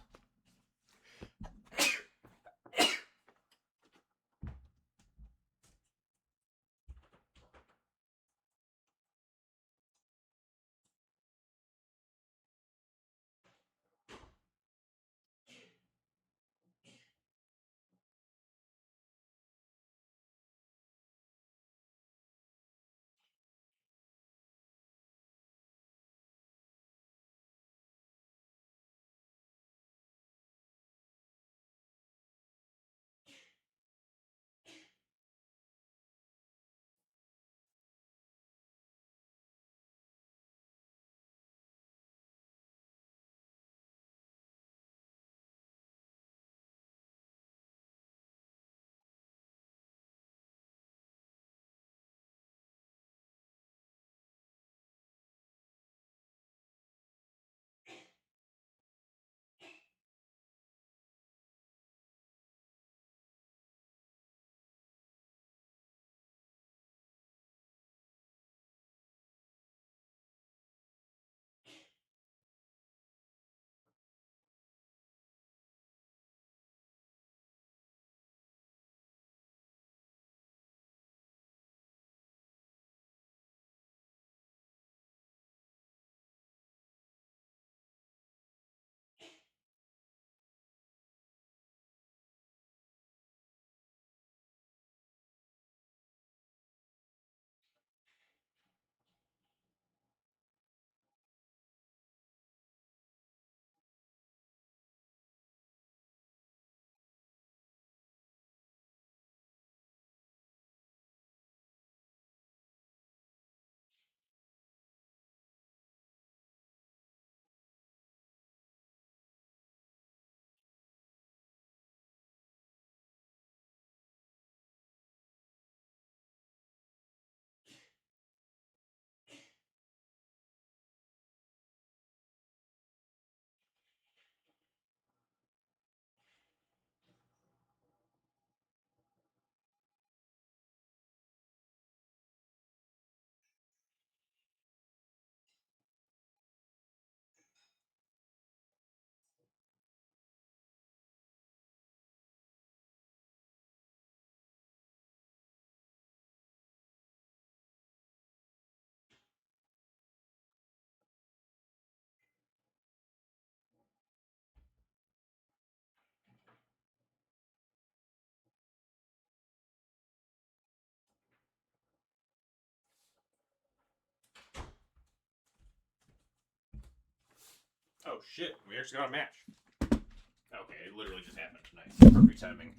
Oh shit, we actually got a match. Okay, it literally just happened. Nice. Perfect timing.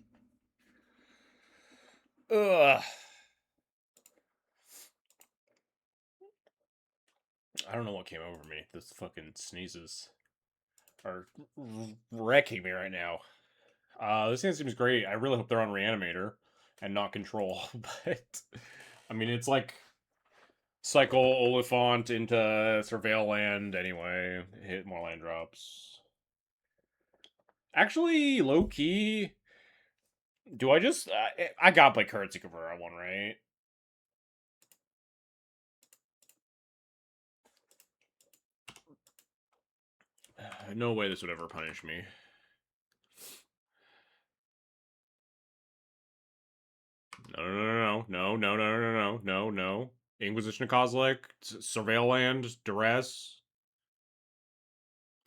Ugh. I don't know what came over me. This fucking sneezes are wrecking me right now. This thing seems great. I really hope they're on Reanimator and not Control. But I mean, it's like cycle Oliphant into Surveil Land anyway. Hit more land drops. Actually, low key, do I just? I got like Currency Converter one, right? No way this would ever punish me. No, no, no, no, no, no, no, no, no, no. Inquisition of Kozilek, Surveil Land, Duress.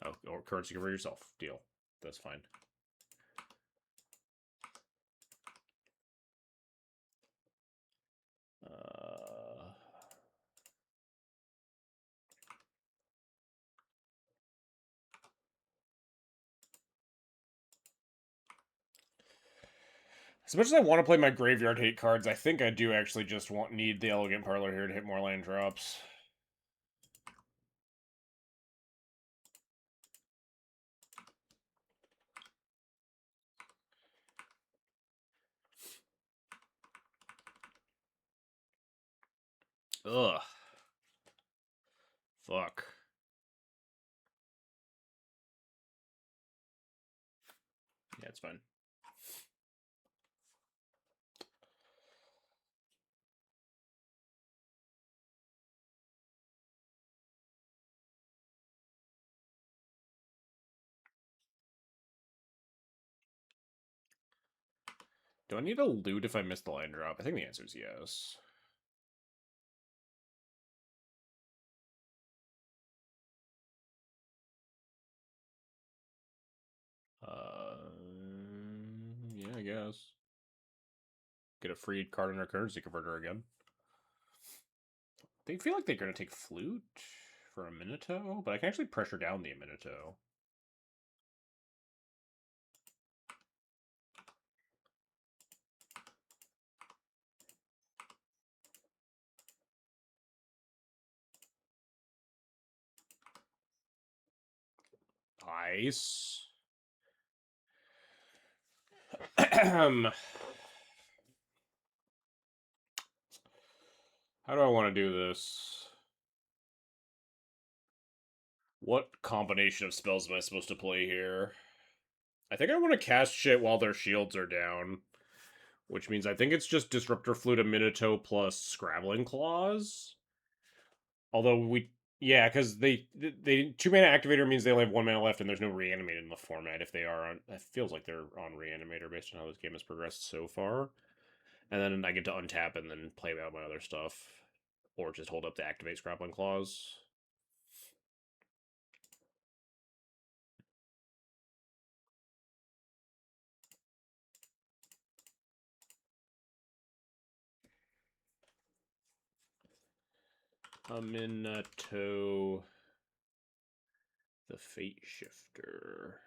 Oh, or currency convert yourself. Deal. That's fine. As much as I want to play my graveyard hate cards, I think I do actually just need the Elegant Parlor here to hit more land drops. Ugh. Fuck. Yeah, it's fine. Do I need a loot if I miss the land drop? I think the answer is yes. Yeah, I guess. Get a free card in our currency converter again. They feel like they're going to take Flute for a Minato, but I can actually pressure down the Minato. Nice. How do I want to do this? What combination of spells am I supposed to play here? I think I want to cast shit while their shields are down. Which means I think it's just Disruptor Flute, a Minato plus Scrabbling Claws. Although yeah, because they 2-mana activator means they only have 1 mana left, and there's no reanimator in the format. If they are on, it feels like they're on reanimator based on how this game has progressed so far. And then I get to untap and then play out my other stuff, or just hold up to activate Scrabbling Claws. A Minato, the Fate Shifter.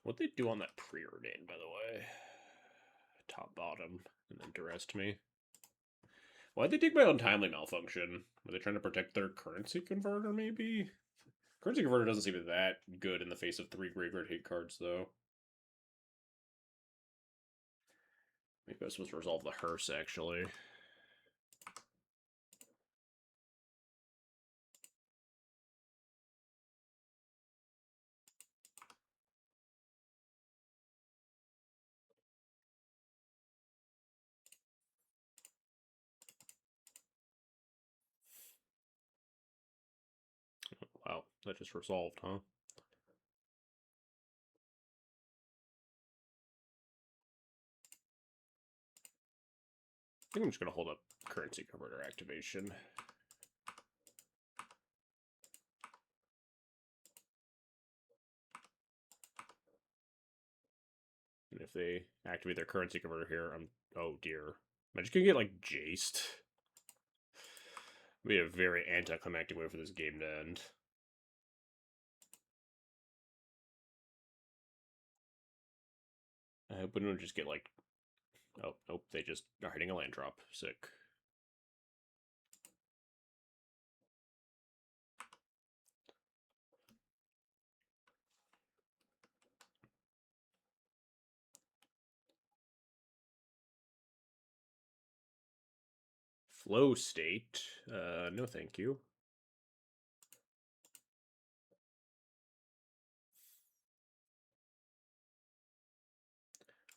What'd they do on that preordain, by the way? Top, bottom, and then duress me. Why'd they take my untimely malfunction? Were they trying to protect their currency converter, maybe? Currency converter doesn't seem that good in the face of 3 graveyard hate cards, though. Maybe I was supposed to resolve the hearse, actually. Wow, that just resolved, huh? I think I'm just going to hold up currency converter activation. And if they activate their currency converter here, I'm... Oh, dear. Am I just going to get, like, jaced? It'd be a very anticlimactic way for this game to end. I hope we don't just get, like... Oh, nope, they just are hitting a land drop. Sick. Flow state. No thank you.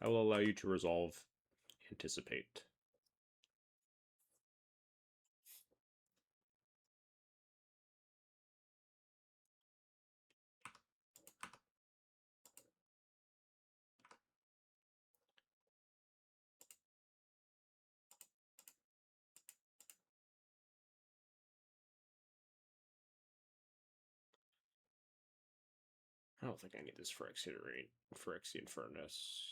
I will allow you to resolve anticipate. I don't think I need this Phyrexian Furnace.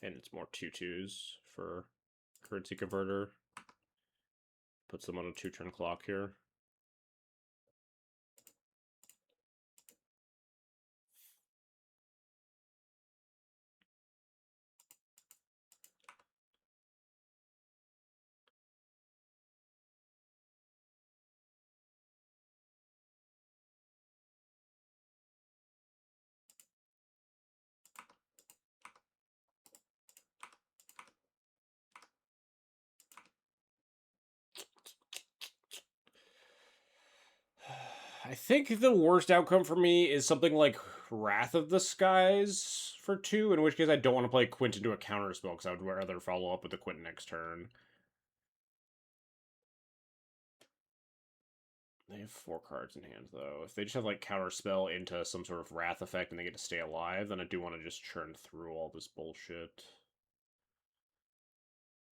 And it's more 2/2s for currency converter. Puts them on a 2-turn clock here. I think the worst outcome for me is something like Wrath of the Skies for 2, in which case I don't want to play Quint into a counterspell because I would rather follow up with the Quint next turn. They have 4 cards in hand, though. If they just have, like, counterspell into some sort of Wrath effect and they get to stay alive, then I do want to just churn through all this bullshit.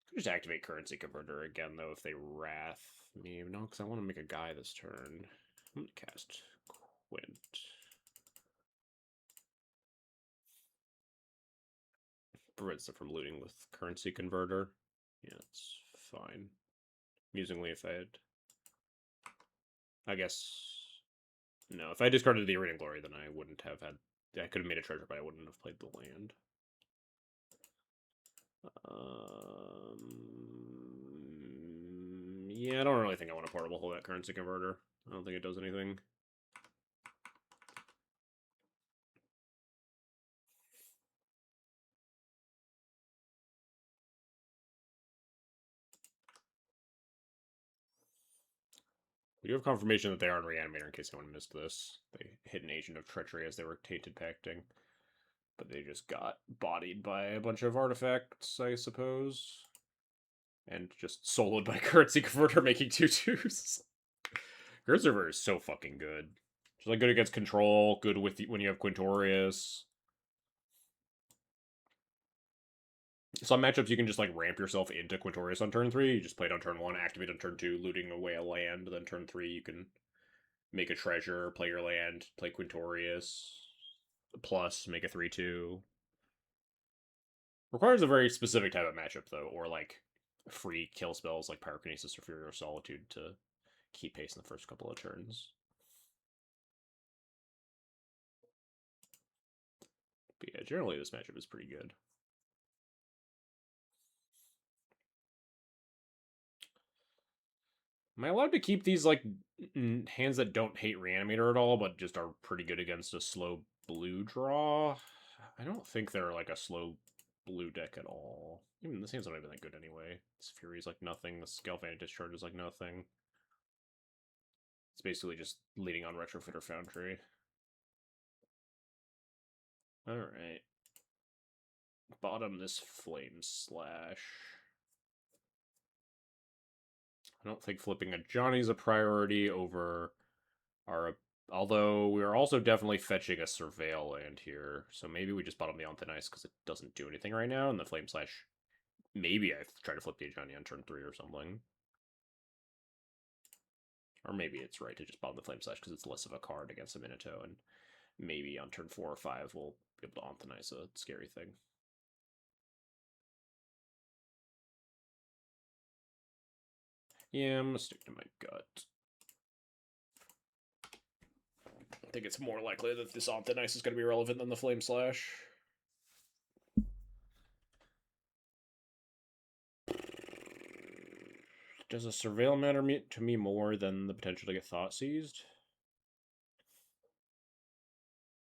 Could just activate Currency Converter again, though, if they Wrath me. No, because I want to make a guy this turn. I'm going to cast Quint. Prevents them from looting with Currency Converter. Yeah, it's fine. Amusingly, if I had... I guess... No, if I discarded the Arena Glory, then I wouldn't have had... I could have made a treasure, but I wouldn't have played the land. Yeah, I don't really think I want to portable hold that Currency Converter. I don't think it does anything. We do have confirmation that they are in Reanimator in case anyone missed this. They hit an Agent of Treachery as they were Tainted Pacting. But they just got bodied by a bunch of artifacts, I suppose. And just soloed by Currency Converter making 2/2s. Currency Converter is so fucking good. Just like good against control, good with when you have Quintorius. Some matchups you can just like ramp yourself into Quintorius on turn 3. You just play it on turn 1, activate on turn 2, looting away a land. Then turn 3 you can make a treasure, play your land, play Quintorius, plus make a 3/2. Requires a very specific type of matchup though, or like free kill spells like Pyrokinesis or Fury or Solitude to keep pace in the first couple of turns. But yeah, generally this matchup is pretty good. Am I allowed to keep these, like, hands that don't hate Reanimator at all, but just are pretty good against a slow blue draw? I don't think they're, like, a slow blue deck at all. Even this hand's not even that good anyway. This Fury's like nothing, the Galvanic Discharge is like nothing. It's basically just leading on Retrofitter Foundry. Alright. Bottom this Flame Slash. I don't think flipping a Johnny's a priority over our... Although we are also definitely fetching a Surveil land here, so maybe we just bottom the Anthonice because it doesn't do anything right now, and the Flame Slash... Maybe I try to flip the Johnny on turn 3 or something. Or maybe it's right to just bottom the Flame Slash because it's less of a card against a Minato, and maybe on turn 4 or 5 we'll be able to Anthonice a scary thing. Yeah, I'm gonna stick to my gut. I think it's more likely that this Anthonice is going to be relevant than the Flame Slash. Does a Surveil matter to me more than the potential to get Thought Seized?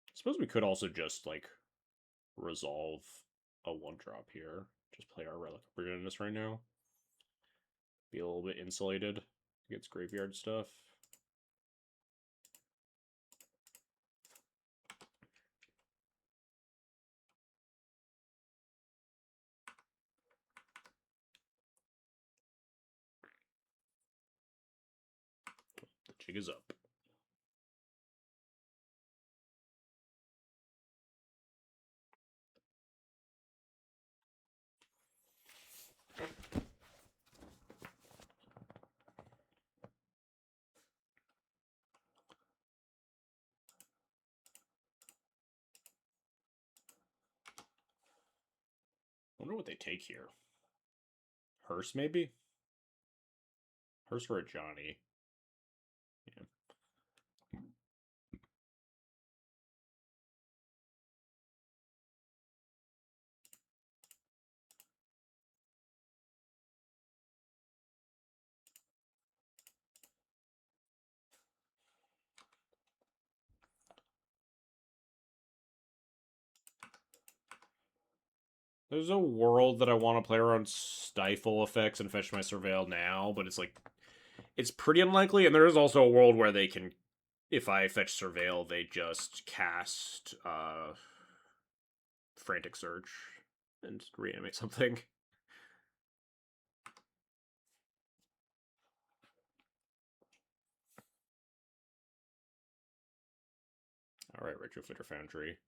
I suppose we could also just, like, resolve a 1-drop here. Just play our Relic of Brigandus right now. Be a little bit insulated against graveyard stuff. Jig is up. I wonder what they take here. Hearse, maybe? Hearse or a Johnny. Yeah. There's a world that I want to play around Stifle effects and fetch my Surveil now, but it's like, it's pretty unlikely, and there is also a world where they can, if I fetch Surveil, they just cast Frantic Search and reanimate something. Alright, Retrofitter Foundry.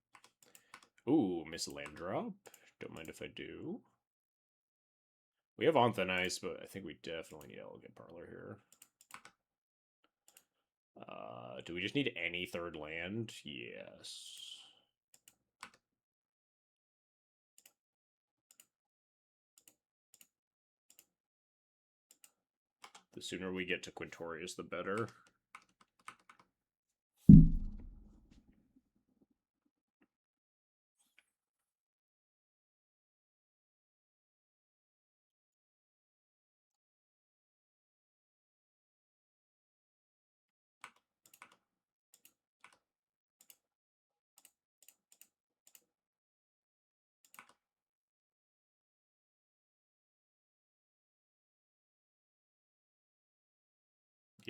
Ooh, miss a land drop. Don't mind if I do. We have on Thin Ice, but I think we definitely need Elegant Parlor here. Do we just need any third land? Yes. The sooner we get to Quintorius, the better.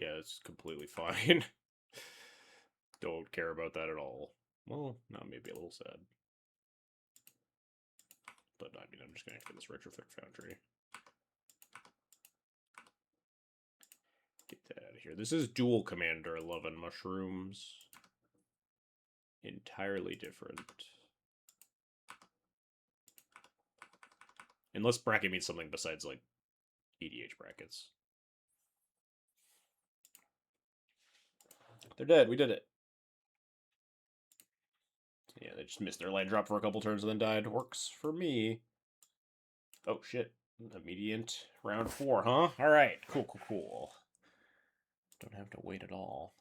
Yeah, it's completely fine. Don't care about that at all. Well, no, maybe a little sad. But I mean, I'm just going to get this Retrofit Foundry. Get that out of here. This is Duel Commander 11 Mushrooms. Entirely different. Unless bracket means something besides, like, EDH brackets. They're dead. We did it. Yeah, they just missed their land drop for a couple turns and then died. Works for me. Oh, shit. Immediate round 4, huh? Alright. Cool, cool, cool. Don't have to wait at all.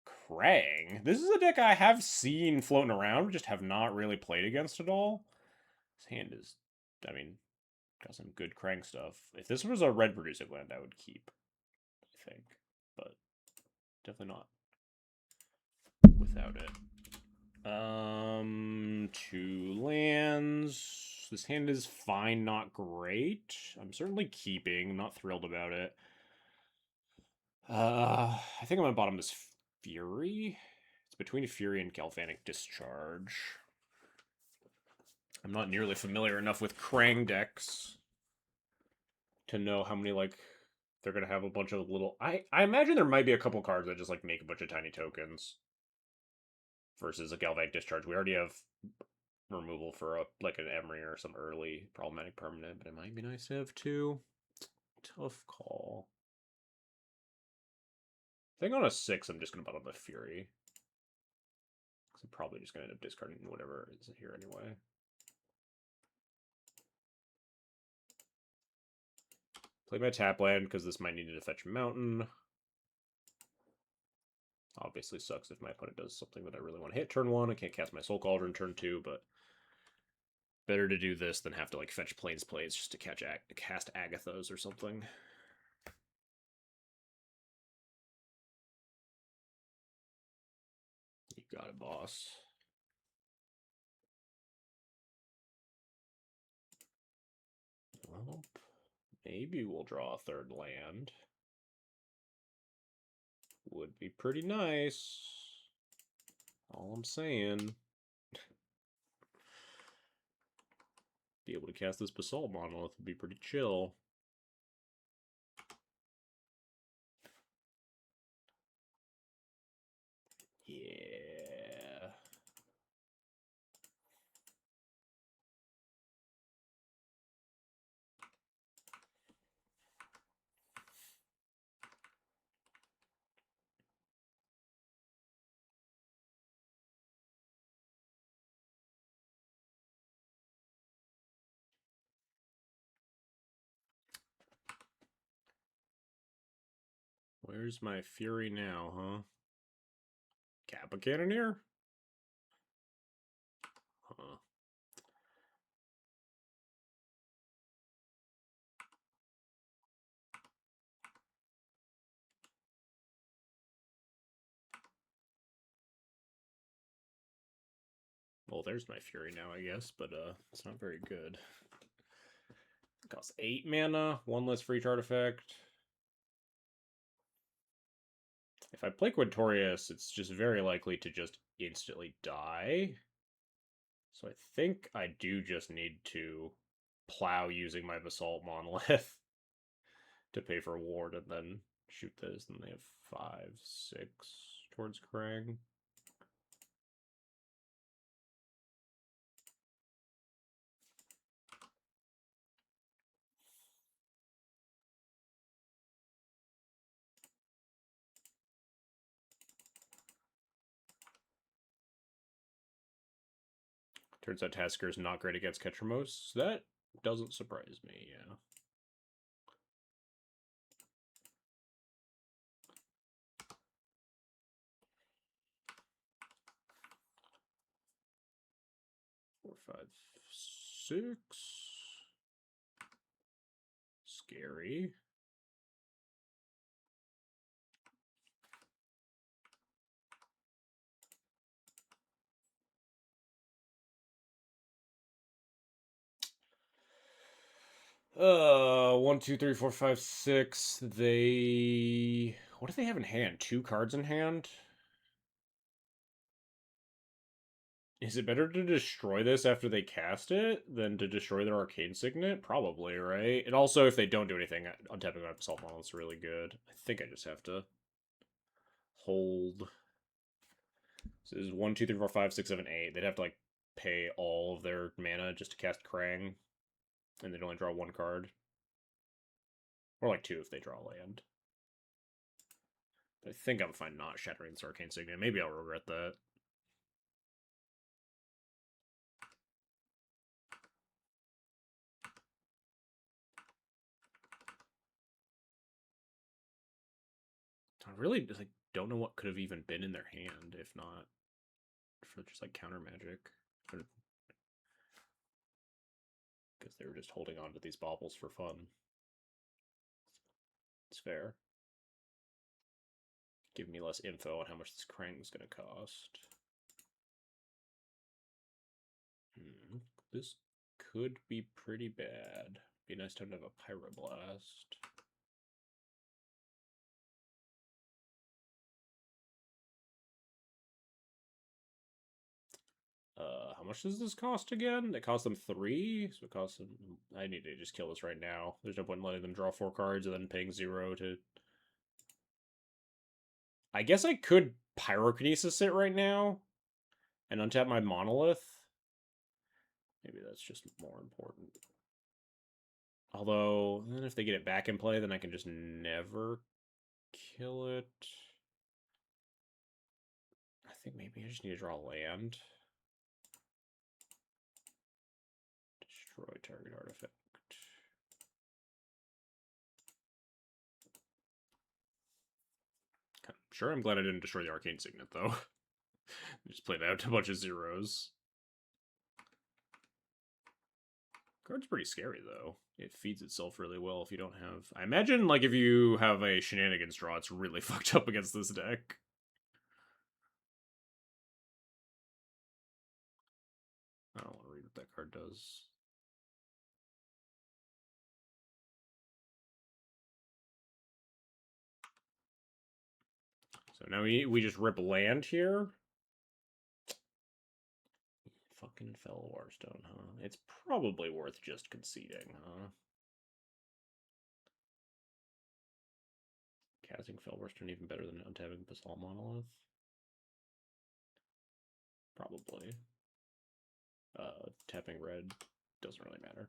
Krang? This is a deck I have seen floating around, just have not really played against at all. His hand is, I mean, got some good Krang stuff. If this was a red producing land, I would keep, I think. But definitely not without it. 2 lands. This hand is fine, not great. I'm certainly keeping. I'm not thrilled about it. I think I'm gonna bottom this Fury. It's between Fury and Galvanic Discharge. I'm not nearly familiar enough with Krang decks to know how many, like, they're gonna have a bunch of little. I imagine there might be a couple cards that just like make a bunch of tiny tokens. Versus a Galvanic Discharge. We already have removal for a like an Emery or some early problematic permanent, but it might be nice to have 2. Tough call. I think on a 6, I'm just gonna bottom the Fury. Because I'm probably just gonna end up discarding whatever is here anyway. Play my tap land because this might need to fetch Mountain. Obviously sucks if my opponent does something that I really want to hit turn 1. I can't cast my Soul Cauldron turn 2, but better to do this than have to like fetch Plains Plays just to cast Agathas or something. You got it, boss. Well, maybe we'll draw a 3rd land. Would be pretty nice. All I'm saying. Be able to cast this Basalt Monolith would be pretty chill. Where's my Fury now, huh? Kappa Cannoneer? Huh. Well, there's my Fury now, I guess, but it's not very good. It costs 8 mana, 1 less for each artifact. If I play Quintorius, it's just very likely to just instantly die. So I think I do just need to plow using my Basalt Monolith to pay for Ward and then shoot this. And they have 5, 6 towards Krang. Turns out Tasker's not great against Ketramos. That doesn't surprise me, yeah. Four, 5, 6. Scary. One, two, three, four, five, six. They. What do they have in hand? 2 cards in hand? Is it better to destroy this after they cast it than to destroy their Arcane Signet? Probably, right? And also, if they don't do anything, untapping my Basalt Model is really good. I think I just have to hold. So this is 1, 2, 3, 4, 5, 6, 7, 8. They'd have to, like, pay all of their mana just to cast Krang. And they'd only draw 1 card. Or, like, 2 if they draw land. But I think I'm fine not shattering this Arcane Signet. Maybe I'll regret that. I really just, like, don't know what could have even been in their hand if not for just like counter magic. Because they were just holding on to these baubles for fun. It's fair. Give me less info on how much this Krang is going to cost. This could be pretty bad. Be a nice time to have a Pyroblast. How much does this cost again? It cost them 3, so it costs them. I need to just kill this right now. There's no point in letting them draw 4 cards and then paying 0 to. I guess I could Pyrokinesis it right now and untap my Monolith. Maybe that's just more important. Although, then if they get it back in play, then I can just never kill it. I think maybe I just need to draw land. Destroy target artifact. Sure, I'm glad I didn't destroy the Arcane Signet, though. Just played out a bunch of zeros. Card's pretty scary, though. It feeds itself really well if you don't have... I imagine, like, if you have a Shenanigans draw, it's really fucked up against this deck. I don't want to read what that card does. So now we just rip land here. Fucking Fellow Warstone, huh? It's probably worth just conceding, huh? Casting Fellwarstone even better than untapping Basalt Monolith? Probably. Tapping red doesn't really matter.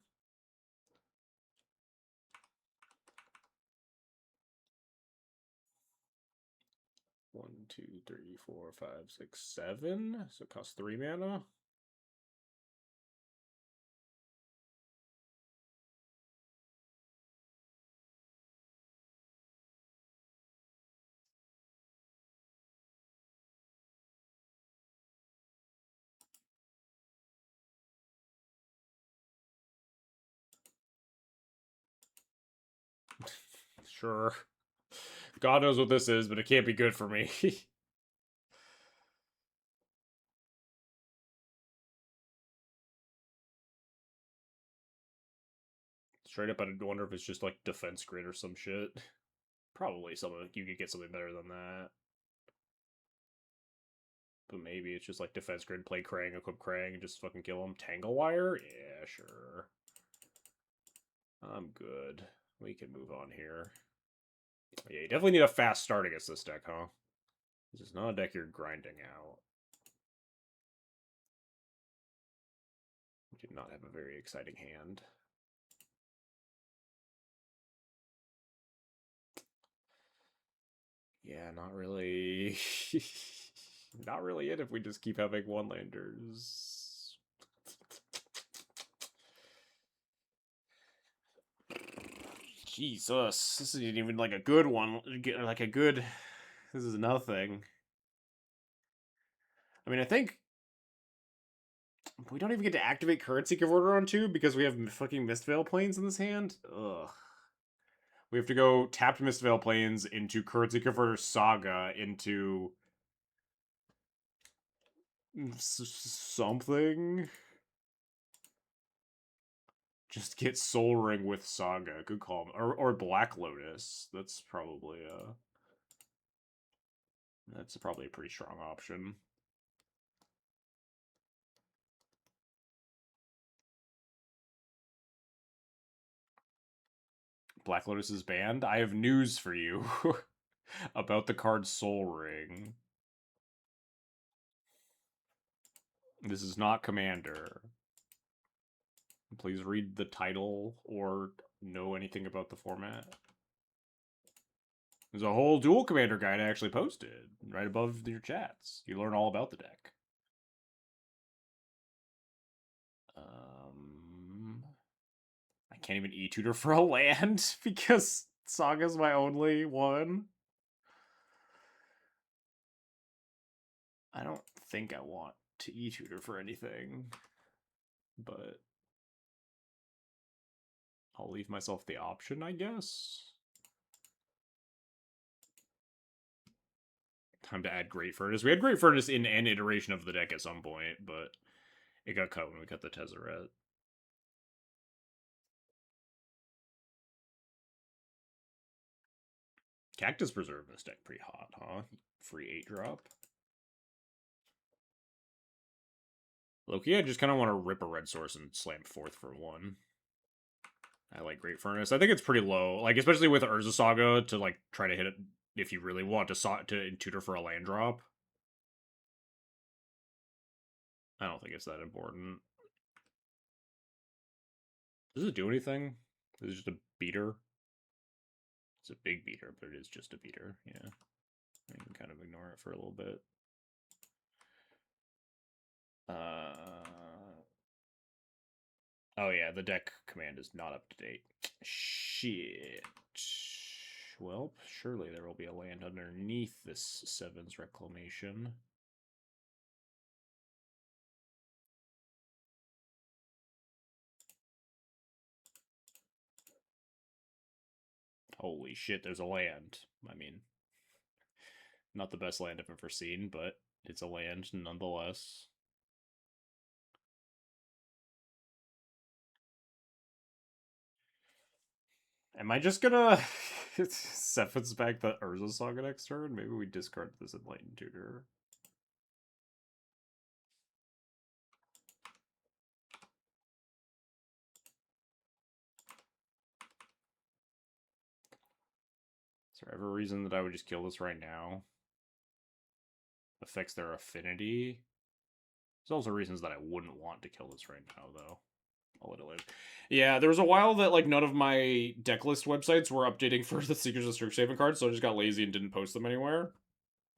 One, two, three, four, five, six, 7. So it costs 3 mana. Sure. God knows what this is, but it can't be good for me. Straight up, I wonder if it's just like defense grid or some shit. Probably something you could get something better than that. But maybe it's just like defense grid, play Krang, equip Krang, and just fucking kill him. Tangle Wire? Yeah, sure. I'm good. We can move on here. Yeah, you definitely need a fast start against this deck, huh? This is not a deck you're grinding out. You do not have a very exciting hand. Yeah, not really. Not really it if we just keep having one-landers. Jesus, this isn't even like a good one. Like a good. This is nothing. I mean, I think we don't even get to activate Currency Converter on 2 because we have fucking Mistveil Plains in this hand. Ugh. We have to go tapped Mistveil Plains into Currency Converter Saga into something. Just get Soul Ring with Saga. Good call. Or Black Lotus. That's probably a pretty strong option. Black Lotus is banned. I have news for you about the card Soul Ring. This is not Commander. Please read the title or know anything about the format. There's a whole Duel Commander guide I actually posted right above your chats. You learn all about the deck. I can't even E-tutor for a land because Saga's my only one. I don't think I want to E-tutor for anything, but I'll leave myself the option, I guess. Time to add Great Furnace. We had Great Furnace in an iteration of the deck at some point, but it got cut when we cut the Tezzeret. Cactus Preserve in this deck pretty hot, huh? Free 8-drop. Loki, I just kind of want to rip a red source and slam 4th for 1. I like Great Furnace. I think it's pretty low, like especially with Urza Saga to like try to hit it if you really want to tutor for a land drop. I don't think it's that important. Does it do anything? Is it just a beater? It's a big beater, but it is just a beater. Yeah, I can kind of ignore it for a little bit. Oh yeah, the deck command is not up to date. Shit. Well, surely there will be a land underneath this 7's Reclamation. Holy shit, there's a land. I mean, not the best land I've ever seen, but it's a land nonetheless. Am I just gonna Sephens back the Urza Saga next turn? Maybe we discard this Enlightened Tutor. Is there ever a reason that I would just kill this right now? Affects their affinity. There's also reasons that I wouldn't want to kill this right now, though. I'll let it live. Yeah, there was a while that like none of my deck list websites were updating for the Secrets of Strixhaven cards, so I just got lazy and didn't post them anywhere.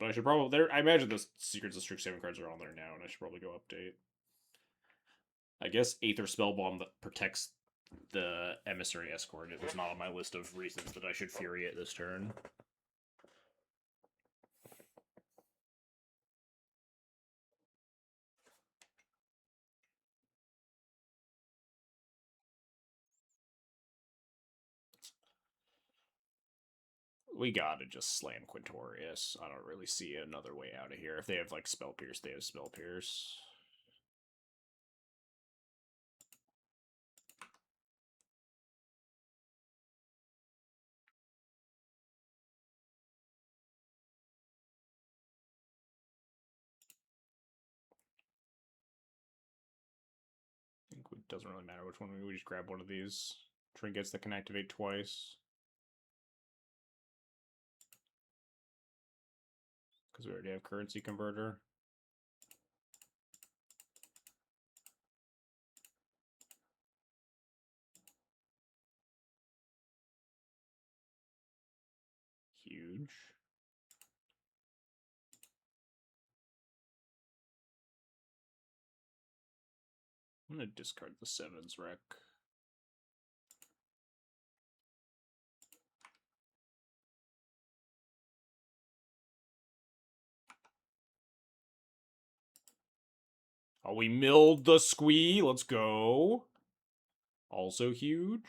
But I should probably there. I imagine the Secrets of Strixhaven cards are on there now, and I should probably go update. I guess Aether Spellbomb that protects the Emissary Escort. It was not on my list of reasons that I should Fury it this turn. We gotta just slam Quintorius. I don't really see another way out of here. If they have, like, Spell Pierce, they have Spell Pierce. I think it doesn't really matter which one. We just grab one of these trinkets that can activate twice. Because we already have Currency Converter. Huge. I'm gonna discard the 7's wreck. Oh, we milled the squee. Let's go. Also huge.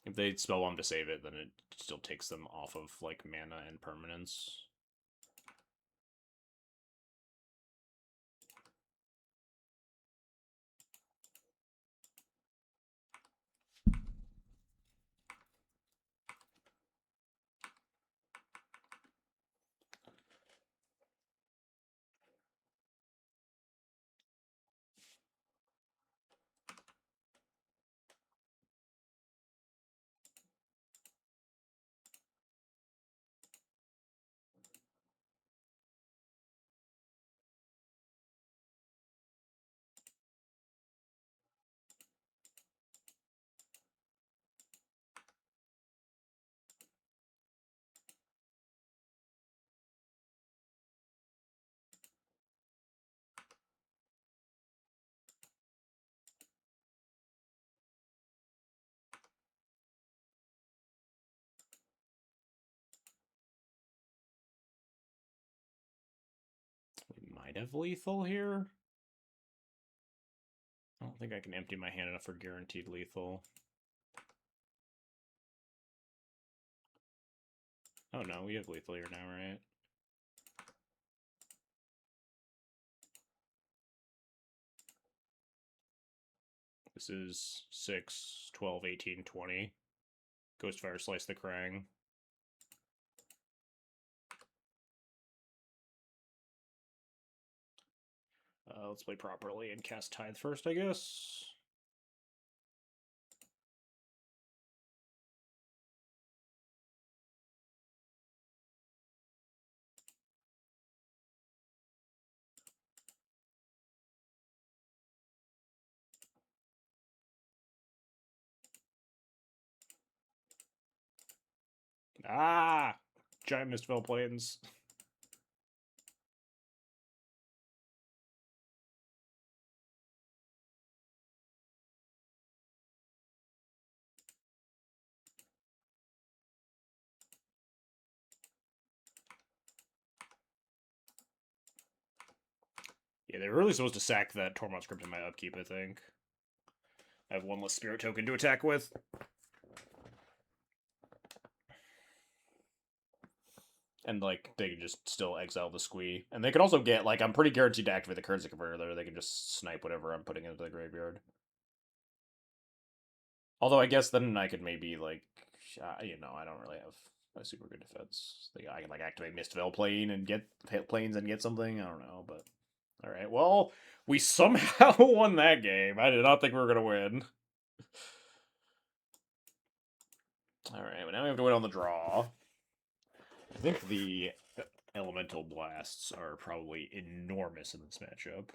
If they spellbomb to save it, then it still takes them off of, like, mana and permanence. We might have lethal here. I don't think I can empty my hand enough for guaranteed lethal. Oh no, we have lethal here now, right? This is 6, 12, 18, 20. Ghostfire Slice the Krang. Let's play properly and cast Tithe first, I guess. Ah! Giant Mistfell Plains. Yeah, they were really supposed to sack that Tormod script in my upkeep, I think. I have one less spirit token to attack with. And, like, they can just still exile the squee. And they can also get, like, I'm pretty guaranteed to activate the currency converter there. They can just snipe whatever I'm putting into the graveyard. Although I guess then I could maybe, like, you know, I don't really have a super good defense. I can, like, activate Mistveil Plane and get planes and get something. I don't know, but all right. Well, we somehow won that game. I did not think we were gonna win. All right, but now we have to win on the draw. I think the elemental blasts are probably enormous in this matchup.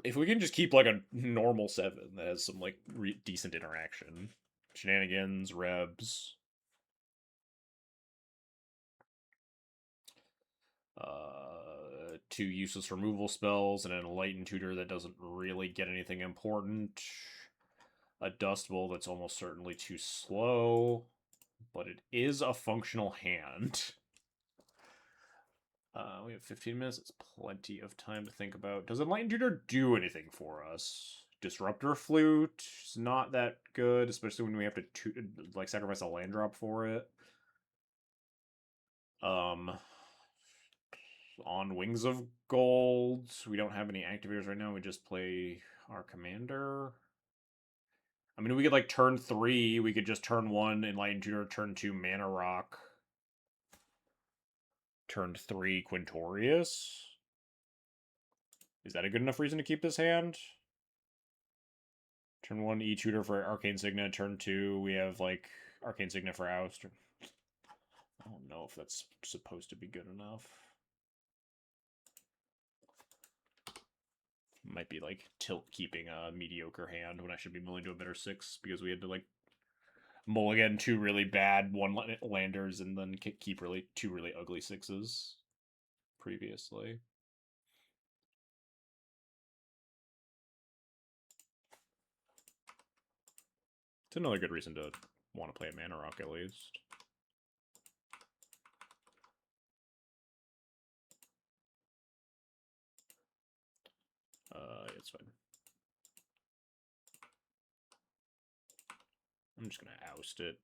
If we can just keep, like, a normal 7 that has some, like, decent interaction. Shenanigans, Rebs. Two useless removal spells, and an Enlightened Tutor that doesn't really get anything important. A Dust Bowl that's almost certainly too slow, but it is a functional hand. We have 15 minutes. It's plenty of time to think about. Does Enlightened Tutor do anything for us? Disruptor Flute is not that good, especially when we have to like sacrifice a land drop for it. On Wings of Gold, we don't have any activators right now. We just play our commander. I mean, we could like turn 3. We could just turn 1 Enlightened Tutor, turn 2 Mana Rock, turn 3 Quintorius. Is that a good enough reason to keep this hand? Turn 1 E-Tutor for Arcane Signet. Turn 2 we have like Arcane Signet for Oust. I don't know if that's supposed to be good enough. Might be like tilt keeping a mediocre hand when I should be milling to a better 6 because we had to like mulligan 2 really bad 1-landers and then keep 2 really ugly 6s previously. It's another good reason to want to play a Mana Rock at least. It's fine. I'm just gonna oust it.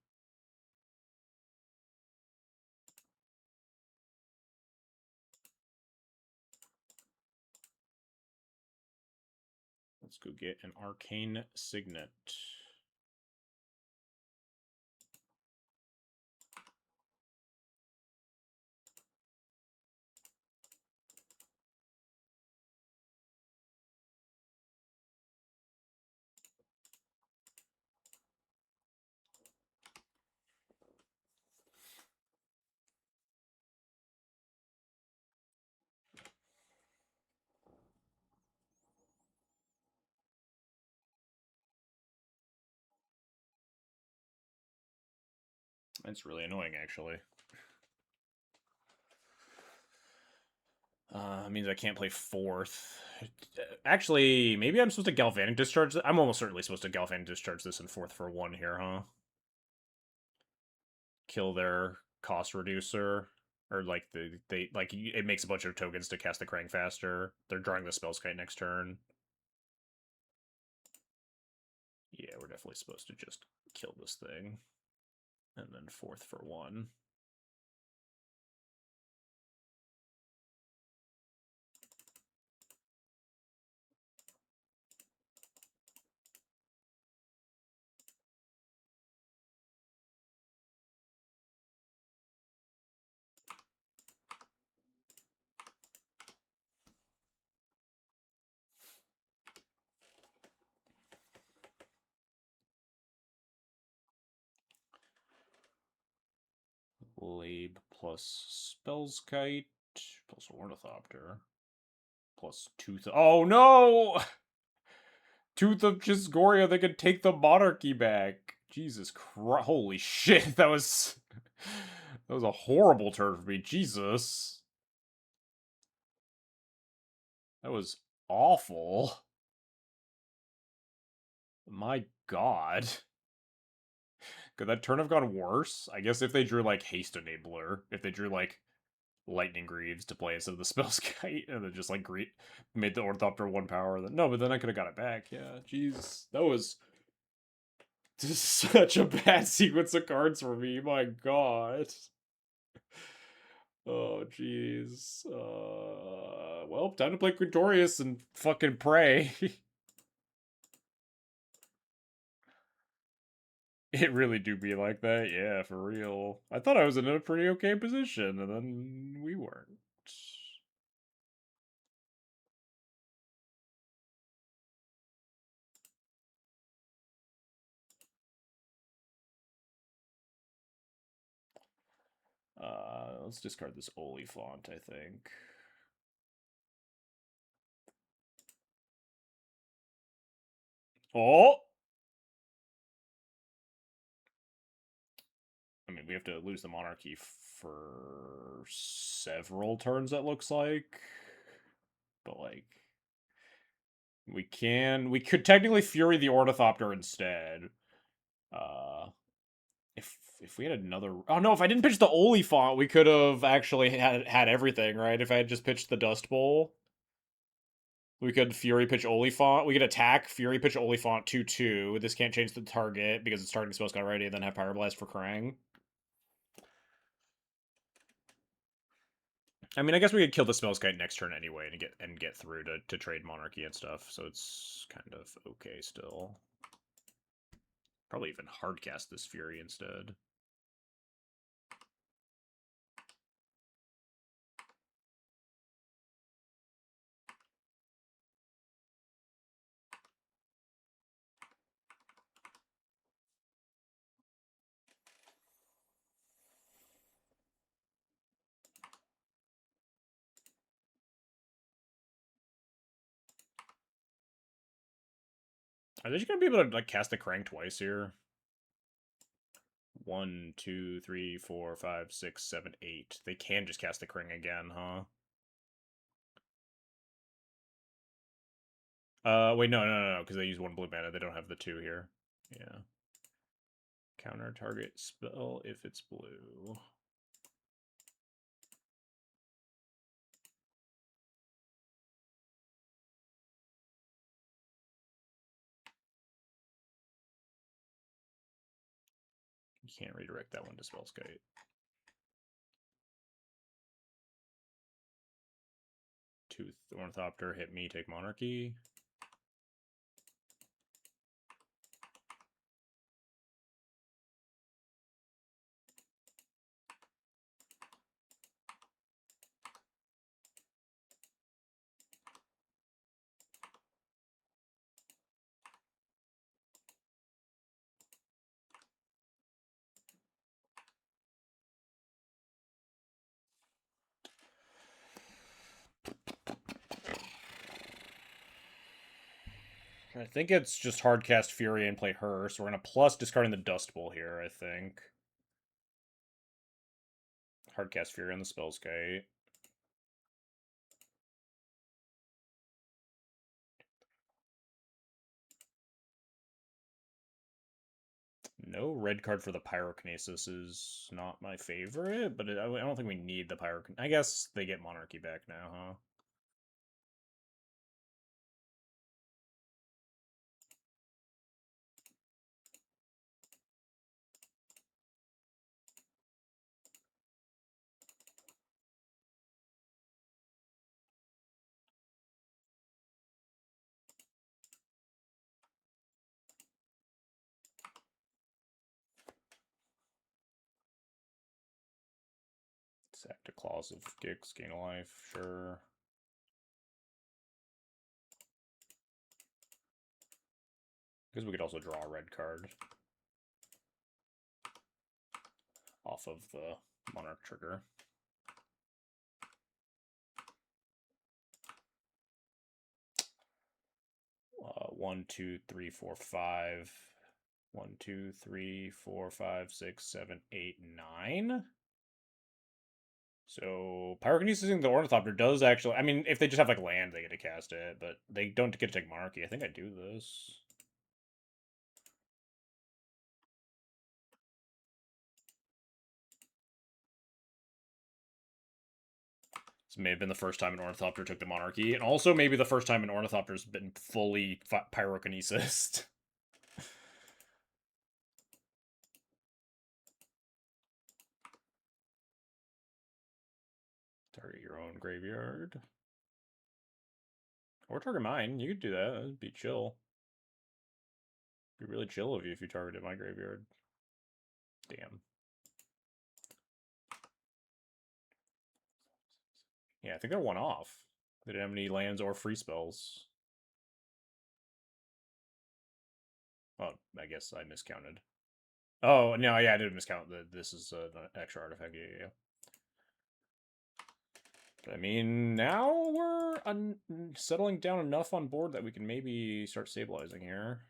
Let's go get an Arcane Signet. That's really annoying, actually. Means I can't play 4th. Actually, maybe I'm supposed to Galvanic Discharge this. I'm almost certainly supposed to Galvanic Discharge this in 4th for 1 here, huh? Kill their cost reducer. Or, like, it makes a bunch of tokens to cast the Krang faster. They're drawing the Spellskite next turn. Yeah, we're definitely supposed to just kill this thing. And then 4th for 1. Labe plus Spellskite plus Ornithopter plus Tooth. Oh no! Tooth of Chisgoria, they could take the monarchy back. Jesus Christ! Holy shit! That was a horrible turn for me. Jesus, that was awful. My God. Could that turn have gone worse? I guess if they drew like Haste Enabler, if they drew like Lightning Greaves to play instead of the Spellskite, and then just like made the Ornithopter 1 power. Then no, but then I could have got it back. Yeah, jeez, that was just such a bad sequence of cards for me. My God. Oh, jeez. Well, time to play Quintorius and fucking pray. It really do be like that, yeah, for real. I thought I was in a pretty okay position, and then we weren't. Let's discard this Oliphant, I think. Oh! I mean, we have to lose the monarchy for several turns, that looks like. But, like... We could technically Fury the Ornithopter instead. If If we had another... Oh, no, if I didn't pitch the Oliphant, we could have actually had everything, right? If I had just pitched the Dust Bowl. We could Fury pitch Oliphant. We could attack, Fury pitch Oliphant 2-2. This can't change the target because it's targeting Spellsky already, and then have Pyroblast for Krang. I mean, I guess we could kill the Spellskite next turn anyway and get through to trade Monarchy and stuff, so it's kind of okay still. Probably even hardcast this Fury instead. Are they just gonna be able to like cast the Krang twice here? 1, 2, 3, 4, 5, 6, 7, 8. They can just cast the Krang again, huh? Wait, no, because they use 1 blue mana. They don't have the 2 here. Yeah. Counter target spell if it's blue. You can't redirect that one to Spellskite. Tooth Ornithopter, hit me, take Monarchy. I think it's just hardcast Fury and play her, so we're gonna plus discarding the Dust Bowl here, I think. Hardcast Fury on the Spellskite. No red card for the Pyrokinesis is not my favorite, but I don't think we need the Pyrokinesis. I guess they get Monarchy back now, huh? Sack to Claws of Gix, gain a life, sure. Because we could also draw a red card off of the Monarch trigger. One, two, three, four, five. 1, 2, 3, 4, 5, 6, 7, 8, 9. So Pyrokinesis the Ornithopter does actually. I mean, if they just have like land, they get to cast it, but they don't get to take Monarchy. I think I do this. This may have been the first time an Ornithopter took the Monarchy, and also maybe the first time an Ornithopter's been fully Pyrokinesis. Target your own graveyard. Or target mine. You could do that. That'd be chill. It'd be really chill of you if you targeted my graveyard. Damn. Yeah, I think they're 1 off. They didn't have any lands or free spells. Oh, I guess I miscounted. Oh, no, yeah, I did miscount. This is an extra artifact. Yeah. But I mean, now we're settling down enough on board that we can maybe start stabilizing here.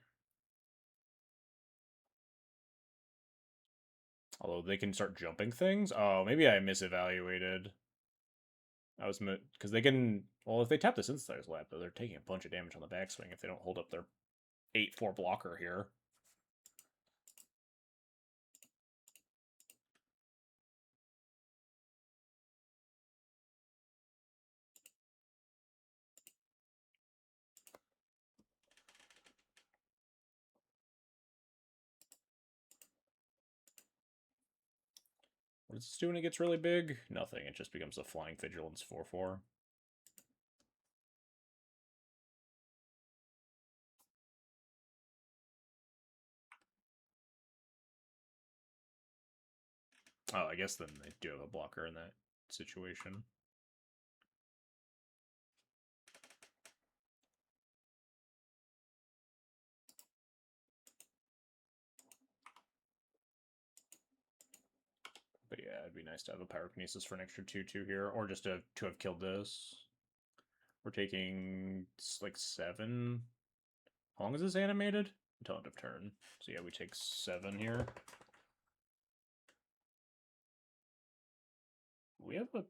Although they can start jumping things. Oh, maybe I misevaluated. I was because they can. Well, if they tap the Synthesizer's Lab, though, they're taking a bunch of damage on the backswing if they don't hold up their 8/4 blocker here. What does this do when it gets really big? Nothing. It just becomes a flying vigilance 4/4. Oh, I guess then they do have a blocker in that situation. But yeah, it'd be nice to have a pyrokinesis for an extra 2/2 here, or just to have killed this. We're taking like 7. How long is this animated? Until end of turn. So yeah, we take 7 here. We have a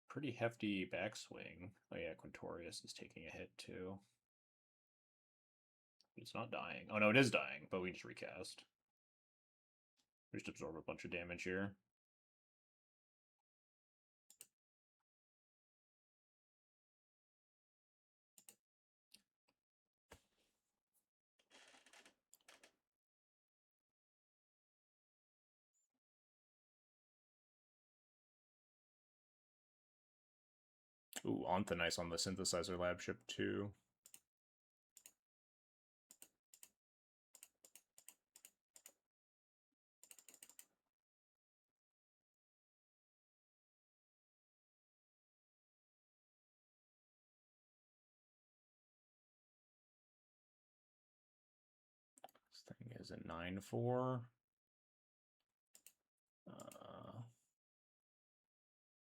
pretty hefty backswing. Oh yeah, Quintorius is taking a hit too. It's not dying. Oh no, it is dying, but we just recast. We just absorb a bunch of damage here. Ooh, Onthanice on the synthesizer lab ship too. This thing is a 9/4.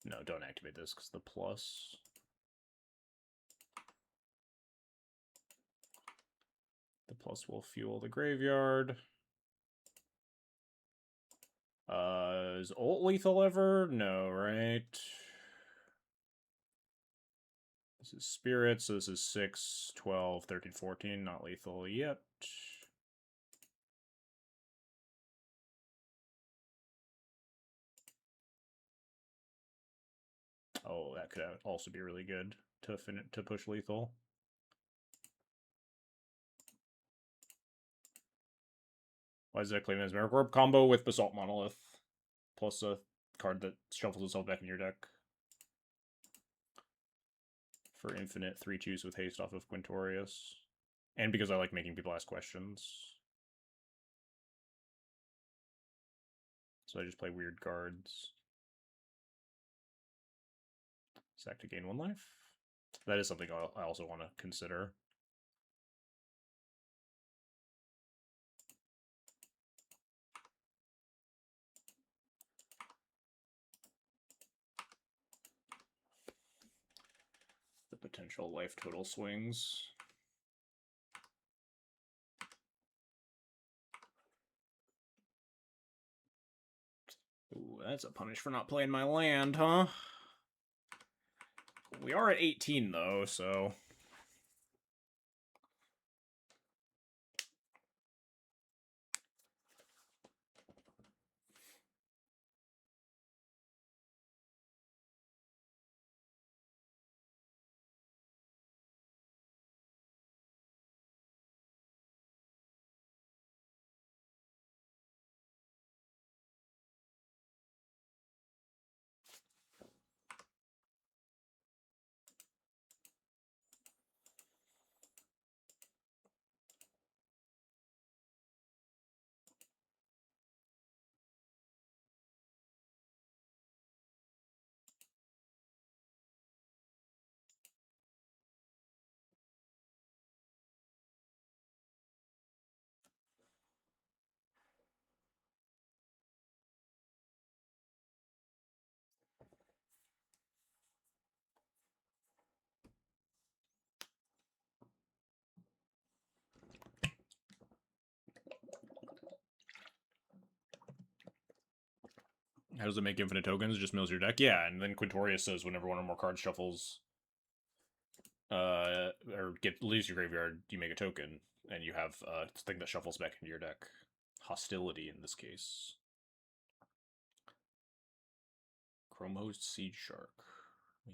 No, don't activate this because the plus. The plus will fuel the graveyard. Is ult lethal ever? No, right? This is spirit, so this is 6, 12, 13, 14. Not lethal yet. Oh, that could also be really good to push lethal. Why is that claim as Miracle Orb combo with Basalt Monolith, plus a card that shuffles itself back in your deck for infinite 3/2s with haste off of Quintorius, and because I like making people ask questions, so I just play weird cards. Sack to gain 1 life. That is something I also want to consider. The potential life total swings. Ooh, that's a punish for not playing my land, huh? We are at 18, though, so... How does it make infinite tokens? It just mills your deck? Yeah, and then Quintorius says whenever one or more cards shuffles, or leaves your graveyard, you make a token, and you have a thing that shuffles back into your deck. Hostility in this case. Chrome Host Siege Shark.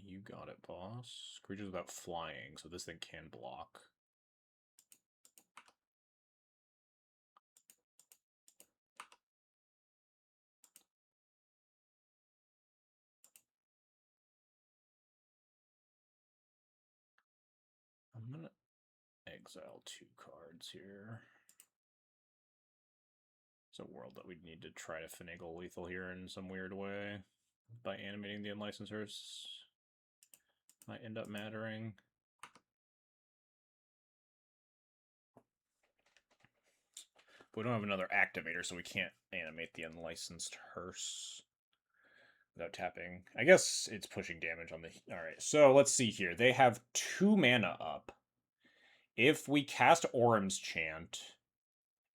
You got it, boss. Creatures without flying, so this thing can block. exile 2 cards here. It's a world that we'd need to try to finagle lethal here in some weird way by animating the unlicensors. Might end up mattering. But we don't have another activator, so we can't animate the unlicensed hearse without tapping. I guess it's pushing damage on the... Alright, so let's see here. They have 2 mana up. If we cast Orim's Chant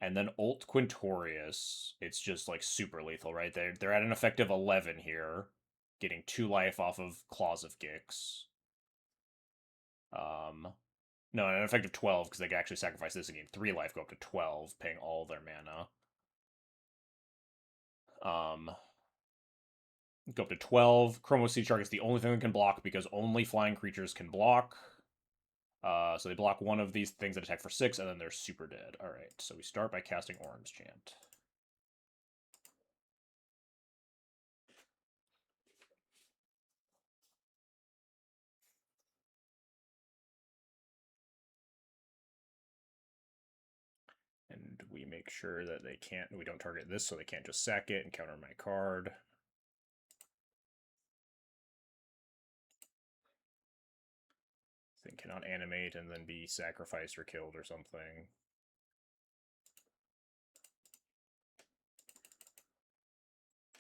and then ult Quintorius, it's just like super lethal, right? They're at an effective 11 here, getting 2 life off of Claws of Gix. No, an effective 12 because they can actually sacrifice this and gain 3 life, go up to 12, paying all their mana. Go up to 12. Chroma Sea Shark is the only thing that can block because only flying creatures can block. So they block one of these things that attack for 6, and then they're super dead. Alright, so we start by casting Orim's Chant. And we make sure that we don't target this, so they can't just sack it and counter my card. Thing cannot animate and then be sacrificed or killed or something.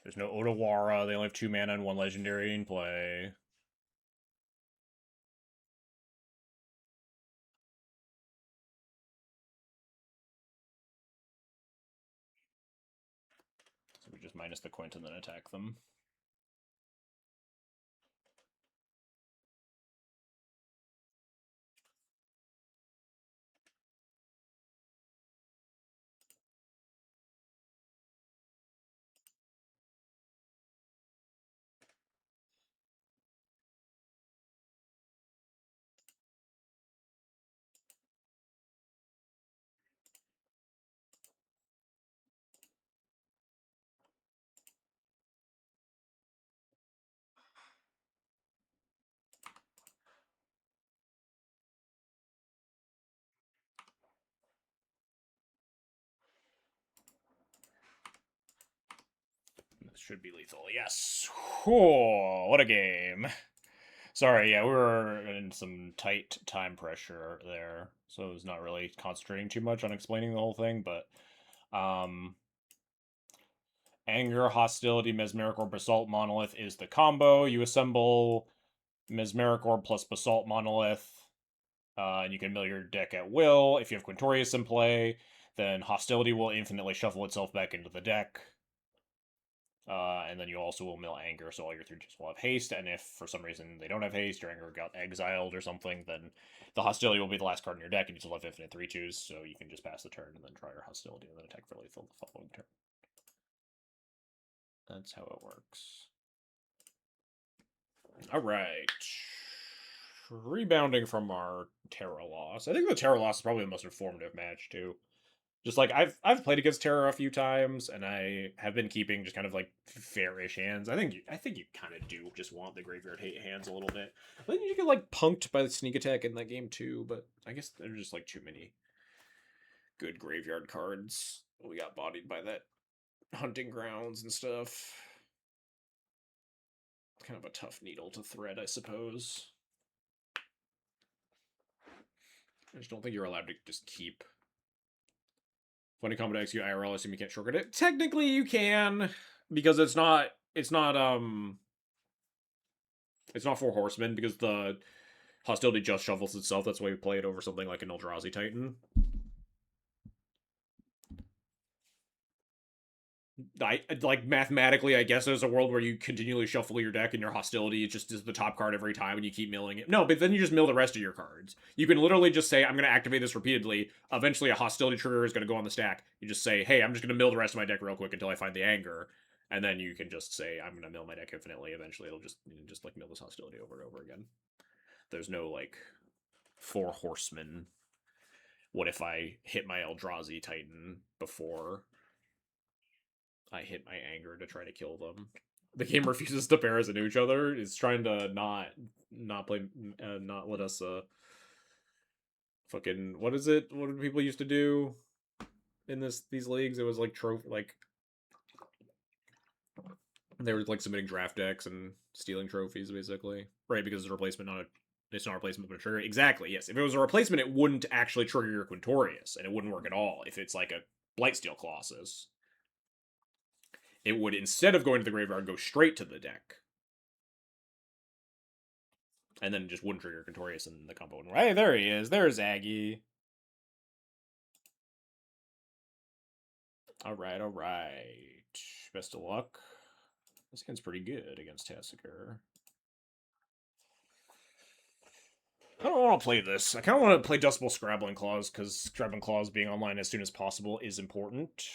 There's no Otawara. They only have 2 mana and 1 legendary in play. So we just minus the Quint and then attack them. This should be lethal. Yes. Whoa, what a game. Sorry, yeah, we were in some tight time pressure there, so I was not really concentrating too much on explaining the whole thing, but Anger, Hostility, Mesmeric Orb, Basalt Monolith is the combo. You assemble Mesmeric Orb plus Basalt Monolith, and you can mill your deck at will. If you have Quintorius in play, then Hostility will infinitely shuffle itself back into the deck. And then you also will mill Anger, so all your 3-2s will have haste, and if for some reason they don't have haste, your Anger got exiled or something, then the Hostility will be the last card in your deck, and you still have infinite 3-2s, so you can just pass the turn and then try your Hostility and then attack for lethal the following turn. That's how it works. Alright. Rebounding from our Terra loss. I think the Terra loss is probably the most informative match, too. Just like I've played against Terra a few times, and I have been keeping just kind of like fairish hands. I think you kind of do just want the graveyard hate hands a little bit. I think you get like punked by the sneak attack in that game too, but I guess there's just like too many good graveyard cards. We got bodied by that hunting grounds and stuff. Kind of a tough needle to thread, I suppose. I just don't think you're allowed to just keep. Funny combo to execute IRL, I assume you can't shortcut it. Technically you can, because it's not 4 horsemen, because the hostility just shuffles itself. That's why we play it over something like an Eldrazi Titan. Like mathematically, I guess there's a world where you continually shuffle your deck and your hostility just is the top card every time and you keep milling it. No, but then you just mill the rest of your cards. You can literally just say, I'm going to activate this repeatedly. Eventually, a hostility trigger is going to go on the stack. You just say, hey, I'm just going to mill the rest of my deck real quick until I find the anger. And then you can just say, I'm going to mill my deck infinitely. Eventually, it'll just like mill this hostility over and over again. There's no like 4 horsemen. What if I hit my Eldrazi Titan before I hit my anger to try to kill them? The game refuses to pair as into each other. It's trying to not play, not let us Fucking what is it? What did people used to do in these leagues? It was like trophy, like they were like submitting draft decks and stealing trophies, basically, right? Because it's a replacement, not a it's not a replacement, but a trigger. Exactly. Yes. If it was a replacement, it wouldn't actually trigger your Quintorius, and it wouldn't work at all. If it's like a Blightsteel Colossus, it would, instead of going to the graveyard, go straight to the deck, and then just wouldn't trigger Quintorius, and the combo wouldn't. Hey, there he is. There's Aggie. All right, all right. Best of luck. This hand's pretty good against Tassiger. I don't want to play this. I kind of want to play Dustbowl Scrabbling Claws, because Scrabbling Claws being online as soon as possible is important.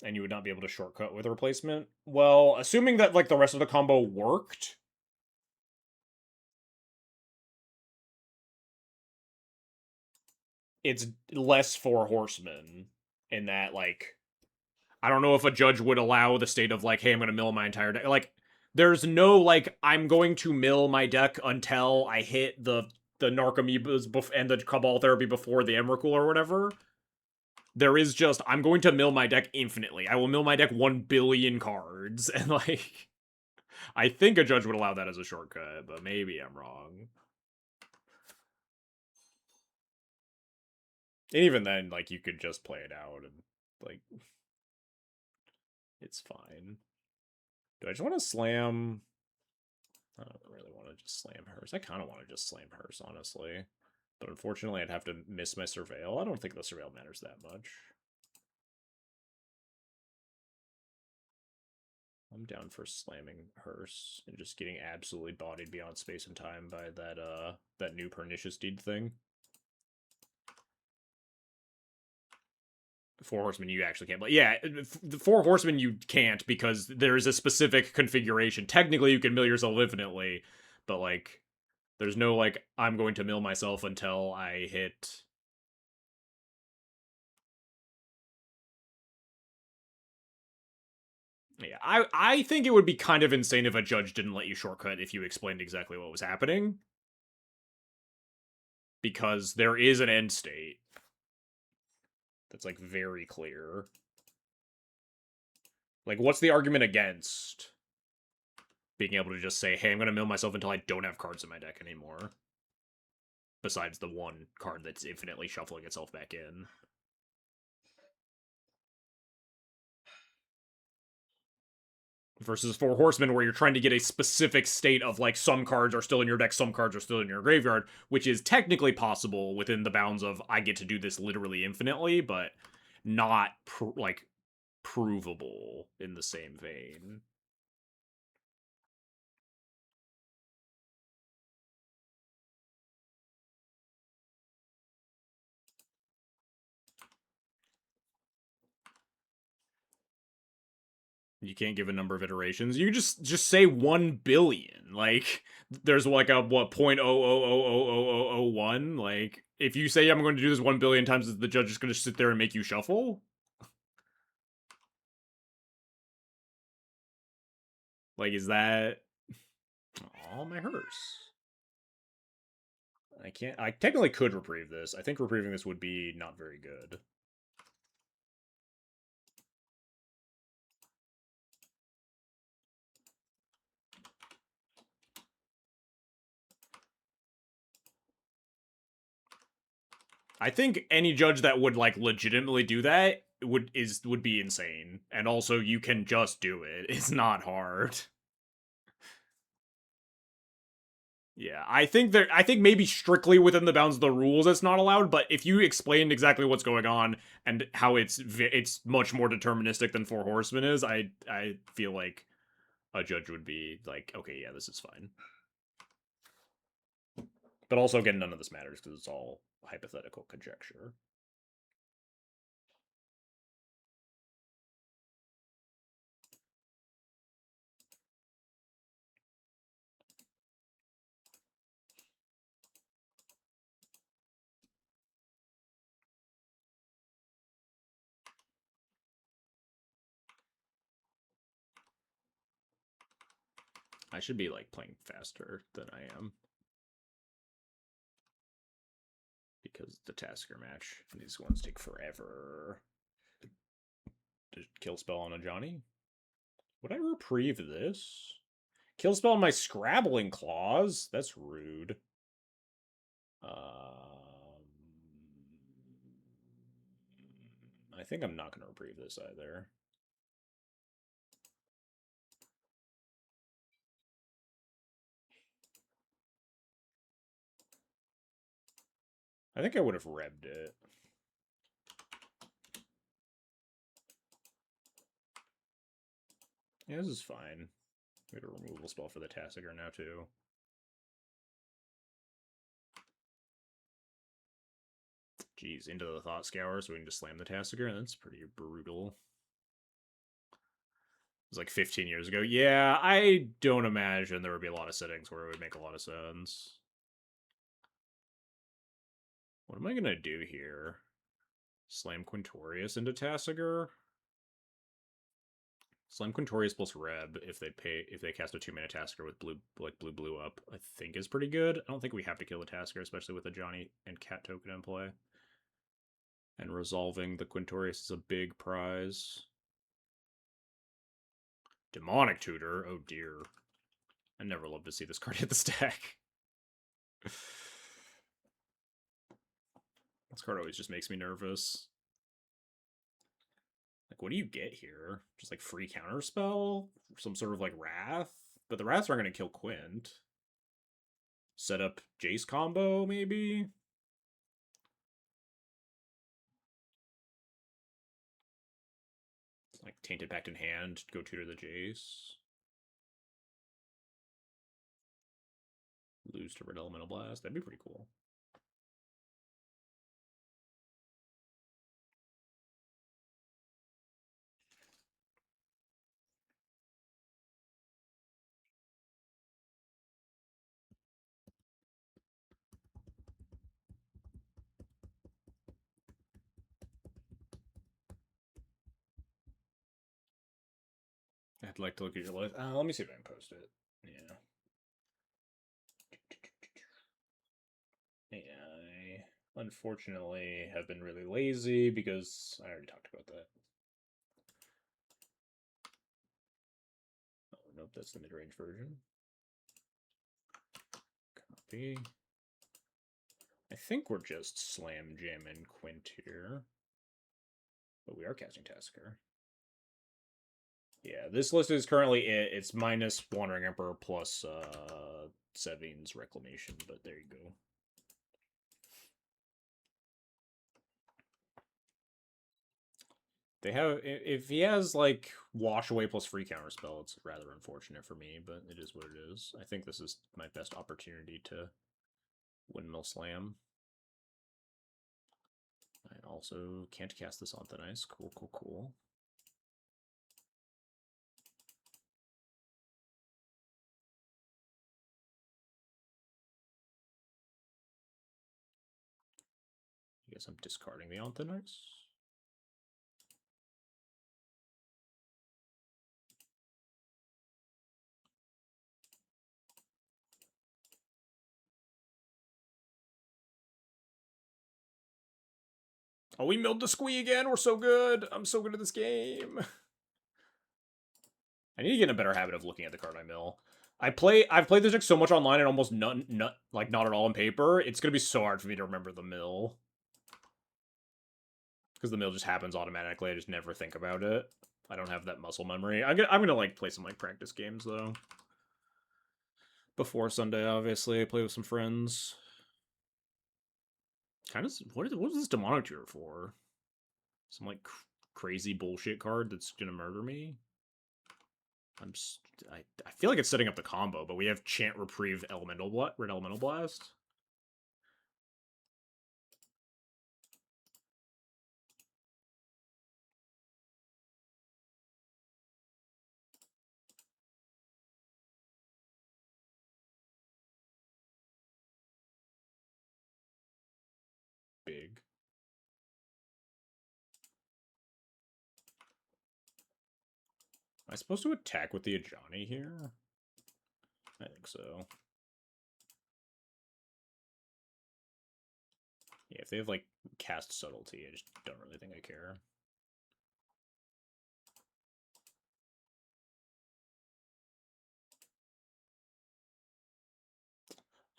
And you would not be able to shortcut with a replacement. Well, assuming that like the rest of the combo worked, it's less for Horsemen in that, like, I don't know if a judge would allow the state of like, hey, I'm going to mill my entire deck. Like, there's no like, I'm going to mill my deck until I hit the Narcomoebas and the Cabal Therapy before the Emrakul or whatever. There is just, I'm going to mill my deck infinitely. I will mill my deck 1 billion cards. And like, I think a judge would allow that as a shortcut, but maybe I'm wrong. And even then, like, you could just play it out and, like, it's fine. Do I just want to slam? I don't really want to just slam hers. I kind of want to just slam hers, honestly. But unfortunately, I'd have to miss my Surveil. I don't think the Surveil matters that much. I'm down for slamming Hearse and just getting absolutely bodied beyond space and time by that new Pernicious Deed thing. 4 Horsemen you actually can't. But yeah, the 4 Horsemen you can't because there's a specific configuration. Technically, you can mill yourself infinitely, but like, there's no like, I'm going to mill myself until I hit. Yeah, I think it would be kind of insane if a judge didn't let you shortcut if you explained exactly what was happening. Because there is an end state that's like very clear. Like, what's the argument against being able to just say, hey, I'm going to mill myself until I don't have cards in my deck anymore? Besides the one card that's infinitely shuffling itself back in. Versus 4 Horsemen, where you're trying to get a specific state of, like, some cards are still in your deck, some cards are still in your graveyard, which is technically possible within the bounds of, I get to do this literally infinitely, but not, like, provable in the same vein. You can't give a number of iterations. You just say 1 billion. Like, there's like a what 0.0000001. Like, if you say I'm going to do this 1 billion times, is the judge just going to sit there and make you shuffle? Like, is that? Oh, my hearse. I can't. I technically could reprieve this. I think reprieving this would be not very good. I think any judge that would like legitimately do that would be insane. And also, you can just do it. It's not hard. Yeah, I think maybe strictly within the bounds of the rules it's not allowed, but if you explained exactly what's going on and how it's much more deterministic than 4 Horsemen is, I feel like a judge would be like, okay, yeah, this is fine. But also, again, none of this matters because it's all hypothetical conjecture. I should be like playing faster than I am. because the Tasker match. These ones take forever. Kill spell on a Johnny. Would I reprieve this? Kill spell on my Scrabbling Claws? That's rude. I think I'm not going to reprieve this either. I think I would have rebbed it. Yeah, this is fine. We have a removal spell for the Tassiger now, too. Jeez, into the Thought Scour, so we can just slam the Tassiger. That's pretty brutal. It was like 15 years ago. Yeah, I don't imagine there would be a lot of settings where it would make a lot of sense. What am I going to do here? Slam Quintorius into Tassiger? Slam Quintorius plus Reb if they cast a 2-mana Tasker with blue up, I think is pretty good. I don't think we have to kill the Tasker, especially with a Johnny and Cat token in play. And resolving the Quintorius is a big prize. Demonic Tutor, oh dear. I never love to see this card hit the stack. This card always just makes me nervous. Like, what do you get here? Just like free counterspell? Some sort of like Wrath? But the Wraths aren't going to kill Quint. Set up Jace combo, maybe? Like, Tainted Pact in hand, go tutor the Jace. Lose to Red Elemental Blast. That'd be pretty cool. I'd like to look at your list. Let me see if I can post it. Yeah. I unfortunately have been really lazy because I already talked about that. Oh, nope, that's the mid-range version. Copy. I think we're just slam jamming Quint here. But we are casting Tasker. Yeah, this list is currently it's minus Wandering Emperor plus Sevin's Reclamation, but there you go. They have, if he has like Wash Away plus free counterspell, it's rather unfortunate for me, but it is what it is. I think this is my best opportunity to Windmill Slam. I also can't cast this on Thin Ice. Cool, cool, cool. I guess I'm discarding the on Thin Ice. Oh, we milled the squee again. We're so good. I'm so good at this game. I need to get in a better habit of looking at the card I mill. I've played this deck so much online and almost not at all on paper. It's gonna be so hard for me to remember the mill. Because the mill just happens automatically. I just never think about it. I don't have that muscle memory. I'm gonna like play some like practice games though. Before Sunday, obviously, I play with some friends. Kind of, what is this Demonic Tutor for? Some like crazy bullshit card that's gonna murder me. I feel like it's setting up the combo, but we have Chant, Reprieve, Red Elemental Blast. Big. Am I supposed to attack with the Ajani here? I think so. Yeah, if they have, like, cast subtlety, I just don't really think I care.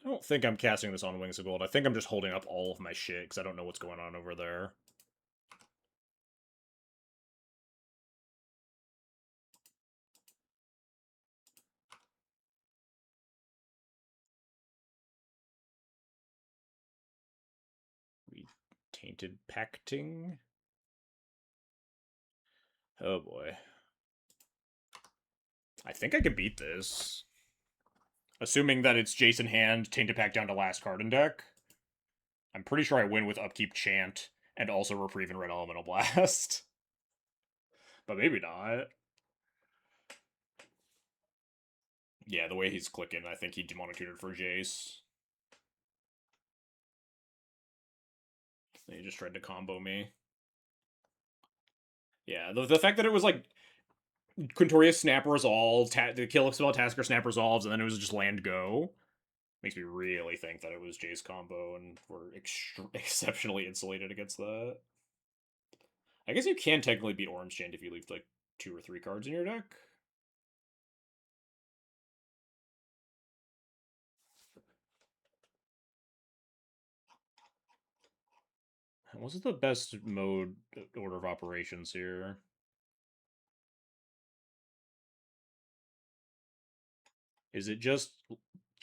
I don't think I'm casting this on Wings of Gold. I think I'm just holding up all of my shit, because I don't know what's going on over there. We tainted pacting. Oh boy. I think I could beat this. Assuming that it's Jason hand, tainted pact down to last card in deck. I'm pretty sure I win with upkeep chant and also reprieve and red elemental blast. But maybe not. Yeah, the way he's clicking, I think he demonic tutored for Jace. He just tried to combo me. Yeah, the fact that it was like Quintorius snap resolve, the kill spell Tasker snap resolves, and then it was just land go makes me really think that it was Jace combo, and we're exceptionally insulated against that. I guess you can technically beat Orange Chant if you leave like 2 or 3 cards in your deck. What's the best mode order of operations here? Is it just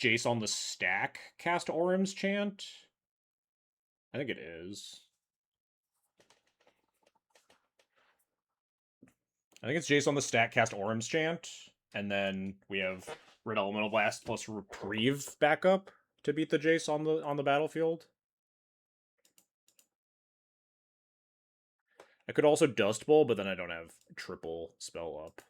Jace on the stack cast Orim's Chant? I think it is. I think it's Jace on the stack cast Orim's Chant, and then we have Red Elemental Blast plus Reprieve backup to beat the Jace on the battlefield. I could also Dust Bowl, but then I don't have triple spell up.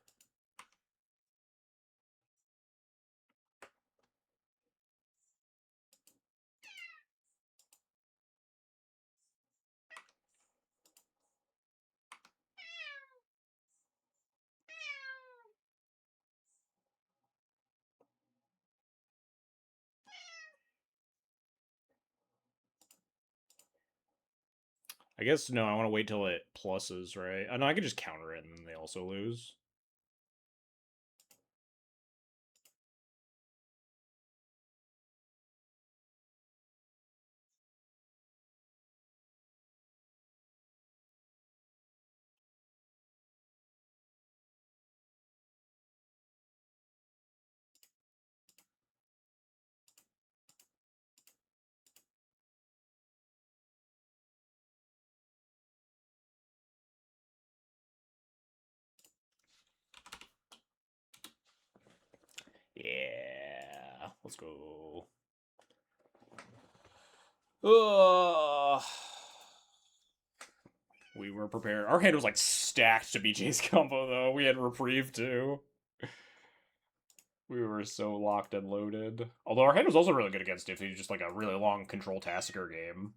I guess, no, I want to wait till it pluses, right? No, I could just counter it and then they also lose. Yeah, let's go. Ugh. We were prepared. Our hand was like stacked to be Jace combo though. We had reprieve too. We were so locked and loaded. Although our hand was also really good against if he just like a really long control Tasker game.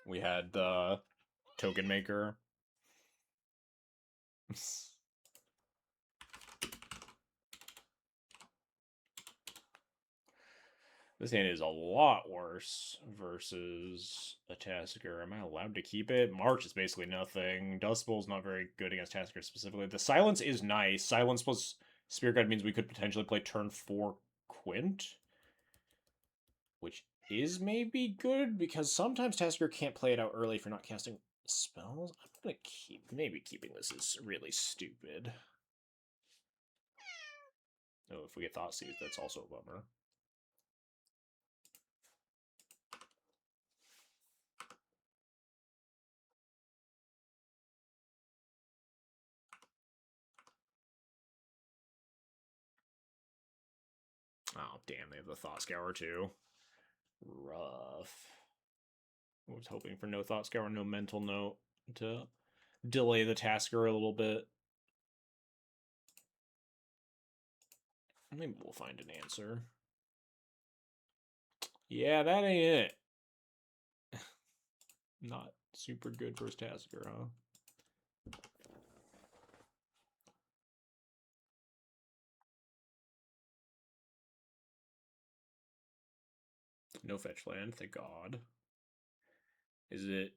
We had the token maker. This hand is a lot worse versus a Tasker. Am I allowed to keep it? March is basically nothing. Dust Bowl's not very good against Tasker specifically. The Silence is nice. Silence plus Spirit Guide means we could potentially play turn 4 Quint, which is maybe good because sometimes Tasker can't play it out early if you're not casting spells. I'm gonna maybe keeping this is really stupid. Oh, if we get Thoughtseize, that's also a bummer. Oh, damn, they have the Thought Scour too. Rough. I was hoping for no Thought Scour, no Mental Note to delay the Tasker a little bit. Maybe we'll find an answer. Yeah, that ain't it. Not super good for his Tasker, huh? No fetch land, thank God. Is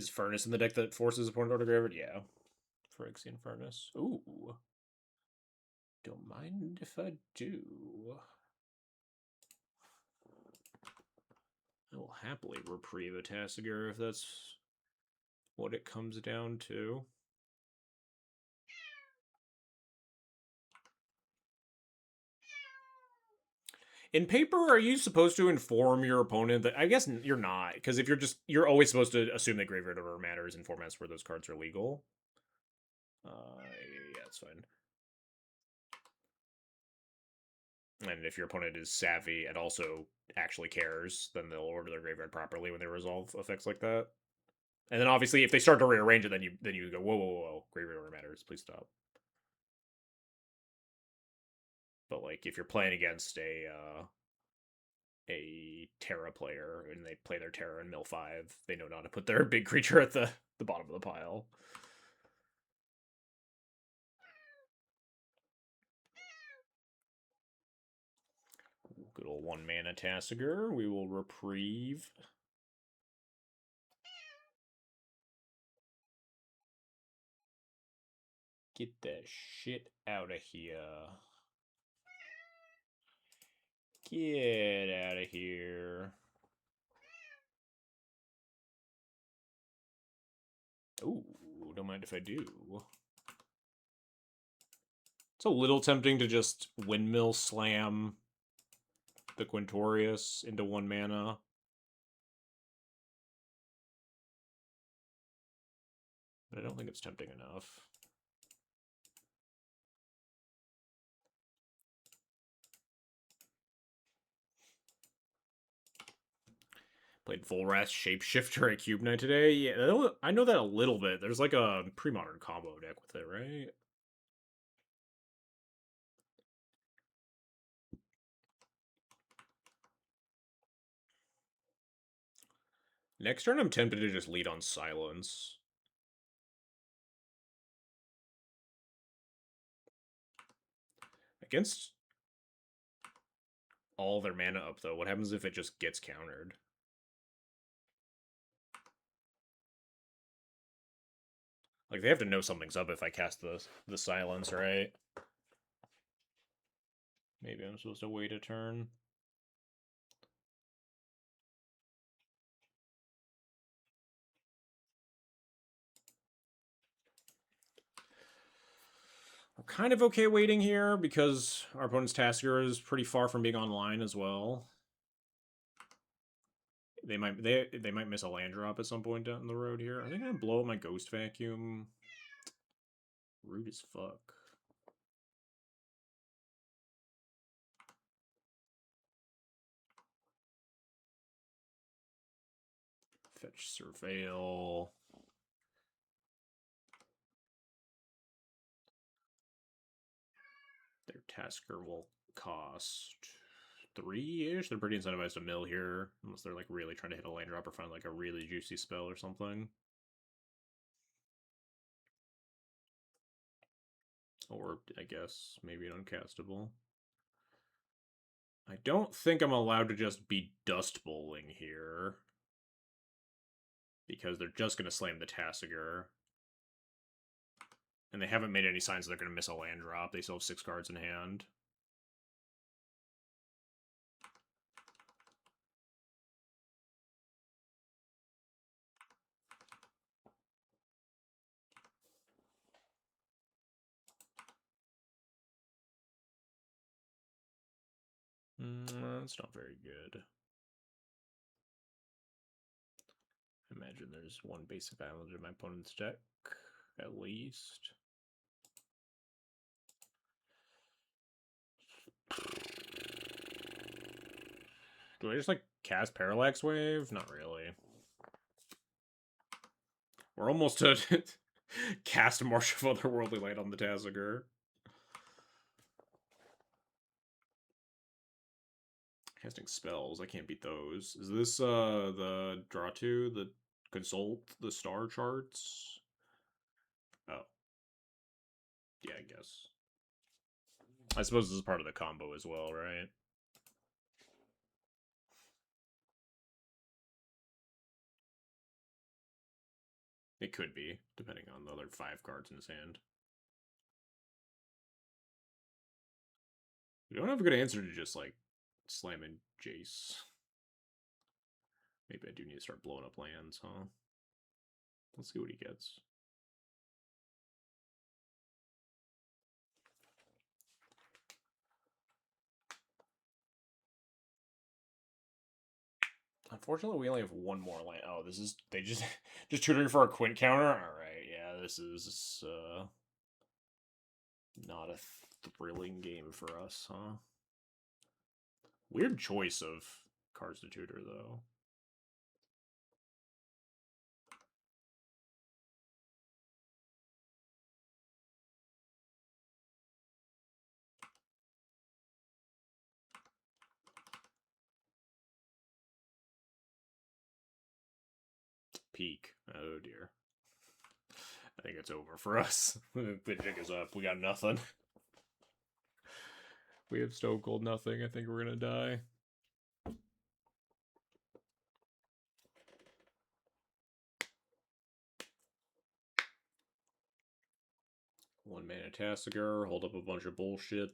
Furnace in the deck that forces opponent to graveyard? Yeah. Phyrexian Furnace. Ooh. Don't mind if I do. I will happily reprieve a Tasigur if that's what it comes down to. In paper, are you supposed to inform your opponent that? I guess you're not, because if you're always supposed to assume that graveyard order matters in formats where those cards are legal. Yeah, that's fine. And if your opponent is savvy and also actually cares, then they'll order their graveyard properly when they resolve effects like that. And then obviously, if they start to rearrange it, then you go, whoa, graveyard order matters. Please stop. But like, if you're playing against a Terra player and they play their Terra in mill 5, they know not to put their big creature at the bottom of the pile. Good old 1-mana Tasigur. We will reprieve. Get that shit out of here. Get out of here. Ooh, don't mind if I do. It's a little tempting to just windmill slam the Quintorius into 1 mana. But I don't think it's tempting enough. Played Volrath Shapeshifter at Cube Night today. Yeah, I know that a little bit. There's like a pre-modern combo deck with it, right? Next turn, I'm tempted to just lead on Silence. Against all their mana up, though, what happens if it just gets countered? Like, they have to know something's up if I cast the Silence, right? Maybe I'm supposed to wait a turn. We're kind of okay waiting here because our opponent's Tasker is pretty far from being online as well. They might miss a land drop at some point down the road here. Are they gonna blow up my Ghost Vacuum? Rude as fuck. Fetch Surveil. Their Tasker will cost 3-ish. They're pretty incentivized to mill here, unless they're like really trying to hit a land drop or find like a really juicy spell or something. Or I guess maybe an uncastable. I don't think I'm allowed to just be Dust Bowling here, because they're just going to slam the Tasigur. And they haven't made any signs they're going to miss a land drop. They still have 6 cards in hand. That's not very good. Imagine there's one basic island in my opponent's deck, at least. Do I just like cast Parallax Wave? Not really. We're almost to cast March of Otherworldly Light on the Tasigur. Casting spells, I can't beat those. Is this the draw 2, the consult the star charts? Oh. Yeah, I guess. I suppose this is part of the combo as well, right? It could be, depending on the other 5 cards in his hand. We don't have a good answer to just, like, slam in Jace. Maybe I do need to start blowing up lands, huh? Let's see what he gets. Unfortunately, we only have one more land. Oh, this is... They just tutoring for a Quint counter? Alright, yeah, this is, not a thrilling game for us, huh? Weird choice of cards to tutor, though. Peak. Oh, dear. I think it's over for us. The jig is up. We got nothing. We have Stone Cold nothing. I think we're gonna die. One mana Tassiger, hold up a bunch of bullshit.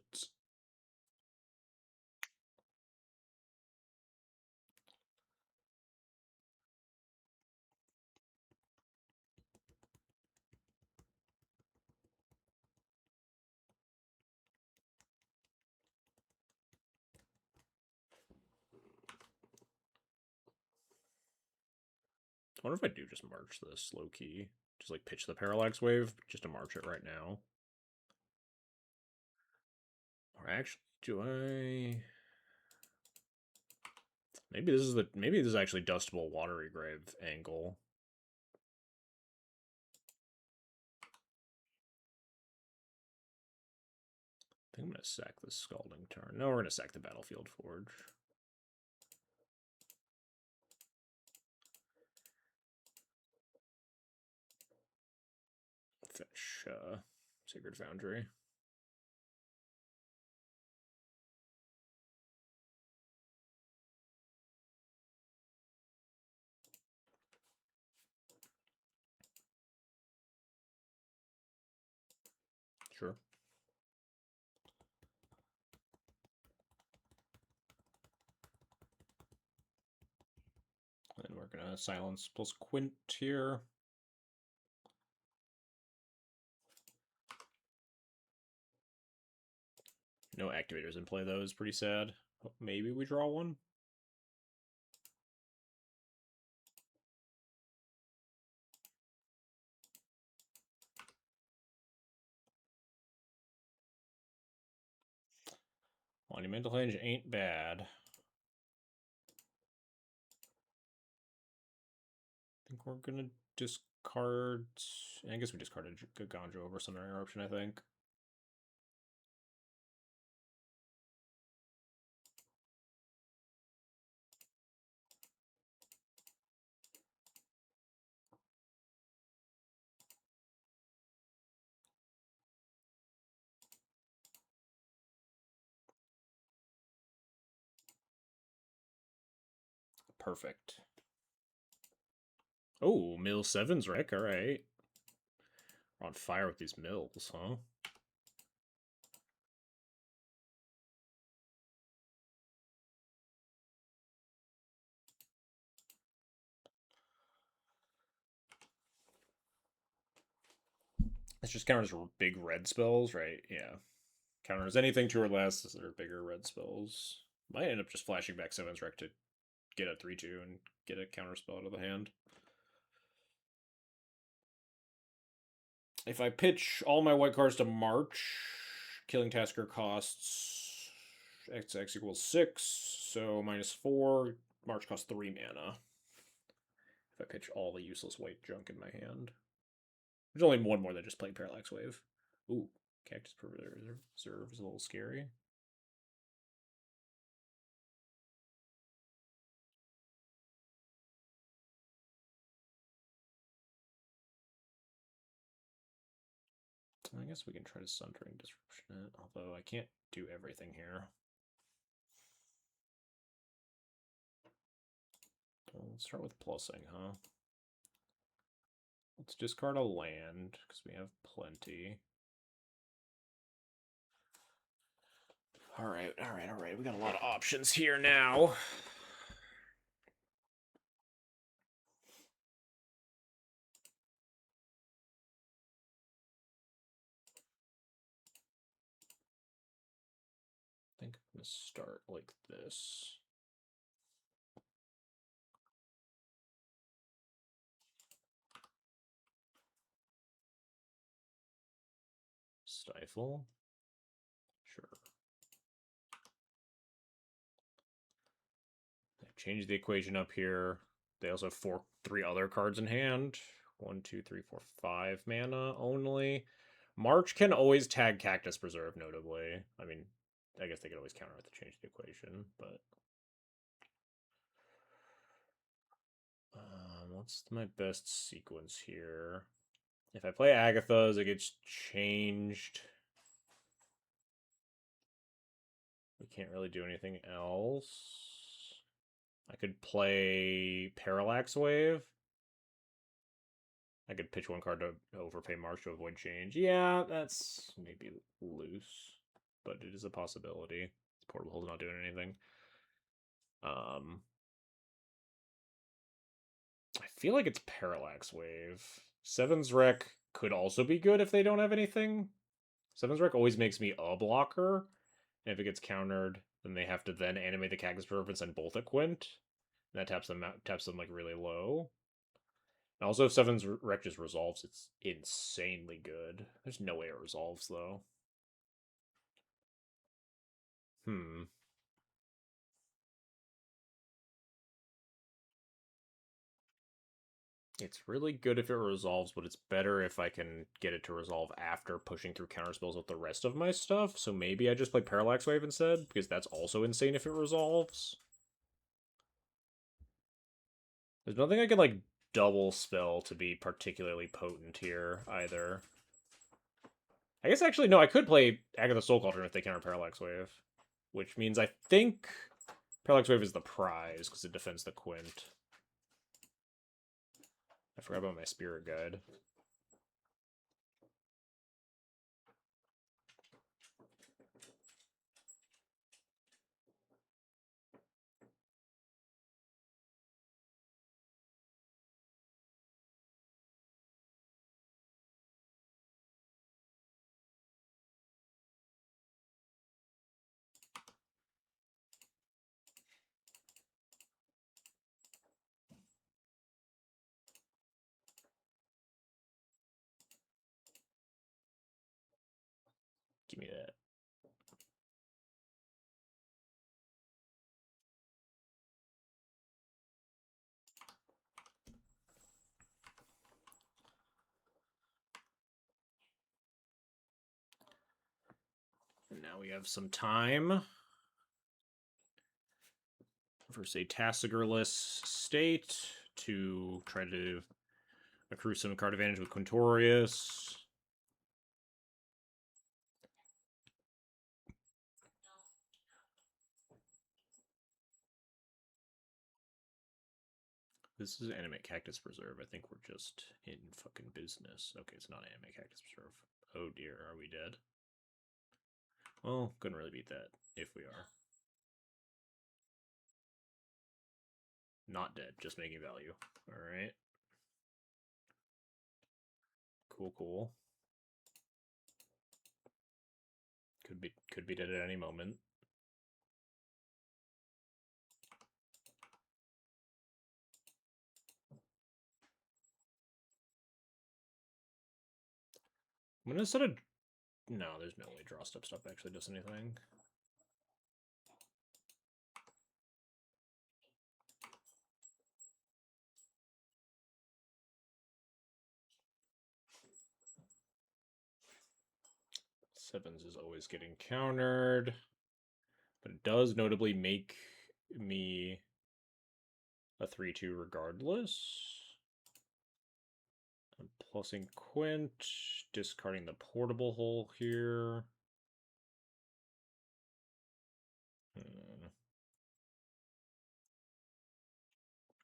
I wonder if I do just march this low key. Just like pitch the Parallax Wave, just to march it right now. Or actually, do I? Maybe this is actually Dustable Watery Grave angle. I think I'm gonna sack the Scalding Tarn. No, we're gonna sack the Battlefield Forge. Fetch Sacred Foundry. Sure. And we're gonna silence plus Quint here. No activators in play, though, is pretty sad. Maybe we draw one? Monumental Hinge ain't bad. I think we're gonna discard... I guess we discarded Gagandra over Sunray Eruption, I think. Perfect. Oh, mill 7's Rick, alright. We're on fire with these mills, huh? It's just counters big red spells, right? Yeah. Counters anything 2 or less that are bigger red spells. Might end up just flashing back 7's Rec to get a 3-2 and get a counter spell out of the hand. If I pitch all my white cards to March, Killing Tasker costs XX equals 6, so -4. March costs 3 mana. If I pitch all the useless white junk in my hand. There's only one more than just playing Parallax Wave. Ooh, Cactus Preserve is a little scary. I guess we can try to Sundering Disruption it, although I can't do everything here. Well, let's start with plussing, huh? Let's discard a land, because we have plenty. Alright. We got a lot of options here now. I think I'm going to start like this. Stifle? Sure. Change the equation up here. They also have 3 other cards in hand. 1, 2, 3, 4, 5 mana only. March can always tag Cactus Preserve, notably. I mean, I guess they could always counter it to change the equation, but... what's my best sequence here? If I play Agatha's, it gets changed. We can't really do anything else. I could play Parallax Wave. I could pitch 1 card to overpay March to avoid change. Yeah, that's maybe loose, but it is a possibility. Portable Hold's not doing anything. I feel like it's Parallax Wave. Seven's Wreck could also be good if they don't have anything. Seven's Wreck always makes me a blocker, and if it gets countered, then they have to then animate the Cactus Preserve and send both at Quint. And that taps them like really low. And also, if Seven's Wreck just resolves, it's insanely good. There's no way it resolves, though. It's really good if it resolves, but it's better if I can get it to resolve after pushing through counterspells with the rest of my stuff. So maybe I just play Parallax Wave instead, because that's also insane if it resolves. There's nothing I can, like, double spell to be particularly potent here, either. I guess, actually, no, I could play Agatha Soul Cauldron if they counter Parallax Wave. Which means I think Parallax Wave is the prize, because it defends the Quint. I forgot about my Spirit Guide. Give me that. And now we have some time for, say, Tassigerless State to try to accrue some card advantage with Quintorius. This is Animate Cactus Preserve. I think we're just in fucking business. Okay, it's not Animate Cactus Preserve. Oh dear, are we dead? Well, couldn't really beat that, if we are. Not dead, just making value. Alright. Cool. Could be dead at any moment. I'm gonna set a... No, there's no way Draw Step Stop actually does anything. Sevens is always getting countered. But it does notably make me a 3-2 regardless. I'm plussing Quint, discarding the portable hole here.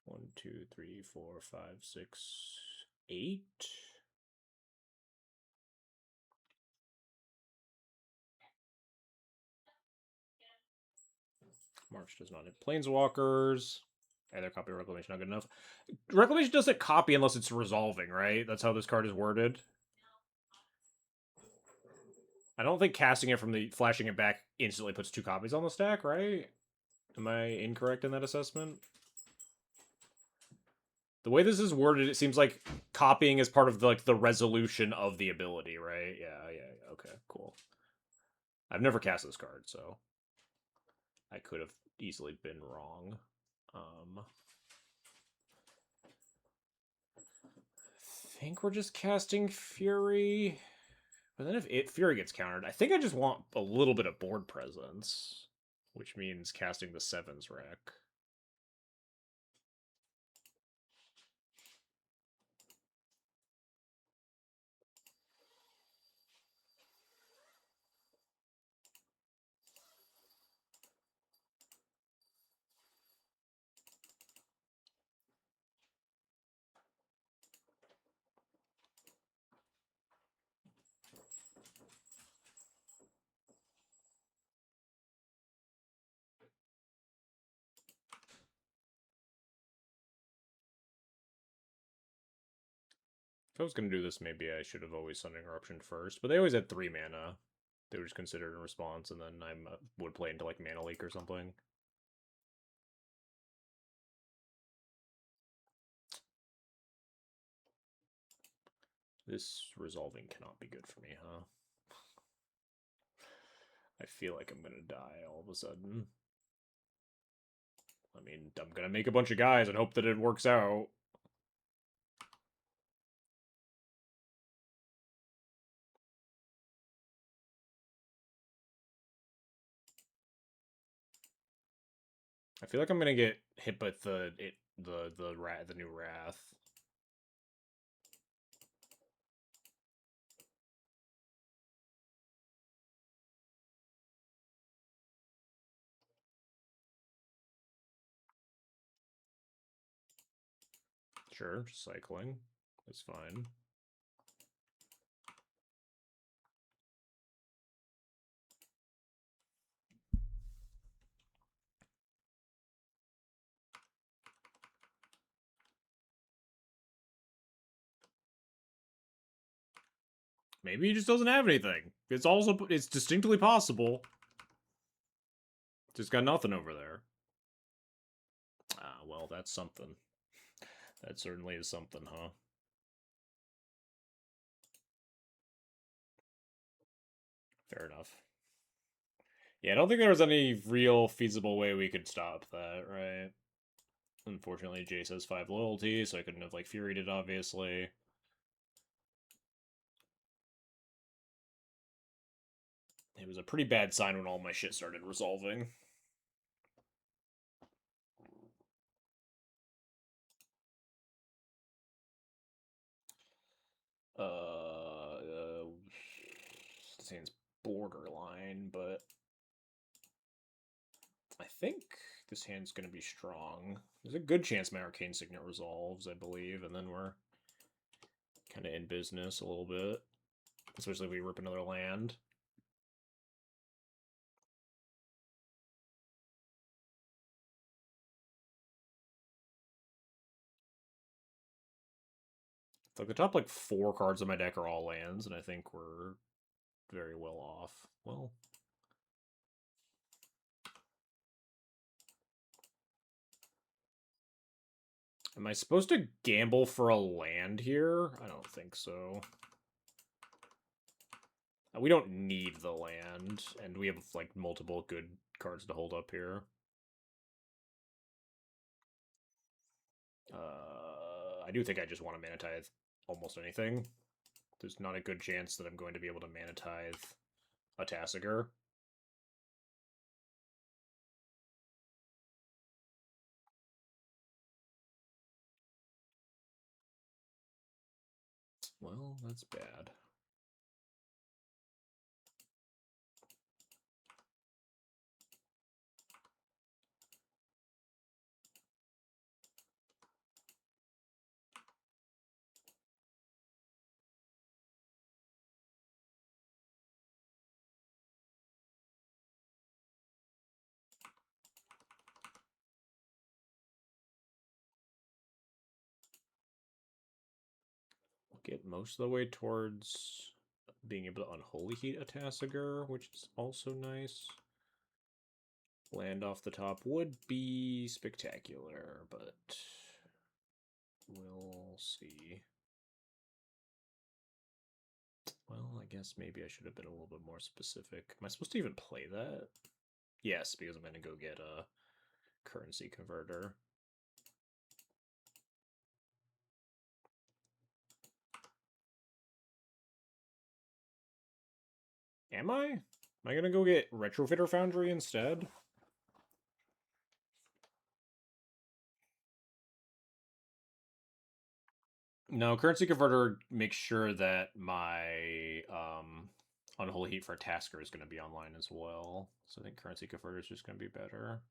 1, 2, 3, 4, 5, 6. 8. March does not hit Planeswalkers. Either copy or Reclamation not good enough. Reclamation doesn't copy unless it's resolving, right? That's how this card is worded. I don't think casting it from the flashing it back instantly puts 2 copies on the stack, right? Am I incorrect in that assessment? The way this is worded, it seems like copying is part of the resolution of the ability, right? Yeah. Okay, cool. I've never cast this card, so I could have easily been wrong. I think we're just casting Fury. But then if Fury gets countered, I think I just want a little bit of board presence, which means casting the 7s rack. If I was going to do this, maybe I should have always Sudden Eruption first, but they always had 3 mana. They were just considered a response, and then I would play into like Mana Leak or something. This resolving cannot be good for me, huh? I feel like I'm gonna die all of a sudden. I mean, I'm gonna make a bunch of guys and hope that it works out. I feel like I'm gonna get hit by the new Wrath. Sure, cycling. That's fine. Maybe he just doesn't have anything. It's distinctly possible. Just got nothing over there. Ah, well, that's something. That certainly is something, huh? Fair enough. Yeah, I don't think there was any real feasible way we could stop that, right? Unfortunately, Jace has 5 loyalty, so I couldn't have, like, Furied it, obviously. It was a pretty bad sign when all my shit started resolving. This hand's borderline, but I think this hand's gonna be strong. There's a good chance my Arcane Signet resolves, I believe, and then we're kind of in business a little bit. Especially if we rip another land. It's like the top, like, 4 cards in my deck are all lands, and I think we're very well off. Well... Am I supposed to gamble for a land here? I don't think so. We don't need the land, and we have, like, multiple good cards to hold up here. I do think I just want to Mana Tithe almost anything. There's not a good chance that I'm going to be able to Mana Tithe a Tasigur. Well, that's bad. get most of the way towards being able to Unholy Heat a Tassiger, which is also nice. Land off the top would be spectacular, but we'll see. Well, I guess maybe I should have been a little bit more specific. Am I supposed to even play that? Yes, because I'm going to go get a currency converter. Am I? Am I going to go get Retrofitter Foundry instead? No, currency converter makes sure that my Unholy Heat for Tasker is going to be online as well. So I think currency converter is just going to be better.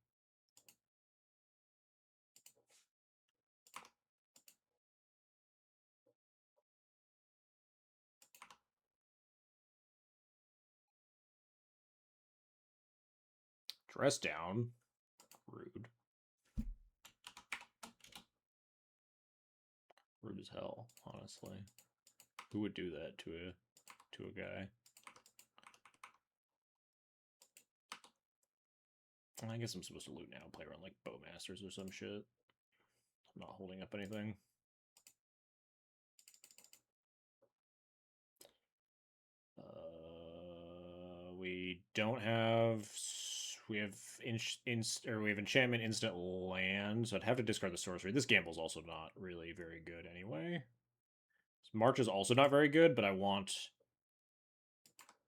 Dress down. Rude. Rude as hell, honestly. Who would do that to a guy? I guess I'm supposed to loot now, play around like Bowmasters or some shit. I'm not holding up anything. We don't have. We have we have enchantment instant land, so I'd have to discard the sorcery. This gamble's also not really very good anyway. March is also not very good, but I want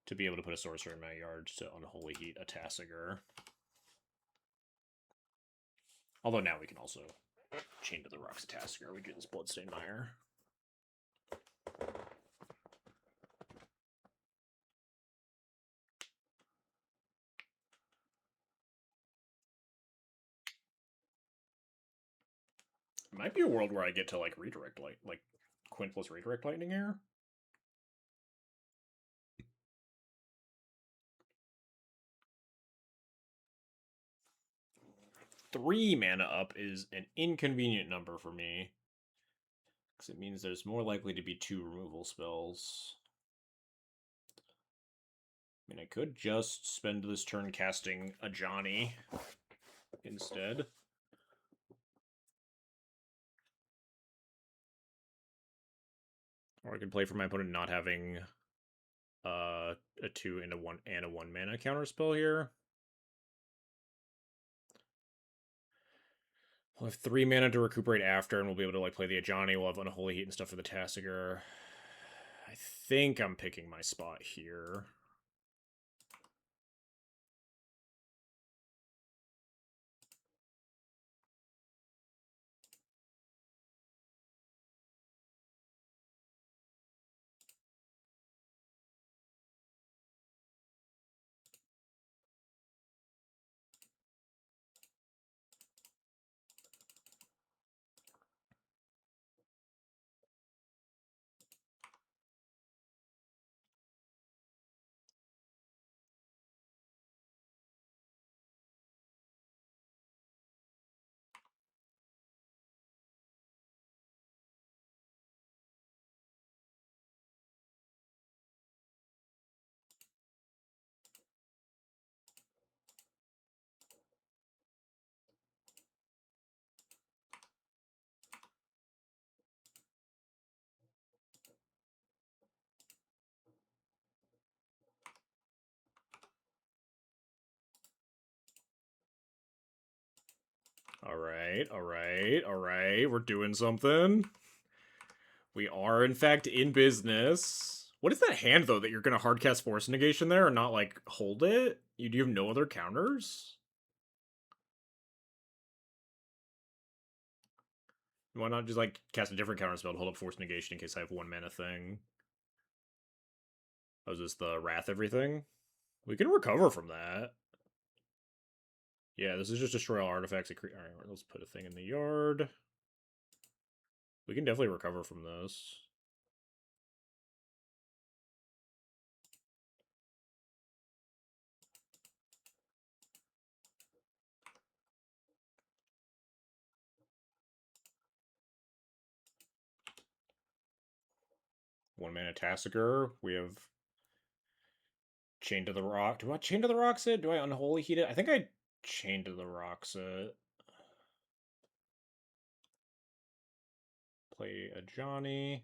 to be able to put a sorcerer in my yard to Unholy Heat a Tassiger. Although now we can also Chain to the Rocks a Tassiger. We do this Bloodstained Mire. It might be a world where I get to like redirect like Quint plus redirect lightning here. Three mana up is an inconvenient number for me. Because it means there's more likely to be two removal spells. I mean, I could just spend this turn casting a Johnny instead. Or I could play for my opponent not having a 2 and a 1 mana counterspell here. We'll have 3 mana to recuperate after, and we'll be able to like play the Ajani. We'll have Unholy Heat and stuff for the Tassiger. I think I'm picking my spot here. Alright. We're doing something. We are, in fact, in business. What is that hand, though, that you're going to hardcast Force Negation there and not, like, hold it? Do you have no other counters? Why not just, like, cast a different counter spell to hold up Force Negation in case I have 1 mana thing? Oh, is this the Wrath everything? We can recover from that. Yeah, this is just destroy all artifacts. Alright, let's put a thing in the yard. We can definitely recover from this. 1-mana Tassiger. We have Chain to the Rock. Do I Chain to the Rocks it? Do I Unholy Heat it? I think I Chain to the Rocks it. Play a Johnny.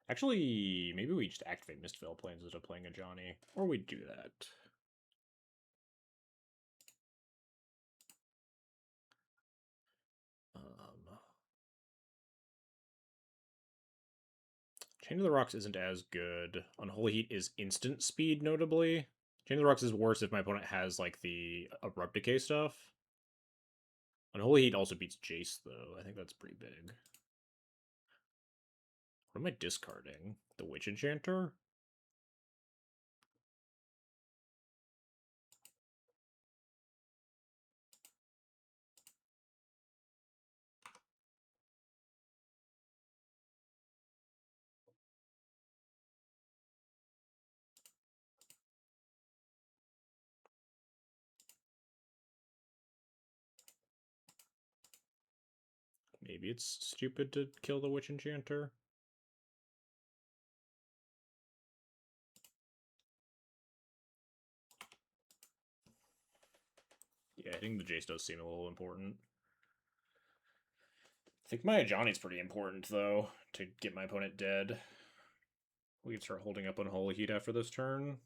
Actually, maybe we just activate Mistveil Plains instead of playing a Johnny. Or we do that. Chain of the Rocks isn't as good. Unholy Heat is instant speed, notably. Chain of the Rocks is worse if my opponent has, like, the Abrupt Decay stuff. Unholy Heat also beats Jace, though. I think that's pretty big. What am I discarding? The Witch Enchanter? Maybe it's stupid to kill the Witch Enchanter. Yeah, hitting the Jace does seem a little important. I think my Johnny's pretty important, though, to get my opponent dead. We can start holding up Unholy Heat after this turn.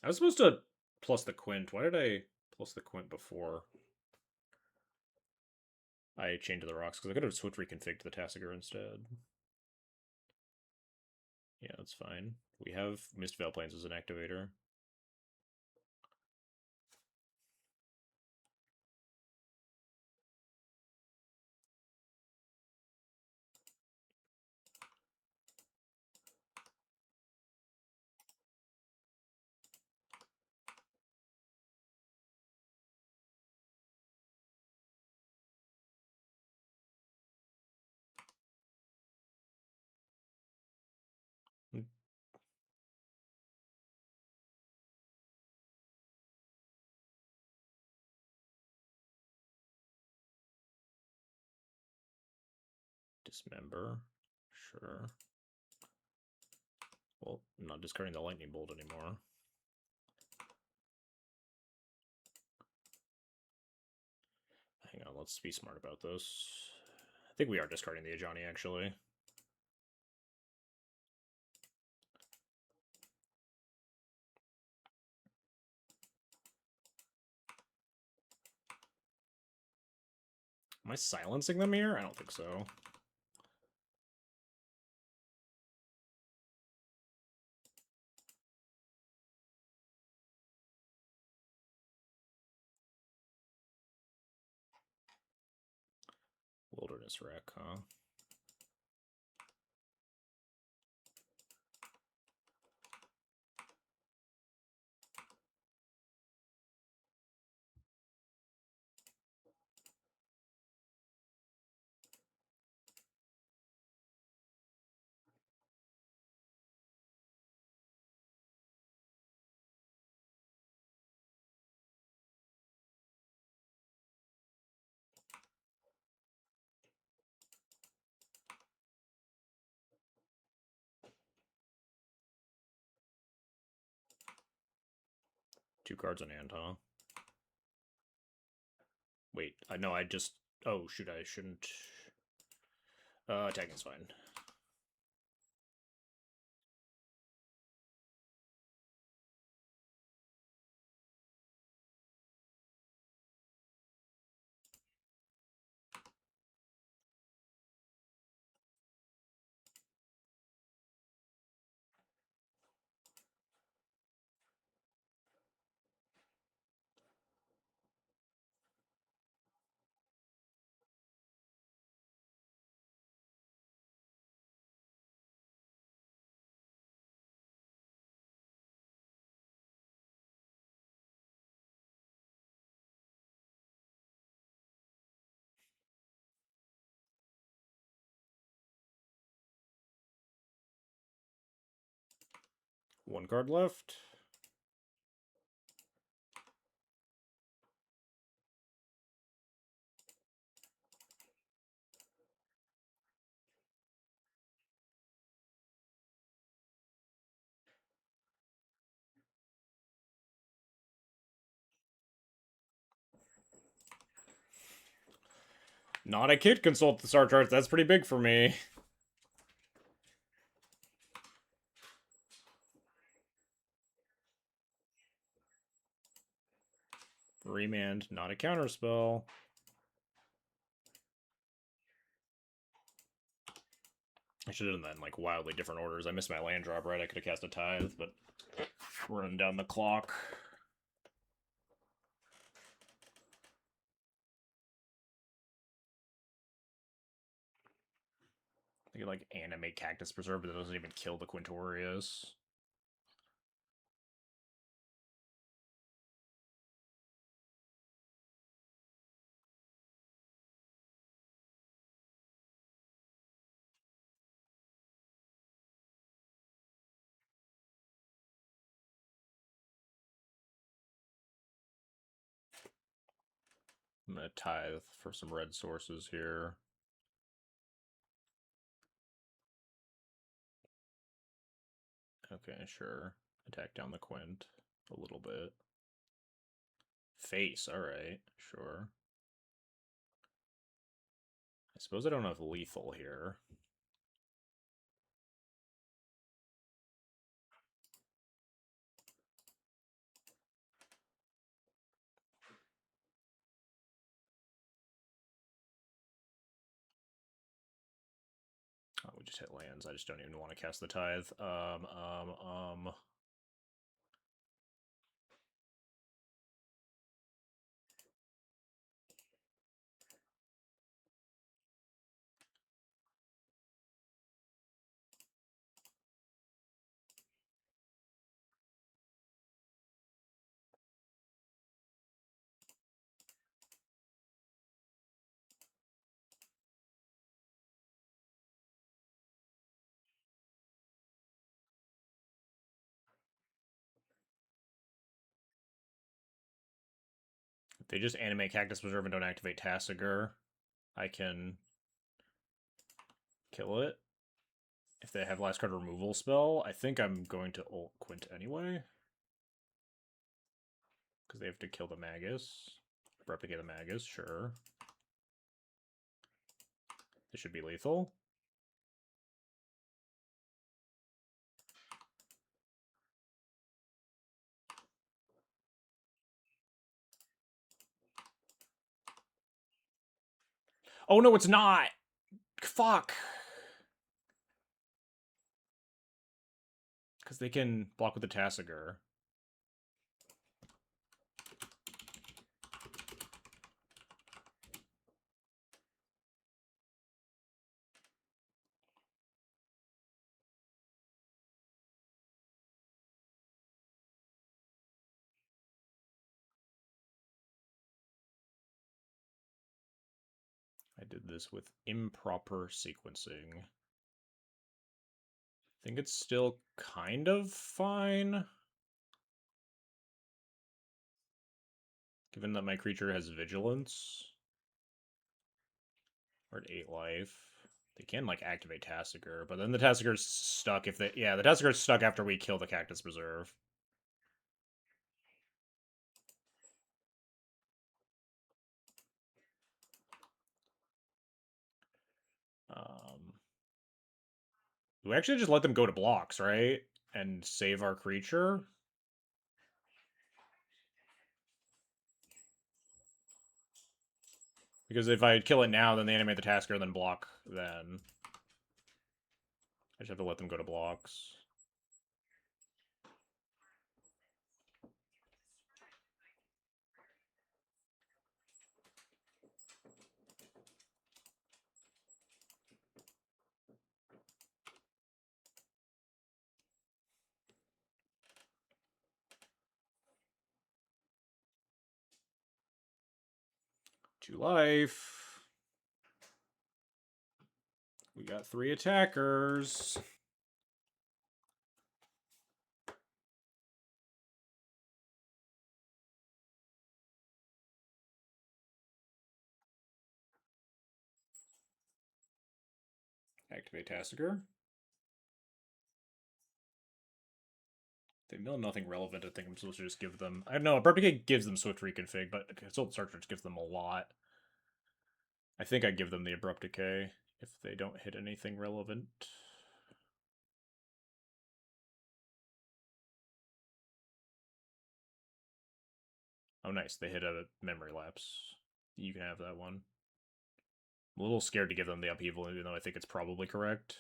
I was supposed to plus the Quint. Why did I plus the Quint before I chained to the Rocks? Because I could have switch reconfigured to the Tassiger instead. Yeah, that's fine. We have Mistveil Plains as an activator. Dismember. Sure. Well, I'm not discarding the Lightning Bolt anymore. Hang on, let's be smart about this. I think we are discarding the Ajani, actually. Am I silencing them here? I don't think so. Wilderness Wreck, huh? Two cards on hand, huh? Wait, no, I just... Oh, shoot, I shouldn't... Attacking's fine. One card left. Not a kid consult the star charts. That's pretty big for me. Remand, not a counterspell. I should have done that in like wildly different orders. I missed my land drop, right? I could have cast a Tithe, but running down the clock. I could like animate Cactus Preserve, but it doesn't even kill the Quintorius. I'm gonna Tithe for some red sources here. Okay, sure. Attack down the Quint a little bit. Face, alright, sure. I suppose I don't have lethal here. Oh, we just hit lands. I just don't even want to cast the Tithe. If they just animate Cactus Preserve and don't activate Tassiger, I can kill it. If they have last card removal spell, I think I'm going to ult Quint anyway. Because they have to kill the Magus. Replicate the Magus, sure. This should be lethal. Oh no, it's not! Fuck! Because they can block with the Tassiger. I did this with improper sequencing. I think it's still kind of fine. Given that my creature has vigilance. Or at 8 life. They can like activate Tassiger, but then the Tassiger's stuck if they the Tassiger's stuck after we kill the Cactus Preserve. We actually just let them go to blocks, right? And save our creature. Because if I kill it now, then they animate the Tasker, then block, then I just have to let them go to blocks. To life. We got 3 attackers. Activate Tassiger. They mill nothing relevant. I think I'm supposed to just give them. I don't know. Propagate gives them Swift Reconfig, but Consult Search gives them a lot. I think I give them the Abrupt Decay if they don't hit anything relevant. Oh, nice. They hit a Memory Lapse. You can have that one. I'm a little scared to give them the Upheaval, even though I think it's probably correct.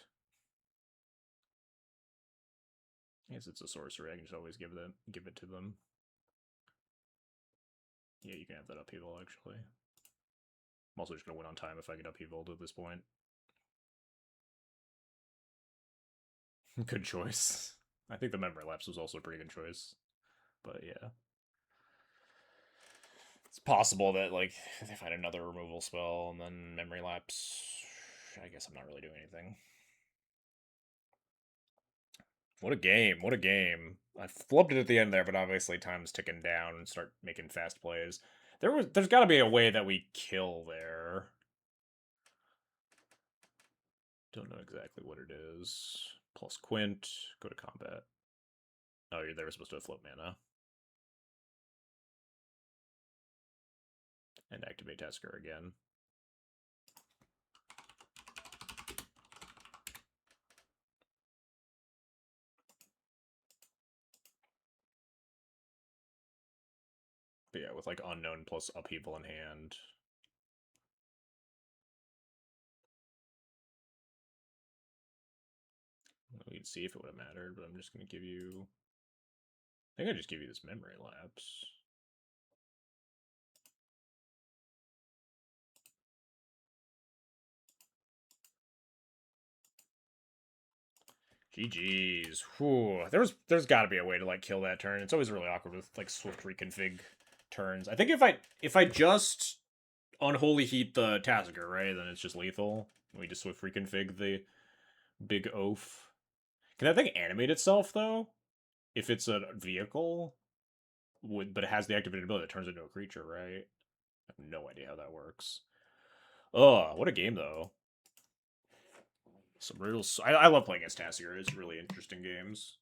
I guess it's a sorcery. I can just always give it to them. Yeah, you can have that Upheaval, actually. I'm also just going to win on time if I get Upheavaled at this point. Good choice. I think the Memory Lapse was also a pretty good choice. But yeah. It's possible that, like, they find another removal spell and then Memory Lapse. I guess I'm not really doing anything. What a game. What a game. I flubbed it at the end there, but obviously time's ticking down and start making fast plays. There's got to be a way that we kill there. Don't know exactly what it is. Plus Quint, go to combat. Oh, they were supposed to float mana. And activate Tasker again. But yeah, with like Unknown plus Upheaval in hand. We can see if it would have mattered, but I'm just going to give you... I think I just give you this Memory Lapse. GG's. Whew. There's got to be a way to like kill that turn. It's always really awkward with like swift reconfig turns. I think if I just unholy heat the Tasker, right, then it's just lethal. We just swift reconfig the big oaf. Can that thing animate itself though? If it's a vehicle, but it has the activated ability that turns into a creature, right? I have no idea how that works. Oh, what a game though. Some real. I love playing as Tasker. It's really interesting games.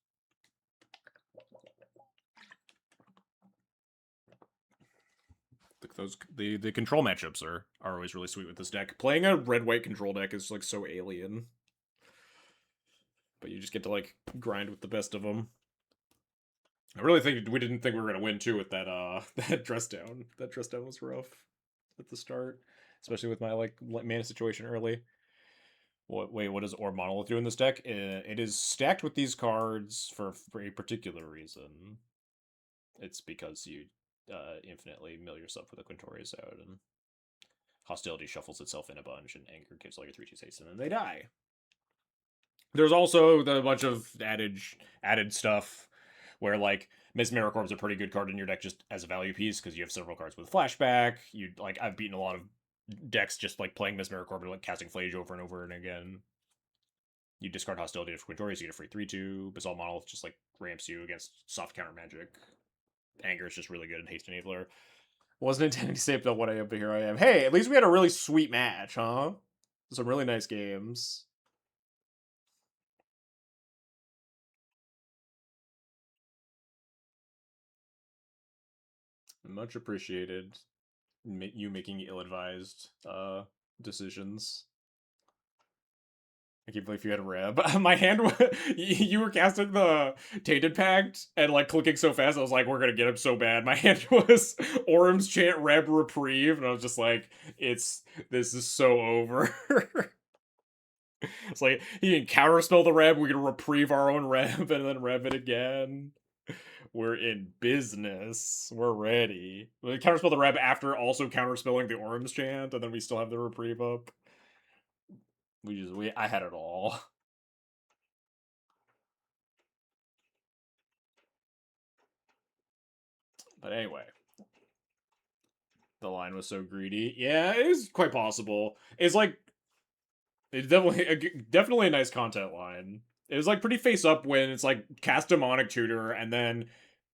The control matchups are always really sweet with this deck. Playing a red-white control deck is like so alien. But you just get to like grind with the best of them. I really think we didn't think we were gonna win too with that that dress down. That dress down was rough at the start, especially with my like mana situation early. What does Orb Monolith do in this deck? It is stacked with these cards for a particular reason. It's because you infinitely mill yourself with a Quintorius out, and Hostility shuffles itself in a bunch, and Anger gives all your 3/2 haste, and then they die. There's also a bunch of added stuff where like Mesmeric Orb's a pretty good card in your deck just as a value piece because you have several cards with flashback. I've beaten a lot of decks just like playing Mesmeric Orb and like casting Flage over and over and again. You discard Hostility to Quintorius, you get a free 3/2. Basalt Monolith just like ramps you against soft counter magic. Anger is just really good in Haste Enabler. Wasn't intending to say about what I am, but here I am. Hey, at least we had a really sweet match, huh? Some really nice games. Much appreciated. You making ill-advised decisions. I can't believe you had a Reb. My hand, you were casting the Tainted Pact and like clicking so fast. I was like, we're gonna get him so bad. My hand was Orm's Chant Reb Reprieve, and I was just like, this is so over. It's like he can counterspell the Reb. We can reprieve our own Reb and then Reb it again. We're in business. We're ready. We counterspell the Reb after also counterspelling the Orm's Chant, and then we still have the reprieve up. I had it all. But anyway, the line was so greedy. Yeah, it was quite possible. It's like it's definitely a nice content line. It was like pretty face up when it's like cast Demonic Tutor and then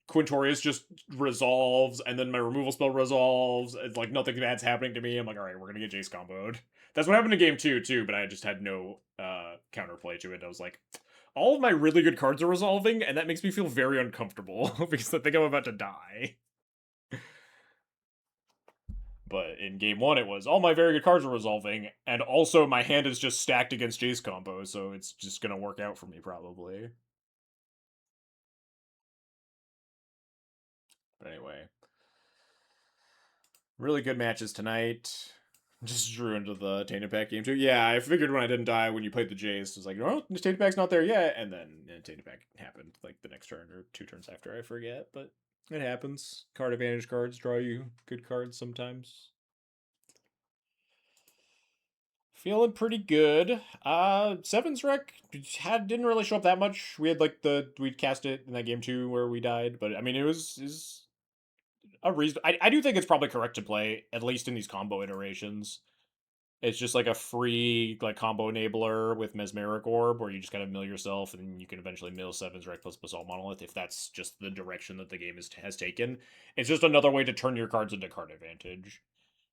Quintorius just resolves and then my removal spell resolves. It's like nothing bad's happening to me. I'm like, all right, we're gonna get Jace comboed. That's what happened to game 2 too, but I just had no counterplay to it. I was like, all of my really good cards are resolving, and that makes me feel very uncomfortable because I think I'm about to die. But in game one, it was all my very good cards are resolving, and also my hand is just stacked against Jace combo, so it's just gonna work out for me probably. But anyway, really good matches tonight. Just drew into the Tainted Pack game too. Yeah, I figured when I didn't die when you played the Jace, it was like, oh, the Tainted Pack's not there yet, and then Tainted Pack happened like the next turn or 2 turns after, I forget, but it happens. Card advantage cards draw you good cards sometimes. Feeling pretty good. Seven's Rec didn't really show up that much. We had like we'd cast it in that game too where we died, but I mean it was is a reason. I do think it's probably correct to play at least in these combo iterations. It's just like a free like combo enabler with Mesmeric Orb, where you just kind of mill yourself, and you can eventually mill Seven's Rec plus Basalt Monolith if that's just the direction that the game has taken. It's just another way to turn your cards into card advantage.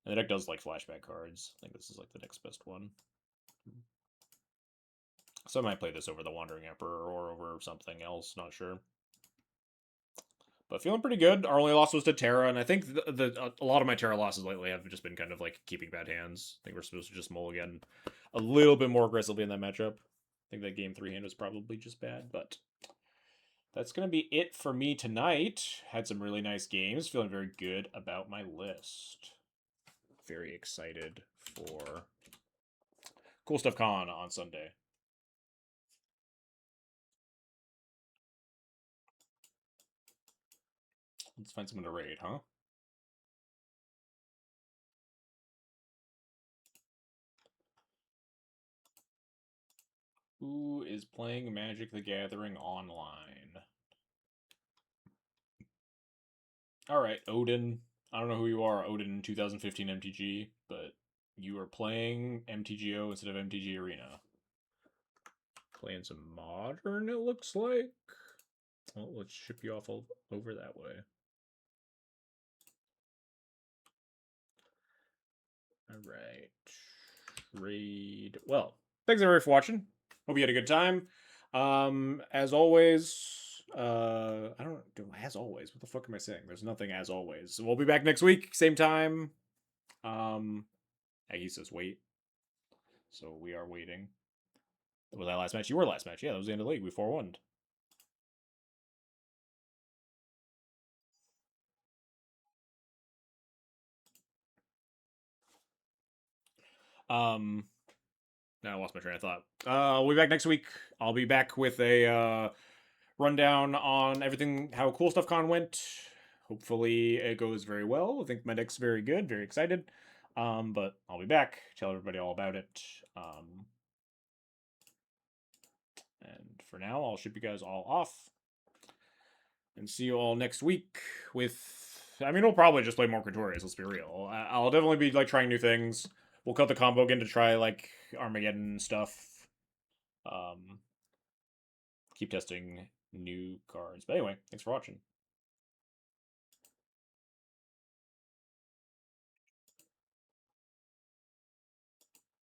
And the deck does like flashback cards. I think this is like the next best one. So I might play this over the Wandering Emperor or over something else, not sure. But feeling pretty good. Our only loss was to Terra, and I think a lot of my Terra losses lately have just been kind of like keeping bad hands. I think we're supposed to just mulligan a little bit more aggressively in that matchup. I think that game 3 hand was probably just bad, but that's going to be it for me tonight. Had some really nice games. Feeling very good about my list. Very excited for CoolStuffCon on Sunday. Let's find someone to raid, huh? Who is playing Magic the Gathering online? Alright, Odin. I don't know who you are, Odin 2015 MTG, but you are playing MTGO instead of MTG Arena. Playing some Modern, it looks like. Well, let's ship you off over that way. Alright. Raid. Well, thanks everybody for watching. Hope you had a good time. As always, I don't do as always. What the fuck am I saying? There's nothing as always. So we'll be back next week, same time. Aggie says wait. So we are waiting. Was that last match? You were last match. Yeah, that was the end of the league. We 4-1'd. Now I lost my train of thought. We'll be back next week. I'll be back with a rundown on everything, how CoolStuffCon went. Hopefully it goes very well. I think my deck's very good, very excited. But I'll be back, tell everybody all about it. And for now, I'll ship you guys all off. And see you all next week with... I mean, we'll probably just play more Quintorius, let's be real. I'll definitely be, like, trying new things. We'll cut the combo again to try, like, Armageddon stuff. Keep testing new cards. But anyway, thanks for watching.